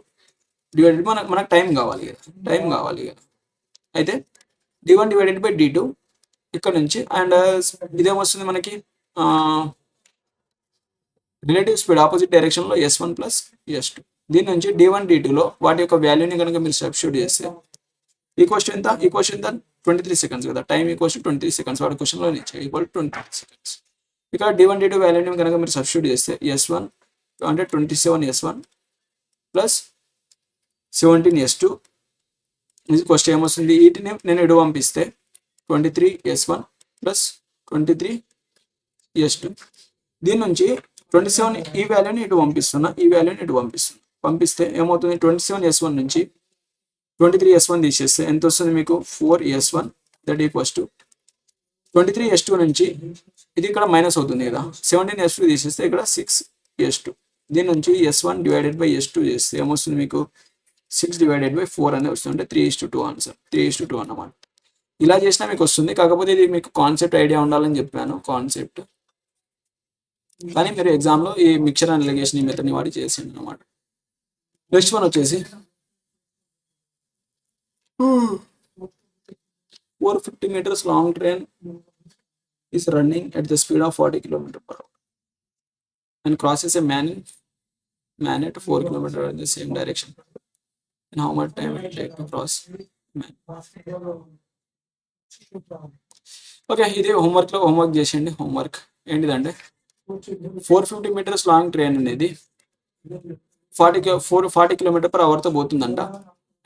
డివైడెడ్ మనకు టైం కావాలి కదా. అయితే D1 డివైడెడ్ బై D2 ఇక్కడ నుంచి అండ్ ఇదేమొస్తుంది మనకి రిలేటివ్ స్పీడ్ ఆపోజిట్ డైరెక్షన్లో S1 + S2. దీని నుంచి D1 D2లో వాటి యొక్క వాల్యూని కనుక మీరు సబ్స్టిట్యూట్ చేస్తే ఈక్వెషన్ ఎంత 23 seconds కదా. టైం ఈక్వల్స్ 23 seconds వాడి క్వశ్చన్లో ఇచ్చాయి ఈక్వల్ 23 seconds. ఇక్కడ D1 D2 వాల్యూని కనుక మీరు సబ్స్టిట్యూట్ చేస్తే S1 అంటే 27 S1 + 17 S2 ఇది క్వశ్చన్ ఏమొస్తుంది. వీటిని నేను ఎటు పంపిస్తే 23 S1 + 23 S2. దీని నుంచి 27 ఈ వాల్యూని ఇటు పంపిస్తే ఏమవుతుంది 27 S1 నుంచి 23 S1 తీసేస్తే ఎంత వస్తుంది మీకు 4 S1 that equals to 23 S2 నుంచి ఇది ఇక్కడ మైనస్ అవుతుంది కదా. 17 S2 తీసేస్తే ఇక్కడ 6 S2. దీని నుంచి S1 డివైడెడ్ బై S2 చేస్తే ఏమొస్తుంది మీకు 6 డివైడెడ్ బై 4 అనేది వస్తుంది. అంటే 3:2 ఆన్సర్ 3:2 అన్నమాట. ఇలా చేసినా మీకు వస్తుంది. కాకపోతే ఇది మీకు కాన్సెప్ట్ ఐడియా ఉండాలని చెప్పాను కాన్సెప్ట్. కానీ మీరు ఎగ్జామ్లో ఈ మిక్చర్ అండ్ అలిగేషన్ ఈ మెథడ్ని వాడి చేసింది అనమాట. నెక్స్ట్ వన్ వచ్చేసి 450 meters long train is running at the speed of 40 km/h and crosses a man at 4 km in the same direction. And how much time it take to cross man? Okay, ఇది హోంవర్క్ చేసేయండి. హోంవర్క్ ఏంటిదంటే 450 meters లాంగ్ ట్రైన్ అనేది 40 km/h పోతుందంట.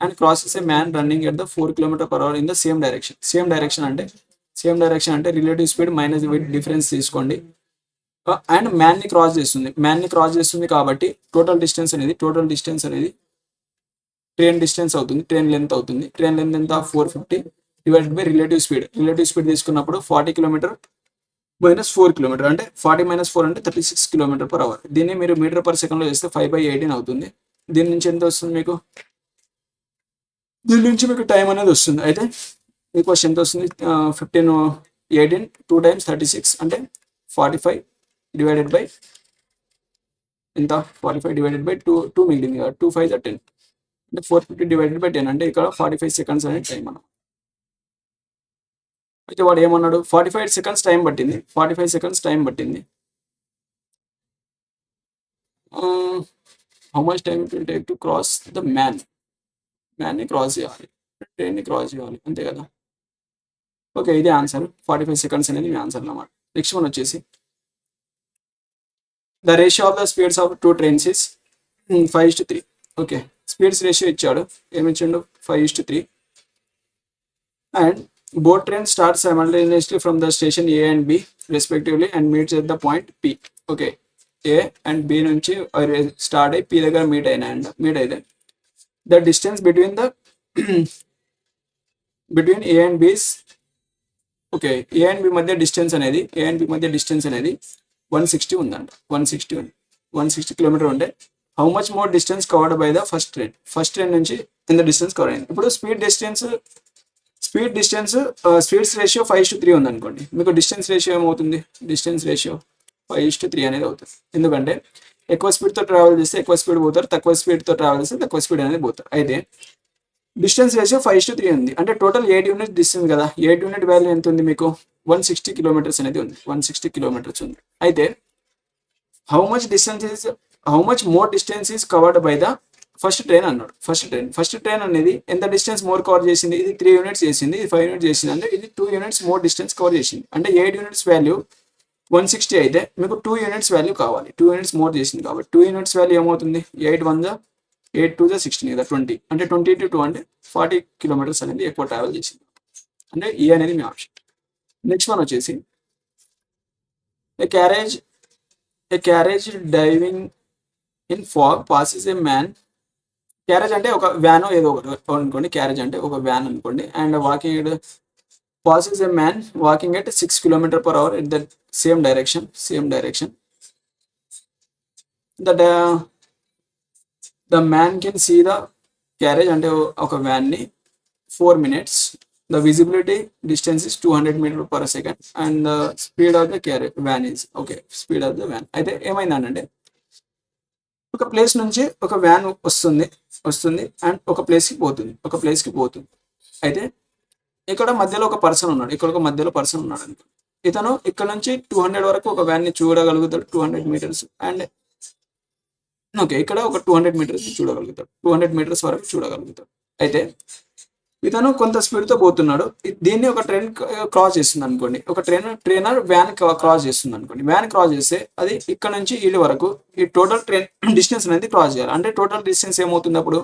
And crosses a man running at the 4 km/h in the same direction అంటే రిలేటివ్ స్పీడ్ మైనస్ డిఫరెన్స్ తీసుకోండి. అండ్ మ్యాన్ని క్రాస్ చేస్తుంది కాబట్టి టోటల్ డిస్టెన్స్ అనేది ట్రైన్ డిస్టెన్స్ అవుతుంది, ట్రైన్ లెంత్ అవుతుంది. ట్రైన్ లెంత్ ఎంత 450 డివైడెడ్ బై రిలేటివ్ స్పీడ్ తీసుకున్నప్పుడు 40 km -4 కిలోమీటర్ అంటే 40 - 4 అంటే 36 km/h. దీన్ని మీరు మీటర్ పర్ సెకండ్లో చేస్తే 5/18 అవుతుంది. దీని నుంచి ఎంత వస్తుంది మీకు? దీని నుంచి మీకు టైం అనేది వస్తుంది. అయితే మీకు క్వశ్చన్ ఎంత వస్తుంది? 15 18 2 times 36 అంటే 45 డివైడెడ్ బై ఎంత? 45 డివైడెడ్ బై 2 మిగిలింది కదా, 2 5 10 అంటే 450 డివైడెడ్ బై 10 అంటే ఇక్కడ 45 సెకండ్స్ అనేది టైం అన్న. అయితే వాడు ఏమన్నాడు? 45 సెకండ్స్ టైం పట్టింది. 45 సెకండ్స్ టైం పట్టింది. How much time it will take to cross the మ్యాన్ని క్రాస్ చేయాలి, ట్రైన్ని క్రాస్ చేయాలి, అంతే కదా. ఓకే, ఇదే ఆన్సర్. 45 సెకండ్స్ అనేది మీ ఆన్సర్ అన్నమాట. నెక్స్ట్ వన్ వచ్చేసి the ratio of the speeds of 2 trains is 5:3. Okay, speeds ratio ఇచ్చాడు. ఏమి ఇచ్చిండు? 5:3. And both trains start simultaneously from the station A and B respectively and meets at the point P. Okay, A and B నుంచి స్టార్ట్ అయ్యి P దగ్గర మీట్ అయితే the distance between A and B okay, A and B మధ్య డిస్టెన్స్ అనేది 160 ఉందంట. 160 కిలోమీటర్ ఉంటే how much more distance covered by the first train నుంచి ఎంత డిస్టెన్స్ కవర్ అయింది. ఇప్పుడు స్పీడ్స్ రేషియో 5:3 ఉంది అనుకోండి. మీకు డిస్టెన్స్ రేషియో ఏమవుతుంది? డిస్టెన్స్ రేషియో 5:3 అనేది అవుతుంది. ఎందుకంటే ఎక్కువ స్పీడ్తో ట్రావెల్ చేస్తే ఎక్కువ స్పీడ్ పోతారు, తక్కువ స్పీడ్తో ట్రావెల్ చేస్తే తక్కువ స్పీడ్ అనేది పోతారు. అయితే డిస్టెన్స్ రేషియో 5:3 ఉంది అంటే టోటల్ 8 యూనిట్ డిస్టెన్స్ కదా. 8 యూనిట్ వాల్యూ ఎంత ఉంది మీకు? 160 కిలోమీటర్స్ అనేది ఉంది. 160 కిలోమీటర్స్ ఉంది. అయితే how much more distance is covered by the first train అన్నాడు. ఫస్ట్ ట్రైన్ అనేది ఎంత డిస్టెన్స్ మోర్ కవర్ చేసింది? ఇది 3 యూనిట్స్ చేసింది, ఇది 5 యూనిట్స్ చేసింది. అంటే ఇది 2 యూనిట్స్ మోర్ డిస్టెన్స్ కవర్ చేసింది. అంటే 8 యూనిట్స్ వాల్యూ 160 అయితే మీకు 2 యూనిట్స్ వాల్యూ కావాలి. 2 యూనిట్స్ మోర్ చేసింది కాబట్టి 2 యూనిట్స్ వాల్యూ ఏమవుతుంది? 8 1 8 2 16 కదా, 20 అంటే 20 × 2 అంటే 40 కిలోమీటర్స్ అనేది ఎక్కువ ట్రావెల్ చేసింది. అంటే ఈ అనేది మీ ఆప్షన్. నెక్స్ట్ వన్ వచ్చేసి a carriage driving in fog passes a man. Carriage అంటే ఒక వ్యాన్ ఏదో ఒకటి అనుకోండి. క్యారేజ్ అంటే ఒక వ్యాన్ అనుకోండి. And passes a man walking at 6 km/h in the same direction. The man can see the carriage అంటే ఒక వ్యాన్ ని 4 minutes. The visibility distance is 200 m/s and the speed of the van is speed of the van. అయితే ఏమైందంటే ఒక ప్లేస్ నుంచి ఒక వ్యాన్ వస్తుంది అండ్ ఒక ప్లేస్కి పోతుంది. అయితే ఇక్కడ మధ్యలో ఒక పర్సన్ ఉన్నాడు. అనుకో. ఇతను ఇక్కడ నుంచి 200 వరకు ఒక వ్యాన్ ని చూడగలుగుతాడు, 200 meters. అండ్ ఇక్కడ ఒక 200 meters చూడగలుగుతాడు, 200 meters వరకు చూడగలుగుతాడు. అయితే ఇతను కొంత స్పీడ్ తో పోతున్నాడు. దీన్ని ఒక ట్రైన్ క్రాస్ చేస్తుంది అనుకోండి. ఒక ట్రైనర్ వ్యాన్ క్రాస్ చేస్తుంది అనుకోండి. వ్యాన్ క్రాస్ చేస్తే అది ఇక్కడ నుంచి వీళ్ళ వరకు ఈ టోటల్ ట్రైన్ డిస్టెన్స్ అనేది క్రాస్ చేయాలి. అంటే టోటల్ డిస్టెన్స్ ఏమవుతుంది అప్పుడు?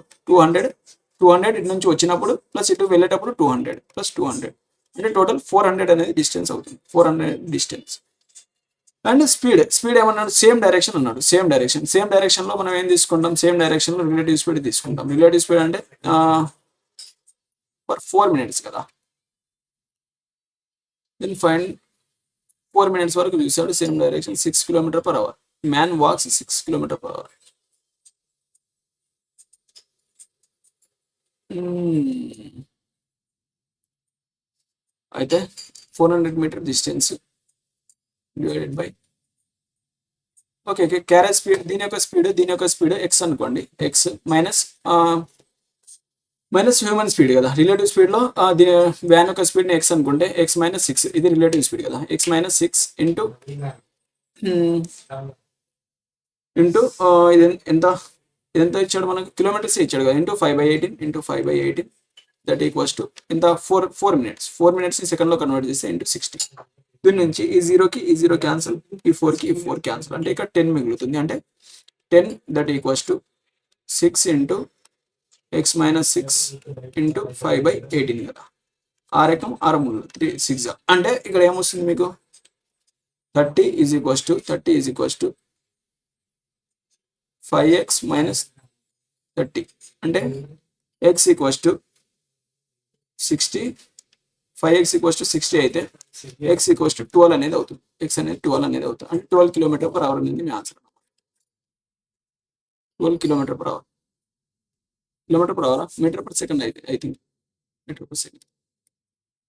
200 ఇటు నుంచి వచ్చినప్పుడు ప్లస్ ఇటు వెళ్ళేటప్పుడు 200 + 200 అంటే టోటల్ 400 అనేది డిస్టెన్స్ అవుతుంది. 400 డిస్టెన్స్. అండ్ స్పీడ్ ఏమన్నాడు? సేమ్ డైరెక్షన్ అన్నాడు. సేమ్ డైరెక్షన్ లో మనం ఏం తీసుకుంటాం? సేమ్ డైరెక్షన్ లో రిలేటివ్ స్పీడ్ తీసుకుంటాం. రిలేటివ్ స్పీడ్ అంటే ఫర్ 4 minutes కదా. దెన్ ఫైండ్ 4 minutes వరకు చూసాడు. Same direction 6 km/h. Man walks 6 km/h. అయితే 400 meter distance divided by carriage speed, దీని యొక్క స్పీడ్ x అనుకోండి. x మైనస్ హ్యూమన్ స్పీడ్ కదా. రిలేటివ్ స్పీడ్ లో వ్యాన్ యొక్క స్పీడ్ ని x అనుకుంటే x - 6 ఇది రిలేటివ్ స్పీడ్ కదా. x - 6 ఇంటూ ఇది ఎంత ఇచ్చాడు మనకు? కిలోమీటర్స్ ఇచ్చాడు కదా. ఇంటూ 5/18 దట్ ఈక్వల్స్ టు ఎంత? 4 minutes. 4 minutes ని సెకండ్ లో కన్వర్ట్ చేస్తే ఇంటూ 60. దీని నుంచి ఈ 0 క్యాన్సల్, ఈ 4 క్యాన్సల్. అంటే ఇక్కడ 10 మిగులుతుంది. అంటే 10 that equals to 6 into x - 6 into 5/18 కదా. 6 3 6 అంటే ఇక్కడ ఏమొస్తుంది మీకు? 30 ఈజ్ ఈక్వల్స్ టు 5x - 30 అంటే x equals to 60, 5x equals to 60 అయితే x ఈక్వల్స్ టు 12 అనేది అవుతుంది. x అనేది 12 అనేది అవుతుంది. అంటే 12 km/h అనేది మీ answer. 12 km/h. km/h metre per second అయితే I think metre per second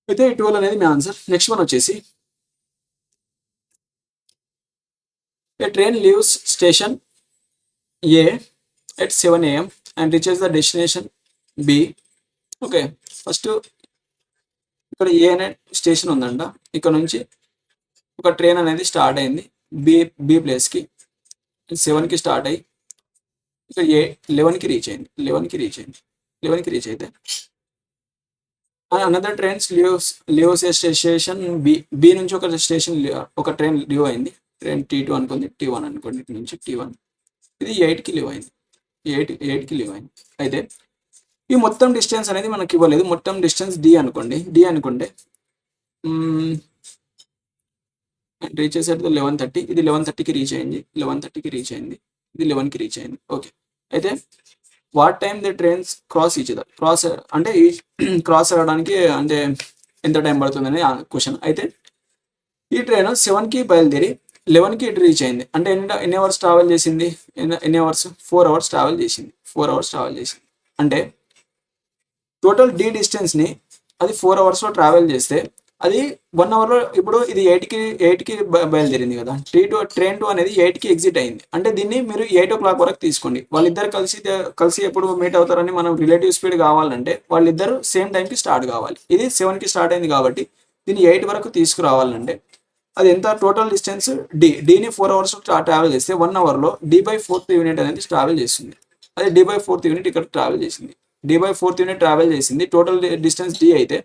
అయితే 12 అనేది మీ ఆన్సర్. నెక్స్ట్ వన్ వచ్చేసి a train leaves station A at 7 AM and reaches the destination B. Okay, first ఇక్కడ ఏ అనే స్టేషన్ ఉందంట. ఇక్కడ నుంచి ఒక ట్రైన్ అనేది స్టార్ట్ అయింది బి ప్లేస్కి. 7కి స్టార్ట్ అయ్యి ఇక్కడ 11కి రీచ్ అయింది. 11కి రీచ్ అయితే అనదర్ ట్రైన్స్ లీవ్స్ ఏ స్టేషన్ బి నుంచి ఒక ట్రైన్ లీవ్ అయింది. ట్రైన్ T2 అనుకోండి, T1 అనుకోండి. ఇటు నుంచి T1 ఇది 8కి లీవ్ అయింది. 8కి లీవ్ అయింది. అయితే ఈ మొత్తం డిస్టెన్స్ అనేది మనకి ఇవ్వలేదు. మొత్తం డిస్టెన్స్ డి అనుకుంటే రీచ్ చేసేది 11:30. ఇది 11:30కి రీచ్ అయింది. ఇది 11కి రీచ్ అయింది. ఓకే, అయితే what time the trains cross అంటే క్రాస్ అవ్వడానికి అంటే ఎంత టైం పడుతుంది అనేది క్వశ్చన్. అయితే ఈ ట్రైన్ 7కి బయలుదేరి 11కి ఇటు రీచ్ అయింది. అంటే ఎన్ని అవర్స్ ట్రావెల్ చేసింది? 4 అవర్స్ ట్రావెల్ చేసింది. అంటే టోటల్ డి డిస్టెన్స్ని అది 4 అవర్స్లో ట్రావెల్ చేస్తే అది 1 అవర్లో, ఇప్పుడు ఇది 8కి బయలుదేరింది కదా. ట్రైన్ 2 అనేది 8కి ఎగ్జిట్ అయింది. అంటే దీన్ని మీరు 8 o'clock వరకు తీసుకోండి. వాళ్ళిద్దరు కలిసి ఎప్పుడు మీట్ అవుతారని మనం రిలేటివ్ స్పీడ్ కావాలంటే వాళ్ళిద్దరు సేమ్ టైంకి స్టార్ట్ కావాలి. ఇది 7కి స్టార్ట్ అయింది కాబట్టి దీన్ని 8 వరకు తీసుకురావాలంటే అది ఎంత? టోటల్ డిస్టెన్స్ డీని 4 అవర్స్ ట్రావెల్ చేస్తే 1 అవర్లో d/4th యూనిట్ అనేది ట్రావెల్ చేస్తుంది. అది d/4th యూనిట్ ఇక్కడ ట్రావెల్ చేసింది. d/4th యూనిట్ ట్రావెల్ చేసింది. టోటల్ డిస్టెన్స్ d అయితే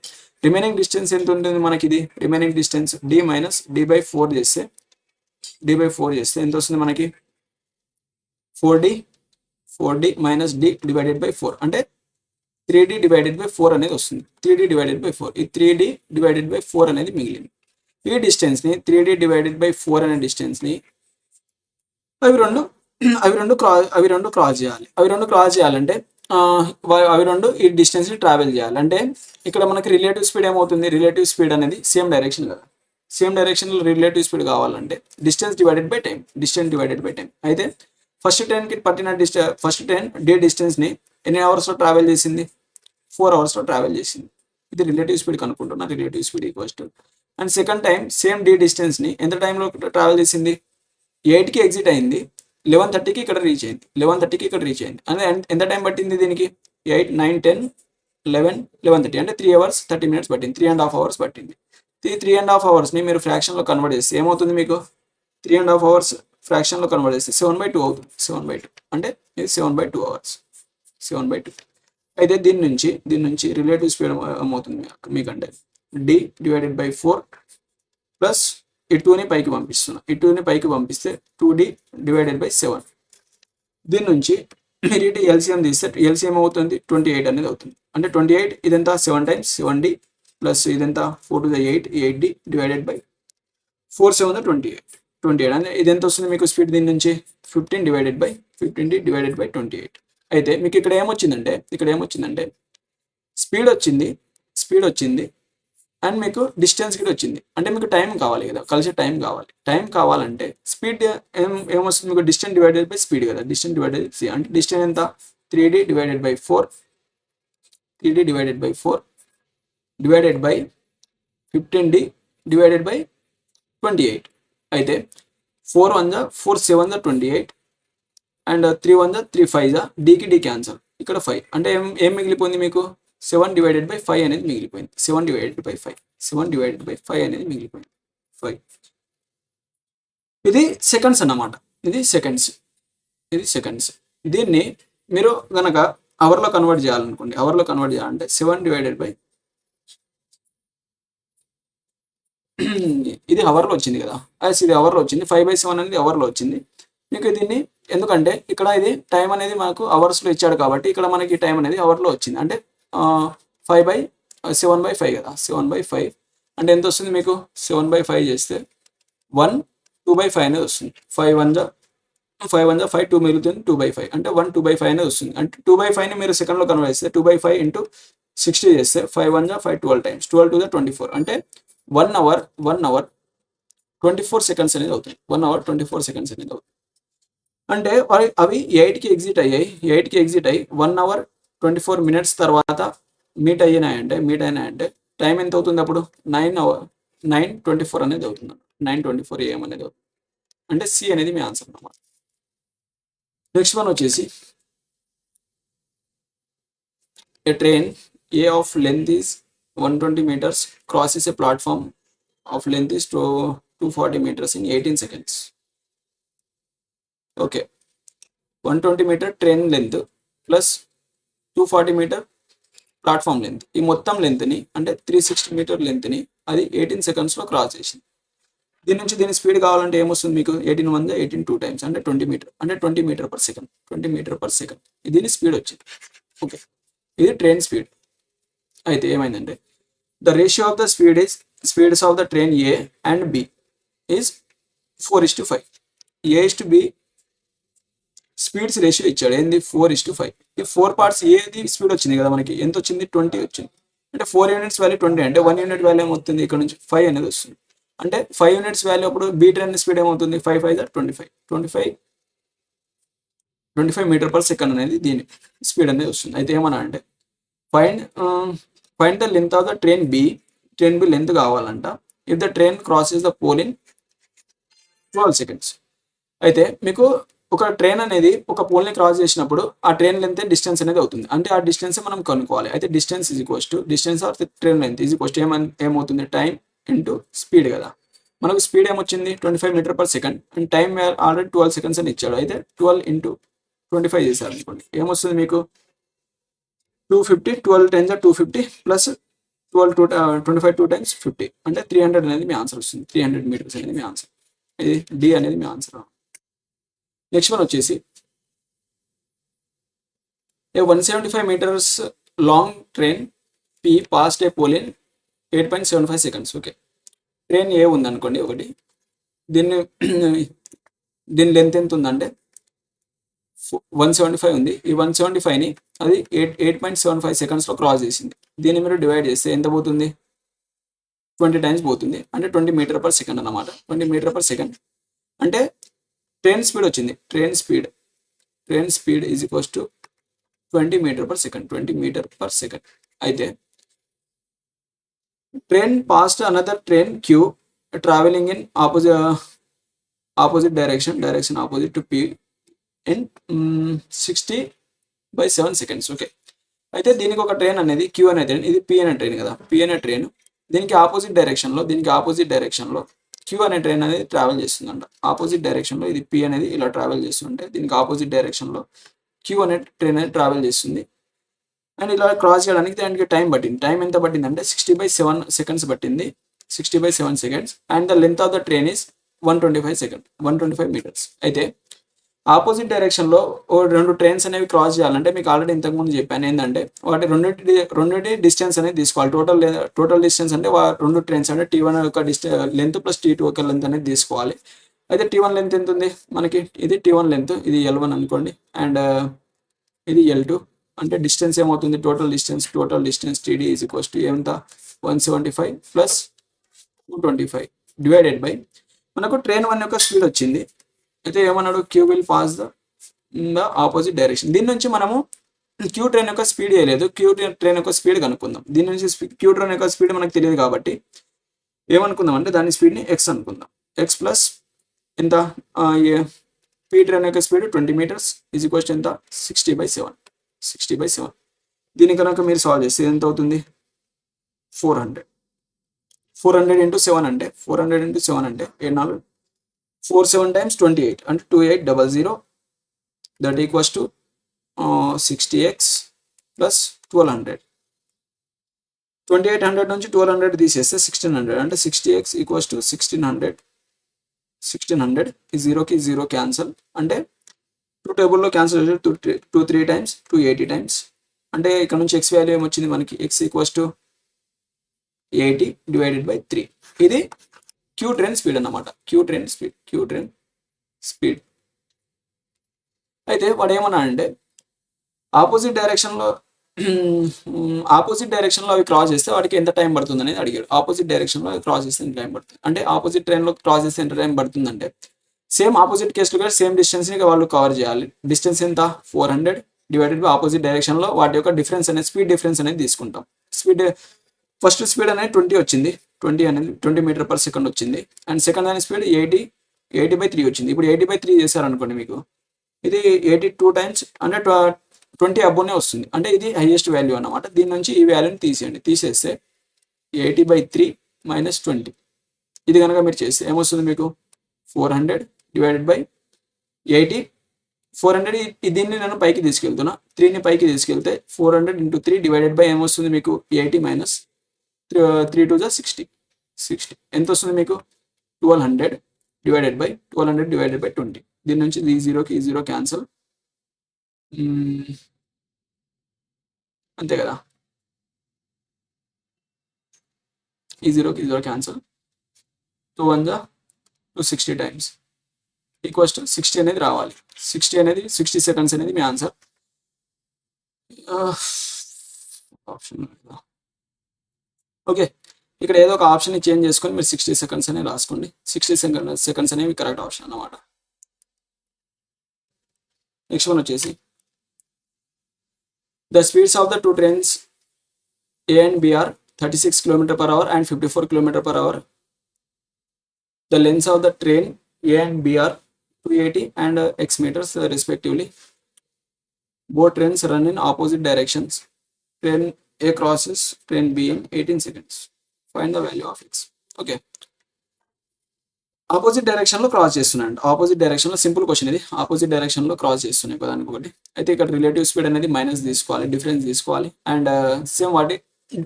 రిమైనింగ్ డిస్టెన్స్ ఎంత ఉంటుంది మనకి? ఇది remaining distance d minus d/4 చేస్తే ఎంత వస్తుంది మనకి? 4d minus d divided by 4 అంటే 3d డివైడెడ్ బై 4 అనేది వస్తుంది. 3d డివైడెడ్ బై 4 ఈ 3d డివైడెడ్ బై 4 అనేది మిగిలింది. ఈ డిస్టెన్స్ని 3d డివైడెడ్ బై 4 అనే డిస్టెన్స్ని అవి రెండు క్రాస్ చేయాలి. చేయాలంటే అవి రెండు ఈ డిస్టెన్స్ని ట్రావెల్ చేయాలి. అంటే ఇక్కడ మనకి రిలేటివ్ స్పీడ్ ఏమవుతుంది? రిలేటివ్ స్పీడ్ అనేది సేమ్ డైరెక్షన్ కదా. సేమ్ డైరెక్షన్లో రిలేటివ్ స్పీడ్ కావాలంటే డిస్టెన్స్ డివైడెడ్ బై టైం. అయితే ఫస్ట్ ట్రైన్ డి డిస్టెన్స్ని ఎన్ని అవర్స్లో ట్రావెల్ చేసింది? 4 అవర్స్లో ట్రావెల్ చేసింది. ఇది రిలేటివ్ స్పీడ్ కనుక్కుంటున్నా. Relative speed equals to and second time same D డిస్టెన్స్ని ఎంత టైంలో ట్రావెల్ చేసింది? 8కి ఎగ్జిట్ అయింది. 11:30కి ఇక్కడ రీచ్ అయింది. అంటే ఎంత టైం పట్టింది దీనికి? 8, 9, 10, 11, 11:30 అంటే 3 hours 30 minutes పట్టింది. 3.5 hours పట్టింది. 3.5 hoursని మీరు ఫ్రాక్షన్లో కన్వర్ట్ చేస్తే ఏమవుతుంది మీకు? 3.5 hours ఫ్రాక్షన్లో కన్వర్ట్ చేస్తే 7/2 అవుతుంది. 7/2 అంటే ఇది 7/2 hours. 7/2 అయితే దీని నుంచి రిలేటివ్ స్పీడ్ ఏమవుతుంది మీకంటే d డివైడెడ్ బై 4 ప్లస్ ఈ 2ని పైకి పంపిస్తున్నా. ఈ 2ని పైకి పంపిస్తే 2d డివైడెడ్ బై 7. దీని నుంచి మీరు ఇటు ఎల్సిఎం తీస్తే ఎల్సిఎం అవుతుంది 28 అనేది అవుతుంది. అంటే 28 ఇదంతా 7 times 7d ప్లస్ ఇదంతా 4 to the 8d divided by 4 7 28 అంటే ఇది ఎంత వస్తుంది మీకు స్పీడ్? దీని నుంచి 15 డివైడెడ్ బై 28. అయితే మీకు ఇక్కడ ఏమొచ్చిందంటే స్పీడ్ వచ్చింది అండ్ మీకు డిస్టెన్స్ కూడా వచ్చింది. అంటే మీకు టైం కావాలి కదా, కలిసి టైం కావాలంటే స్పీడ్ ఏమొస్తుంది మీకు? డిస్టెన్స్ డివైడెడ్ బై స్పీడ్ కదా. డిస్టెన్స్ డివైడెడ్ అంటే డిస్టెన్స్ ఎంత? 3d divided by 4 divided by 15d divided by 28. అయితే 4 1 4 7 28 అండ్ 3 1 3 5 d క్యాన్సల్. ఇక్కడ 5 అంటే ఏం మిగిలిపోయింది మీకు? 7 డివైడెడ్ బై 5 అనేది మిగిలిపోయింది. 7 డివైడెడ్ బై 5 అనేది మిగిలిపోయింది. 5 ఇది సెకండ్స్ అన్నమాట. ఇది సెకండ్స్. దీన్ని మీరు కనుక అవర్లో కన్వర్ట్ చేయాలంటే 7 డివైడెడ్ బై ఇది అవర్లో వచ్చింది కదా. ఇది అవర్లో వచ్చింది. 5/7 అనేది అవర్లో వచ్చింది మీకు. దీన్ని ఎందుకంటే ఇక్కడ ఇది టైం అనేది మనకు అవర్స్లో ఇచ్చాడు కాబట్టి ఇక్కడ మనకి టైం అనేది అవర్లో వచ్చింది. అంటే 7/5 కదా. 7/5 అంటే ఎంత వస్తుంది మీకు? 7/5 చేస్తే 1 2/5 అనేది వస్తుంది. 5 1 5 2 మిగులుతుంది 2/5 అంటే 1 2/5 అనేది వస్తుంది. అంటే 2/5ని మీరు సెకండ్లో కన్వర్ట్ చేస్తే 2/5 ఇంటూ 60 చేస్తే 5 1 5 12 టైమ్స్ 12 టు ద 24 అంటే 1 అవర్ 24 సెకండ్స్ అనేది అవుతుంది. 1 అవర్ 24 సెకండ్స్ అనేది అవుతుంది. అంటే అవి 8కి ఎగ్జిట్ అయ్యాయి. 8కి ఎగ్జిట్ అయ్యి 1 అవర్ 24 మినిట్స్ తర్వాత మీట్ అయినాయంటే టైం ఎంత అవుతుంది అప్పుడు 9:24 అనేది అవుతుంది. 9:24 AM అనేది అవుతుంది. అంటే సి అనేది మీ ఆన్సర్ అన్నమాట. నెక్స్ట్ వన్ వచ్చేసి a train A of length is 120 meters crosses a platform of length is 240 meters in 18 seconds. Okay, 120 meter train length plus 240 meter platform length, ఈ మొత్తం లెంత్ని అంటే 360 మీటర్ లెంత్ని అది 18 సెకండ్స్లో క్రాస్ చేసింది. దీని నుంచి దీని స్పీడ్ కావాలంటే ఏమొస్తుంది మీకు 18 1 18 2 టైమ్స్ అంటే 20 మీటర్ అంటే 20 metre per second 20 metre per second దీని స్పీడ్ వచ్చింది. ఓకే, ఇది ట్రైన్ స్పీడ్. అయితే ఏమైందంటే the ratio of the speeds of the train A and B is 4:5. A:B speeds ratio ఇచ్చాడు, ఏంది 4:5. ఈ 4 పార్ట్స్ ఏది స్పీడ్ వచ్చింది కదా మనకి, ఎంత వచ్చింది 20 వచ్చింది. అంటే 4 యూనిట్స్ వాల్యూ 20 అంటే 1 యూనిట్ వాల్యూ ఏమవుతుంది ఇక్కడ నుంచి 5 అనేది వస్తుంది. అంటే 5 యూనిట్స్ వాల్యూ అప్పుడు బీ ట్రైన్ స్పీడ్ ఏమవుతుంది 5 5 25 మీటర్ పర్ సెకండ్ అనేది దీని స్పీడ్ అనేది వస్తుంది. అయితే ఏమన్నా అంటే find the length of the train B length కావాలంట if the train crosses the pole in 12 seconds. అయితే మీకు ఒక ట్రైన్ అనేది ఒక పోల్ని క్రాస్ చేసినప్పుడు ఆ ట్రైన్ లెంత్ డిస్టెన్స్ అనేది అవుతుంది. అంటే ఆ డిస్టెన్స్ మనం కనుక్కోవాలి. అయితే డిస్టెన్స్ ఆఫ్ ట్రైన్ లెంత్ ఏమవుతుంది టైం ఇంటూ స్పీడ్ కదా. మనకు స్పీడ్ ఏమొచ్చింది 25 metre per second and time already 12 seconds అని ఇచ్చాడు. అయితే 12 ఇంటూ 25 చేశారు అనుకోండి, ఏమొస్తుంది మీకు 250. 12 టైమ్స్ 250 ప్లస్ 25 2 టైమ్స్ 50 అంటే 300 అనేది మీ ఆన్సర్ వస్తుంది. 300 మీటర్స్ అనేది మీ ఆన్సర్. ఇది డి అనేది మీ ఆన్సర్. నెక్స్ట్ వన్ వచ్చేసి a 175 metres long train P passed a pole in 8.75 seconds. Okay, train A ఉందనుకోండి ఒకటి, దీని లెంత్ ఎంత ఉందంటే 175 ఉంది. ఈ 175ని అది 8.75 సెకండ్స్లో క్రాస్ చేసింది. దీన్ని మీరు డివైడ్ చేస్తే ఎంత పోతుంది 20 టైమ్స్ పోతుంది. అంటే 20 మీటర్ పర్ సెకండ్ అన్నమాట. 20 మీటర్ పర్ సెకండ్ అంటే ట్రైన్ స్పీడ్ వచ్చింది. Train speed is equals to 20 metre per second 20 metre per second. అయితే train passed another train Q travelling in opposite direction opposite to P in 60/7 seconds. Okay, అయితే దీనికి ఒక ట్రైన్ అనేది క్యూ అనే ట్రైన్, ఇది పి అనే ట్రైన్ కదా. పి అనే ట్రైన్ దీనికి ఆపోజిట్ డైరెక్షన్లో క్యూ అనే ట్రైన్ అనేది ట్రావెల్ చేస్తుందంట. ఆపోజిట్ డైరెక్షన్లో ఇది పి అనేది ఇలా ట్రావెల్ చేస్తుంటే దీనికి ఆపోజిట్ డైరెక్షన్లో క్యూ అనే ట్రైన్ అనేది ట్రావెల్ చేస్తుంది. అండ్ ఇలా క్రాస్ చేయడానికి దానికి టైం పట్టింది. టైం ఎంత పట్టింది అంటే 60/7 సెకండ్స్ పట్టింది. 60/7 seconds. And the length of the train is 125 metres. అయితే ఆపోజిట్ డైరెక్షన్లో రెండు ట్రైన్స్ అనేవి క్రాస్ చేయాలంటే మీకు ఆల్రెడీ ఇంతకుముందు చెప్పాను ఏంటంటే వాటి రెండింటి డిస్టెన్స్ అనేది తీసుకోవాలి. టోటల్ డిస్టెన్స్ అంటే రెండు ట్రైన్స్ అంటే T1 యొక్క లెంత్ ప్లస్ T2 యొక్క లెంత్ అనేది తీసుకోవాలి. అయితే T1 లెంత్ ఎంత ఉంది మనకి, ఇది T1 లెంత్, ఇది L1 అనుకోండి అండ్ ఇది L2. అంటే డిస్టెన్స్ ఏమవుతుంది total distance TD is equals to ఎంత 175 ప్లస్ 225 డివైడెడ్ బై మనకు ట్రైన్ 1 యొక్క స్పీడ్ వచ్చింది. అయితే ఏమన్నాడు Q will pass the opposite direction. దీని నుంచి మనము క్యూ ట్రైన్ యొక్క స్పీడ్ వేయలేదు, క్యూ ట్రైన్ యొక్క స్పీడ్ కనుక్కుందాం. దీని నుంచి క్యూ ట్రైన్ యొక్క స్పీడ్ మనకు తెలియదు కాబట్టి ఏమనుకుందాం అంటే దాని స్పీడ్ని ఎక్స్ అనుకుందాం. ఎక్స్ ప్లస్ ఎంత పీ ట్రైన్ యొక్క speed 20 metres is equals to ఎంత 60/7. దీని కనుక మీరు సాల్వ్ చేస్తే ఎంత అవుతుంది 400 ఇంటూ 7 అంటే 4 7 టైమ్స్ 28 అంటే 2800 that equals to 60x plus 1200. 2800 నుంచి 1200 తీసేస్తే 1600 అంటే 60x ఈక్వల్స్ టు 1600 ఈ 0కి 0 క్యాన్సల్. అంటే 2 టేబుల్లో క్యాన్సల్ చేసి 2 3 టైమ్స్ 280 టైమ్స్. అంటే ఇక్కడ నుంచి ఎక్స్ వాల్యూ ఏమొచ్చింది మనకి X equals to 80 divided by 3. ఇది క్యూ ట్రైన్ స్పీడ్ అన్నమాట. Q train speed. అయితే వాడు ఏమన్నా అంటే ఆపోజిట్ డైరెక్షన్లో ఆపోజిట్ డైరెక్షన్లో అవి క్రాస్ చేస్తే వాటికి ఎంత టైం పడుతుంది అనేది అడిగాడు. ఆపోజిట్ డైరెక్షన్లో అవి క్రాస్ చేస్తే ఎంత టైం పడుతుంది అంటే ఆపోజిట్ ట్రైన్లో క్రాస్ చేస్తే ఎంత టైం పడుతుందంటే సేమ్ ఆపోజిట్ కేసులో కూడా సేమ్ డిస్టెన్స్ని వాళ్ళు కవర్ చేయాలి. డిస్టెన్స్ ఎంత 400 డివైడెడ్ బై ఆపోజిట్ డైరెక్షన్లో వాటి యొక్క డిఫరెన్స్ అనేది స్పీడ్ డిఫరెన్స్ అనేది తీసుకుంటాం. ఫస్ట్ స్పీడ్ అనేది 20 వచ్చింది, 20 అనేది 20 మీటర్ పర్ సెకండ్ వచ్చింది. అండ్ సెకండ్ దాని స్పీడ్ 80/3 వచ్చింది. ఇప్పుడు 80/3 చేశారనుకోండి మీకు ఇది 82 టైమ్స్ అంటే 20 అబోనే వస్తుంది. అంటే ఇది హైయెస్ట్ వాల్యూ అన్నమాట. దీని నుంచి ఈ వాల్యూని తీసేస్తే 80/3 - 20 ఇది కనుక మీరు చేస్తే ఏమొస్తుంది మీకు 400 డివైడెడ్ బై 80. 400 దీన్ని నేను పైకి తీసుకెళ్తున్నా, 3ని పైకి తీసుకెళ్తే 400 × 3 డివైడెడ్ బై ఏమొస్తుంది మీకు 80 - 3 2 60 ఎంత వస్తుంది మీకు 1200 డివైడెడ్ బై 20. దీని నుంచి ఈ జీరో క్యాన్సల్, అంతే కదా, ఈ zero cancel. 2 1 260 times equals to 60 అనేది రావాలి. 60 సెకండ్స్ అనేది మీ ఆన్సర్. ఆప్షన్ ఓకే, ఇక్కడ ఏదో ఒక ఆప్షన్ని చేంజ్ చేసుకొని మీరు 60 సెకండ్స్ అనేది రాసుకోండి. 60 సెకండ్స్ అనేవి కరెక్ట్ ఆప్షన్ అన్నమాట. నెక్స్ట్ వన్ వచ్చేసి the speeds of the two trains A and B are 36 km/h and 54 km/h. The lengths of the train A and B are 280 and x meters respectively. Both trains run in opposite directions. Train A crosses train B in 18 seconds. Find the value of x. Okay. Opposite డైరెక్షన్లో క్రాస్ చేస్తున్నాయండి. ఆపోజిట్ డైరెక్షన్లో సింపుల్ క్వశ్చన్ ఇది. ఆపోజిట్ డైరెక్షన్లో క్రాస్ చేస్తున్నాయి ఒకదానికి ఒకటి. అయితే ఇక్కడ రిలేటివ్ స్పీడ్ అనేది మైనస్ తీసుకోవాలి, డిఫరెన్స్ తీసుకోవాలి. అండ్ సేమ్ వాటి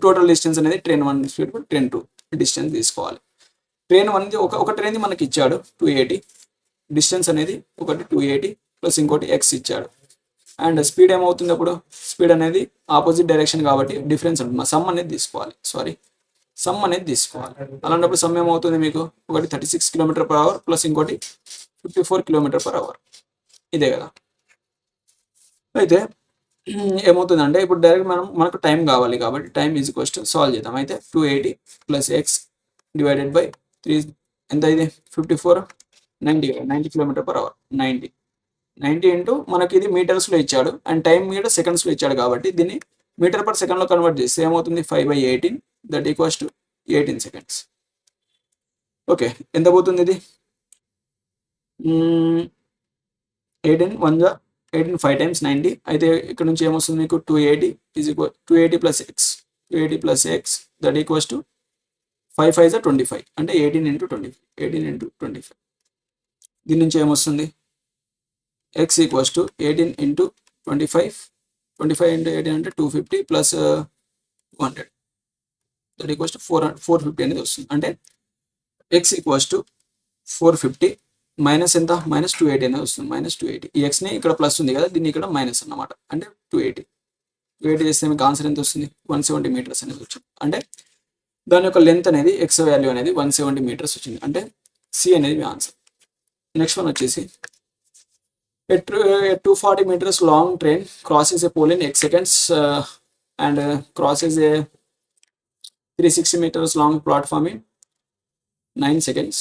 టోటల్ డిస్టెన్స్ అనేది ట్రైన్ 1 స్పీడ్ ట్రైన్ 2 డిస్టెన్స్ తీసుకోవాలి. ట్రైన్ 1 ఒక ట్రైన్ మనకి ఇచ్చాడు 280, డిస్టెన్స్ అనేది ఒకటి 280 ప్లస్ ఇంకోటి ఎక్స్ ఇచ్చాడు. అండ్ స్పీడ్ ఏమవుతుంది అప్పుడు స్పీడ్ అనేది ఆపోజిట్ డైరెక్షన్ కాబట్టి డిఫరెన్స్ ఉంటుంది, సమ్ అనేది తీసుకోవాలి. అలాంటప్పుడు సమ్ ఏమవుతుంది మీకు ఒకటి 36 km/h ప్లస్ ఇంకోటి 54 km/h, ఇదే కదా. అయితే ఏమవుతుందంటే ఇప్పుడు డైరెక్ట్ మనకు టైం కావాలి కాబట్టి time is equals to solve చేద్దాం. అయితే 280 ప్లస్ ఎక్స్ డివైడెడ్ బై 3 ఎంత ఇది 54 90 km/h 90 ఇంటూ మనకి ఇది మీటర్స్లో ఇచ్చాడు అండ్ టైం మీద సెకండ్స్లో ఇచ్చాడు కాబట్టి దీన్ని మీటర్ పర్ సెకండ్లో కన్వర్ట్ చేస్తే ఏమవుతుంది 5/18 that equals to 18 seconds. Okay, ఎంత పోతుంది ఇది 18 5 times 90. అయితే ఇక్కడ నుంచి ఏమొస్తుంది మీకు 280 is equal 280 plus X that equals to 5 5 25 అంటే 18 × 25. దీని నుంచి ఏమొస్తుంది ఎక్స్ ఈక్వల్స్ టు 18 × 25 × 18 అంటే 250 ప్లస్ 200 దట్ ఈక్వల్స్ టు 450 అనేది వస్తుంది. అంటే ఎక్స్ ఈక్వల్స్ టు 450 మైనస్ ఎంత -280 అనేది వస్తుంది. -280 ఈ ఎక్స్ని ఇక్కడ ప్లస్ ఉంది కదా, దీన్ని ఇక్కడ మైనస్ అన్నమాట. అంటే 280 చేస్తే మీకు ఆన్సర్ ఎంత వస్తుంది 170 మీటర్స్ అనేది వచ్చింది. అంటే దాని యొక్క లెంత్ అనేది ఎక్స్ వాల్యూ అనేది 170 మీటర్స్ వచ్చింది. అంటే సి అనేది మీ ఆన్సర్. నెక్స్ట్ వన్ వచ్చేసి a 240 meters long train crosses a pole in x seconds and crosses a 360 meters long platform in 9 seconds.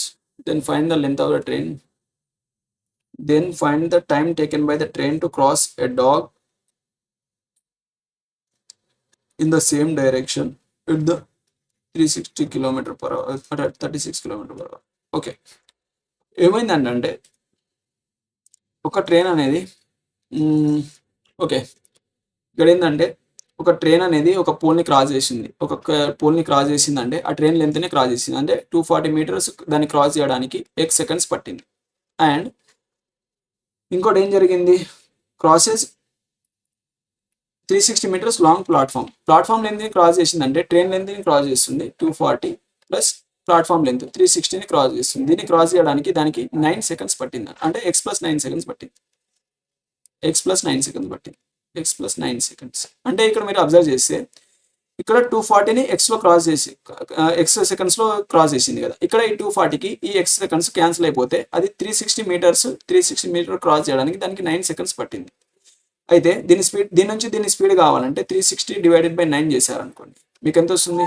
Then find the length of the train. Then find the time taken by the train to cross a dog in the same direction with the 360 km/h or 36 km/h. Okay, ఏమైందంటే ఒక ట్రైన్ అనేది ఓకే ఇక్కడ ఏంటంటే ఒక ట్రైన్ అనేది ఒక పోల్ని క్రాస్ చేసిందంటే ఆ ట్రైన్ లెంత్ని క్రాస్ చేసింది. అంటే 240 meters దాన్ని క్రాస్ చేయడానికి x seconds పట్టింది. అండ్ ఇంకోటి ఏం జరిగింది క్రాసెస్ 360 meters లాంగ్ ప్లాట్ఫామ్ లెంత్ని క్రాస్ చేసిందంటే ట్రైన్ లెంత్ని క్రాస్ చేస్తుంది 240 ప్లస్ ప్లాట్ఫామ్ లెంత్ 360ని క్రాస్ చేస్తుంది. దీన్ని క్రాస్ చేయడానికి దానికి 9 seconds పట్టింది. అంటే x + 9 seconds పట్టింది. x + 9 seconds అంటే ఇక్కడ మీరు అబ్జర్వ్ చేస్తే ఇక్కడ 240ని ఎక్స్లో క్రాస్ చేసి ఎక్స్ సెకండ్స్లో క్రాస్ చేసింది కదా. ఇక్కడ ఈ 240కి ఈ ఎక్స్ సెకండ్స్ క్యాన్సిల్ అయిపోతే అది 360 మీటర్ క్రాస్ చేయడానికి దానికి 9 seconds పట్టింది. అయితే దీని నుంచి దీని స్పీడ్ కావాలంటే 360 డివైడెడ్ బై 9 చేశారనుకోండి, మీకు ఎంత వస్తుంది?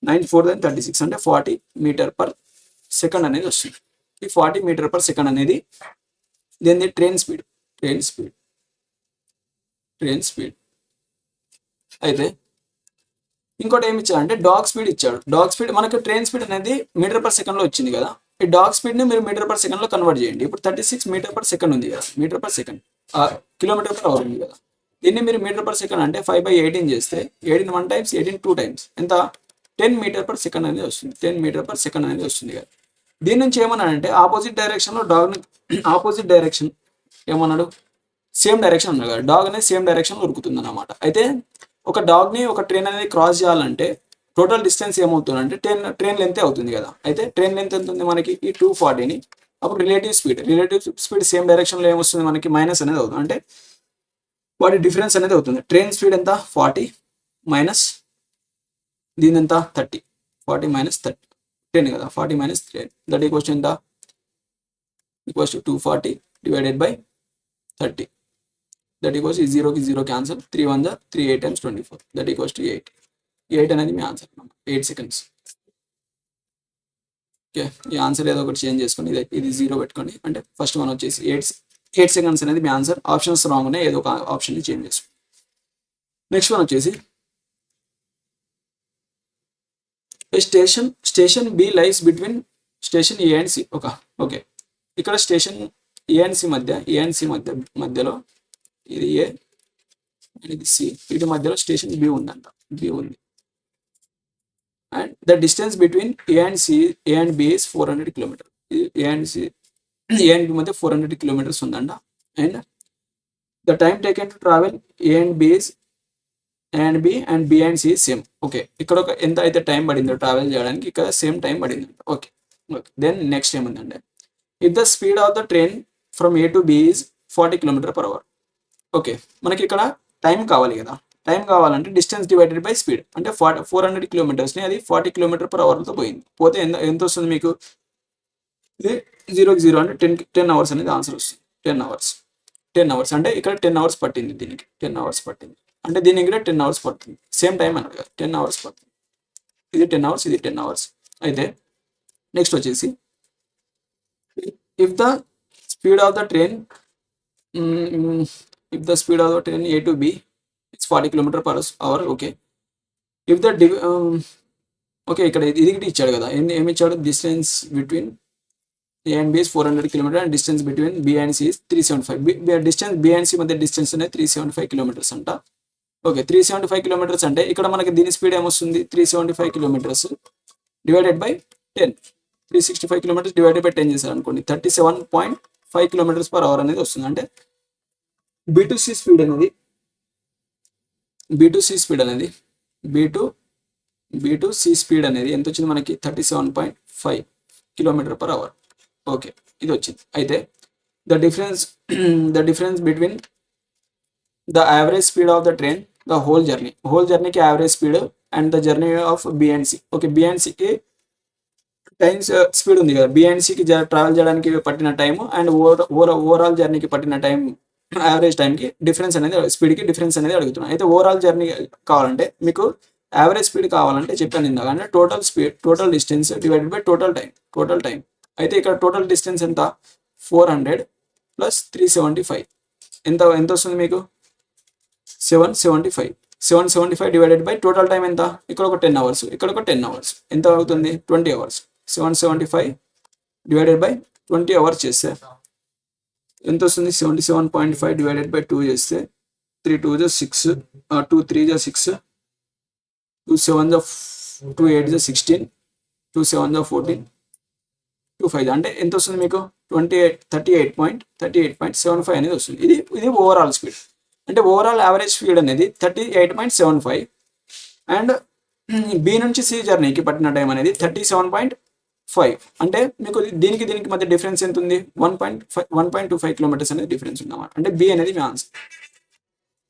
9 4 36 అంటే 40 మీటర్ పర్ సెకండ్ అనేది వస్తుంది. ఈ 40 మీటర్ పర్ సెకండ్ అనేది దీని ట్రైన్ స్పీడ్. అయితే ఇంకోటి ఏమి ఇచ్చాడంటే డాగ్ స్పీడ్ ఇచ్చాడు. డాగ్ స్పీడ్ మనకు ట్రైన్ స్పీడ్ అనేది మీటర్ పర్ సెకండ్లో వచ్చింది కదా, ఈ డాగ్ స్పీడ్ని మీరు మీటర్ పర్ సెకండ్లో కన్వర్ట్ చేయండి. ఇప్పుడు 36 మీటర్ పర్ సెకండ్ ఉంది కదా, metre per second kilometre per hour ఉంది కదా, దీన్ని మీరు మీటర్ పర్ సెకండ్ అంటే 5/18 చేస్తే 18 1 టైమ్స్ 18 2 టైమ్స్ ఎంత? 10 మీటర్ పర్ సెకండ్ అనేది వస్తుంది. 10 మీటర్ పర్ సెకండ్ అనేది వస్తుంది కదా. దీని నుంచి ఏమన్నాడంటే ఆపోజిట్ డైరెక్షన్లో డాగ్ని ఆపోజిట్ డైరెక్షన్ ఏమన్నాడు? సేమ్ డైరెక్షన్ అన్నాడు కదా, డాగ్ అనేది సేమ్ డైరెక్షన్లో ఉరుకుతుంది అన్నమాట. అయితే ఒక డాగ్ని ఒక ట్రైన్ అనేది క్రాస్ చేయాలంటే టోటల్ డిస్టెన్స్ ఏమవుతుందంటే ట్రైన్ లెంత్ అవుతుంది కదా. అయితే ట్రైన్ లెంత్ ఎంత ఉంది మనకి? ఈ 240ని అప్పుడు రిలేటివ్ స్పీడ్ సేమ్ డైరెక్షన్లో ఏమొస్తుంది మనకి? మైనస్ అనేది అవుతుంది. అంటే వాటి డిఫరెన్స్ అనేది అవుతుంది. ట్రైన్ స్పీడ్ ఎంత? 40 మైనస్ దీని ఎంత? 30. 40 మైనస్ 30 10 కదా, 40 మైనస్ 10 దట్ ఈక్వల్స్ ఎంత? Equals to 240 divided by 30 that equals 0కి 0 cancel, 3 1 3 8 times 24 that equals to 8. 8 అనేది మీ ఆన్సర్, 8 సెకండ్స్. ఓకే, ఈ ఆన్సర్ ఏదో ఒకటి చేంజ్ చేసుకొని ఇది 0 పెట్టుకోండి. అంటే ఫస్ట్ వన్ వచ్చేసి 8 సెకండ్స్ అనేది మీ ఆన్సర్. ఆప్షన్స్ రాంగ్ ఉన్నాయి, ఏదో ఒక ఆప్షన్ని చేంజ్ చేసుకోండి. నెక్స్ట్ వన్ వచ్చేసి station B lies between station A and C. Okay, ఇక్కడ స్టేషన్ ఏ అండ్ సి మధ్యలో ఇది ఏ అండ్ ఇది సి, వీటి మధ్యలో స్టేషన్ బి ఉందంట. బి ఉంది and the distance between A and B is 400 kilometre. A and B మధ్య 400 కిలోమీటర్స్ ఉందంట. And the time taken to travel A and B and B and C same. Okay, ఇక్కడ ఒక ఎంత అయితే టైం పడిందో ట్రావెల్ చేయడానికి, ఇక్కడ సేమ్ టైం పడిందంట. ఓకే, దెన్ నెక్స్ట్ ఏముందంటే if the speed of the train from A to B is 40 kilometre per hour. Okay, మనకి ఇక్కడ టైం కావాలి కదా. టైం కావాలంటే డిస్టెన్స్ డివైడెడ్ బై స్పీడ్ అంటే 400 కిలోమీటర్స్ని అది 40 కిలోమీటర్ పర్ అవర్తో పోతే ఎంత వస్తుంది మీకు? ఇది 0కి 0 అంటే 10 అవర్స్ అనేది ఆన్సర్ వస్తుంది. 10 అవర్స్ అంటే ఇక్కడ 10 అవర్స్ పట్టింది, దీనికి 10 అవర్స్ పట్టింది. అంటే దీనికి కూడా 10 అవర్స్ పడుతుంది. సేమ్ టైం అన్నాడు కదా, 10 అవర్స్ పడుతుంది. ఇది 10 అవర్స్, ఇది 10 అవర్స్. అయితే నెక్స్ట్ వచ్చేసి if the speed of the train A to B it's 40 kilometre per hour. Okay, if the okay, ఇక్కడ ఇది ఇచ్చాడు కదా, ఏమి ఇచ్చాడు? Distance between A and B is 400 kilometre and distance between B and C is 375. Distance B and C మధ్య డిస్టెన్స్ అనేది 375 కిలోమీటర్స్ అంట. ఓకే, 375 కిలోమీటర్స్ అంటే ఇక్కడ మనకి దీని స్పీడ్ ఏమొస్తుంది? 375 kilometres divided by 10, 365 kilometres divided by 10 చేశారు అనుకోండి, 37.5 కిలోమీటర్స్ పర్ అవర్ అనేది వస్తుంది. అంటే బి2సి స్పీడ్ అనేది ఎంత వచ్చింది మనకి? 37.5 కిలోమీటర్ పర్ అవర్. ఓకే, ఇది వచ్చింది. అయితే the difference between the average speed of the train the whole జర్నీకి average speed and the journey of B and C. Okay, B and సికి టైమ్స్ స్పీడ్ ఉంది కదా, బి అండ్ సికి ట్రావెల్ చేయడానికి పట్టిన టైం అండ్ ఓవరాల్ జర్నీకి పట్టిన టైం, యావరేజ్ టైంకి డిఫరెన్స్ అనేది స్పీడ్కి డిఫరెన్స్ అనేది అడుగుతున్నాను. అయితే ఓవరాల్ జర్నీ కావాలంటే మీకు యావరేజ్ స్పీడ్ కావాలంటే చెప్పాను ఇందాక, అంటే total distance divided by total time. అయితే ఇక్కడ టోటల్ డిస్టెన్స్ ఎంత? 400 ప్లస్ 375 ఎంత వస్తుంది మీకు? 775 డివైడెడ్ బై టోటల్ టైం ఎంత? ఇక్కడ ఒక 10 అవర్స్, ఇక్కడ ఒక 10 అవర్స్, ఎంత అవుతుంది? 20 అవర్స్. 775 డివైడెడ్ బై 20 అవర్స్ చేస్తే ఎంత వస్తుంది? 77.5 డివైడెడ్ బై 2 చేస్తే 3 2 6, 2 3 6, 2 7 2 8 16, 2 7 14, 2 5 అంటే ఎంత వస్తుంది మీకు? 38.75 అనేది వస్తుంది. ఇది ఓవరాల్ స్పీడ్. అంటే ఓవరాల్ యావరేజ్ స్పీడ్ అనేది 38.75 అండ్ బి నుంచి సి జర్నీకి పట్టిన టైం అనేది 37.5. అంటే మీకు దీనికి మధ్య డిఫరెన్స్ ఎంత ఉంది? 1.25 కిలోమీటర్స్ అనేది డిఫరెన్స్ ఉందన్నమాట. అంటే బి అనేది మీ ఆన్సర్.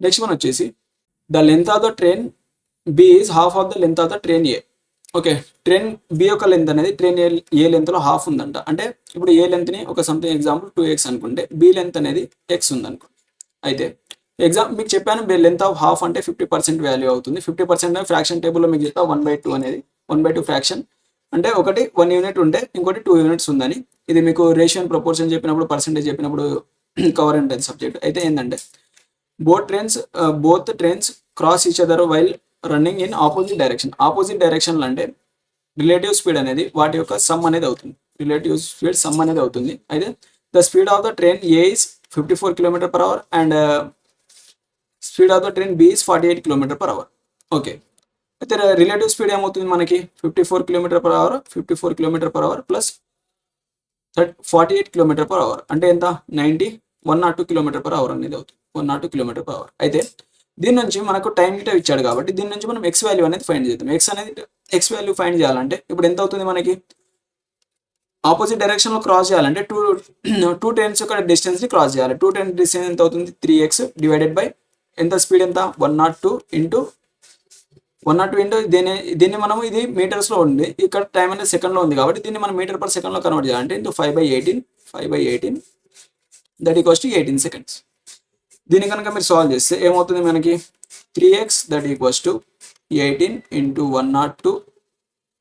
నెక్స్ట్ వన్ వచ్చేసి the length of the train B is half of the length of the train A. Okay, train B యొక్క లెంత్ అనేది ట్రైన్ ఏ లెంత్లో హాఫ్ ఉందంట. అంటే ఇప్పుడు ఏ లెంత్ని ఒక సంథింగ్ ఎగ్జాంపుల్ 2x అనుకుంటే బి లెంత్ అనేది x ఉందనుకోండి. అయితే మీకు చెప్పాను లెంత్ ఆఫ్ హాఫ్ అంటే 50% వాల్యూ అవుతుంది. 50% ఫ్రాక్షన్ టేబుల్లో మీకు చెప్తా 1/2 అనేది 1/2 ఫ్రాక్షన్ అంటే ఒకటి 1 యూనిట్ ఉంటే ఇంకోటి 2 యూనిట్స్ ఉందని. ఇది మీకు రేషియో అండ్ ప్రపోర్షన్ చెప్పినప్పుడు పర్సెంటేజ్ చెప్పినప్పుడు కవర్ ఉంటుంది సబ్జెక్ట్. అయితే ఏంటంటే both trains cross each other while running in opposite direction. Opposite డైరెక్షన్లు అంటే రిలేటివ్ స్పీడ్ అనేది వాటి యొక్క సమ్ అనేది అవుతుంది. రిలేటివ్ స్పీడ్ సమ్ అనేది అవుతుంది. అయితే the speed of the train A is 54 km/h and speed of the train B is 48 km/h. Okay, అయితే రిలేటివ్ స్పీడ్ ఏమవుతుంది మనకి 54 km/h 54 km/h ప్లస్ 48 km/h అంటే ఎంత 102 km/h అనేది అవుతుంది. 102 km/h. అయితే దీని నుంచి మనకు టైం గిట ఇచ్చాడు కాబట్టి దీని నుంచి మనం ఎక్స్ వాల్యూ అనేది ఫైండ్ చేద్దాం. ఎక్స్ వాల్యూ ఫైండ్ చేయాలంటే ఇప్పుడు ఎంత అవుతుంది మనకి ఆపోజిట్ డైరెక్షన్లో క్రాస్ చేయాలంటే టూ ట్రైన్స్ యొక్క డిస్టెన్స్ని క్రాస్ చేయాలి. 2 ట్రైన్ డిస్టెన్స్ ఎంత అవుతుంది 3x డివైడెడ్ బై ఎంత స్పీడ్ ఎంత 102 ఇంటూ దీన్ని మనం ఇది మీటర్స్లో ఉంది, ఇక్కడ టైం అనేది సెకండ్లో ఉంది కాబట్టి దీన్ని మనం మీటర్ పర్ సెకండ్లో కన్వర్ట్ చేయాలంటే into 5/18 that equals to 18 seconds. దీన్ని కనుక మీరు సాల్వ్ చేస్తే ఏమవుతుంది మనకి 3x that equals to 18 into 102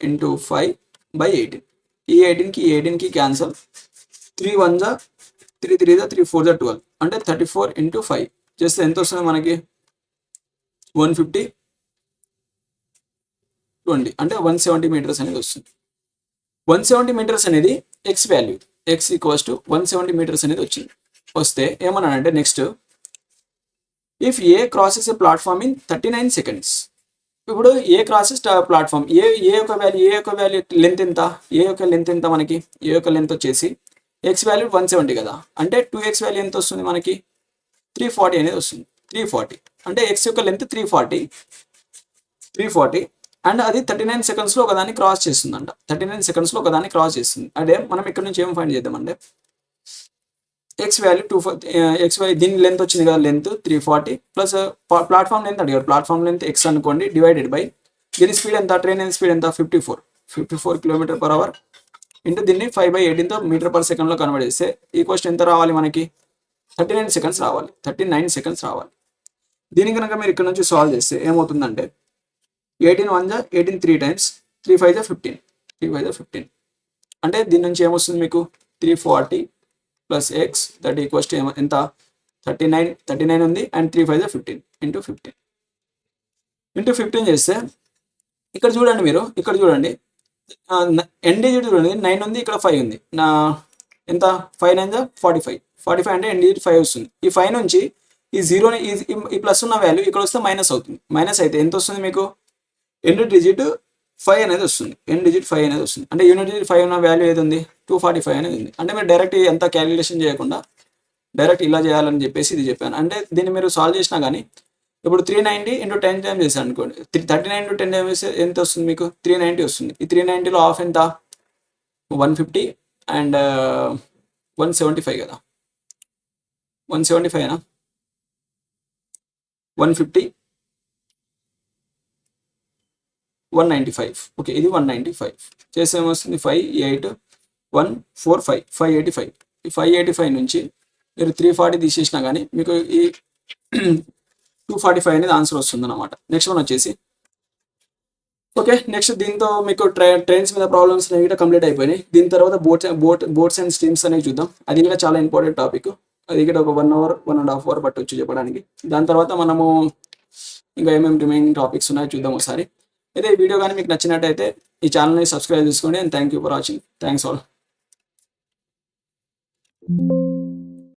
into 5/18. ఈ 18కి క్యాన్సల్, 3 1 3 3 3 4 12 అంటే 34 ఇంటూ 5 చేస్తే ఎంత వస్తుంది మనకి 150 20 అంటే 170 మీటర్స్ అనేది వస్తుంది. 170 మీటర్స్ అనేది X value, X equals to 170 metres అనేది వచ్చింది. వస్తే ఏమన్నానంటే next if A crosses a platform in 39 seconds. ఇప్పుడు ఏ క్రాసెస్ ప్లాట్ఫామ్ ఏ యొక్క వాల్యూ లెంత్ ఎంత, ఏ యొక్క లెంత్ ఎంత మనకి ఏ యొక్క లెంత్ వచ్చేసి ఎక్స్ వాల్యూ 170 కదా, అంటే 2x వాల్యూ ఎంత వస్తుంది మనకి 340 అనేది వస్తుంది. 340 అంటే ఎక్స్ యొక్క లెంత్ 340 అండ్ అది 39 secondsలో ఒకదాన్ని క్రాస్ చేస్తుందంట. 39 secondsలో ఒకదాన్ని క్రాస్ చేస్తుంది. అదే మనం ఇక్కడ నుంచి ఏం ఫైండ్ చేద్దామంటే ఎక్స్ వాల్యూ దీని లెంత్ వచ్చింది కదా, లెంత్ 340 ప్లస్ ప్లాట్ఫామ్ లెంత్ అడిగారు, ప్లాట్ఫామ్ లెంత్ ఎక్స్ అనుకోండి డివైడెడ్ బై దీని స్పీడ్ ఎంత, ట్రైన్ స్పీడ్ ఎంత 54 km/h ఇంటూ దీన్ని 5/18తో మీటర్ పర్ సెకండ్లో కన్వర్ట్ చేస్తే ఈ క్వశ్చన్ ఎంత రావాలి మనకి 39 seconds రావాలి. 39 seconds రావాలి. దీని కనుక మీరు ఇక్కడ నుంచి సాల్వ్ చేస్తే ఏమవుతుందంటే 18 1 18 3 times 3 5 15 అంటే దీని నుంచి ఏమొస్తుంది మీకు 340 plus X that equals to ఎంత 39 ఉంది అండ్ 3 5 15 ఇంటూ 15 చేస్తే ఇక్కడ చూడండి, మీరు ఇక్కడ చూడండి ఎన్ డిజిట్ చూడండి 9 ఉంది, ఇక్కడ 5 ఉంది. నా ఎంత 5 9 45 అంటే ఎన్ డిజిట్ 5 వస్తుంది. ఈ 5 నుంచి ఈ జీరోని ఈ ప్లస్ ఉన్న వాల్యూ ఇక్కడ వస్తే మైనస్ అవుతుంది. మైనస్ అయితే ఎంత వస్తుంది మీకు ఎండ్ డిజిట్ 5 అనేది వస్తుంది. అంటే యూనిట్ డిజిట్ 5 ఉన్న వాల్యూ ఏది ఉంది 245 అనేది ఉంది. అంటే మీరు డైరెక్ట్ ఎంత క్యాలిక్యులేషన్ చేయకుండా డైరెక్ట్ ఇలా చేయాలని చెప్పేసి ఇది చెప్పాను. అంటే దీన్ని మీరు సాల్వ్ చేసినా కానీ ఇప్పుడు 390 ఇంటూ 10 టైమ్స్ చేశాను అనుకోండి, 39 ఇంటూ 10 టైమ్స్ ఎంత వస్తుంది మీకు 390 వస్తుంది. ఈ 390లో హాఫ్ ఎంత 150 అండ్ 175 కదా, 175 150 195. ఓకే, ఇది 195 చేస్తే ఏమొస్తుంది 5 8 1 4 5 585. ఈ 585 నుంచి మీరు 340 తీసేసినా కానీ మీకు ఈ 245 అనేది ఆన్సర్ వస్తుంది అనమాట. నెక్స్ట్ వన్ వచ్చేసి ఓకే, నెక్స్ట్ దీంతో మీకు ట్రైన్స్ మీద ప్రాబ్లమ్స్ అనేవి కూడా కంప్లీట్ అయిపోయినాయి. దీని తర్వాత బోట్స్ అండ్ స్ట్రీమ్స్ అనేవి చూద్దాం. అది కూడా చాలా ఇంపార్టెంట్ టాపిక్. అది కూడా ఒక 1 hour 1.5 hour పట్టొచ్చు చెప్పడానికి. దాని తర్వాత మనము ఇంకా ఏమేమి రిమైనింగ్ టాపిక్స్ ఉన్నాయో చూద్దాం ఒకసారి. అయితే ఈ వీడియో కానీ మీకు నచ్చినట్టయితే ఈ ఛానల్ని సబ్స్క్రైబ్ చేసుకోండి. And thank you for watching. Thanks all.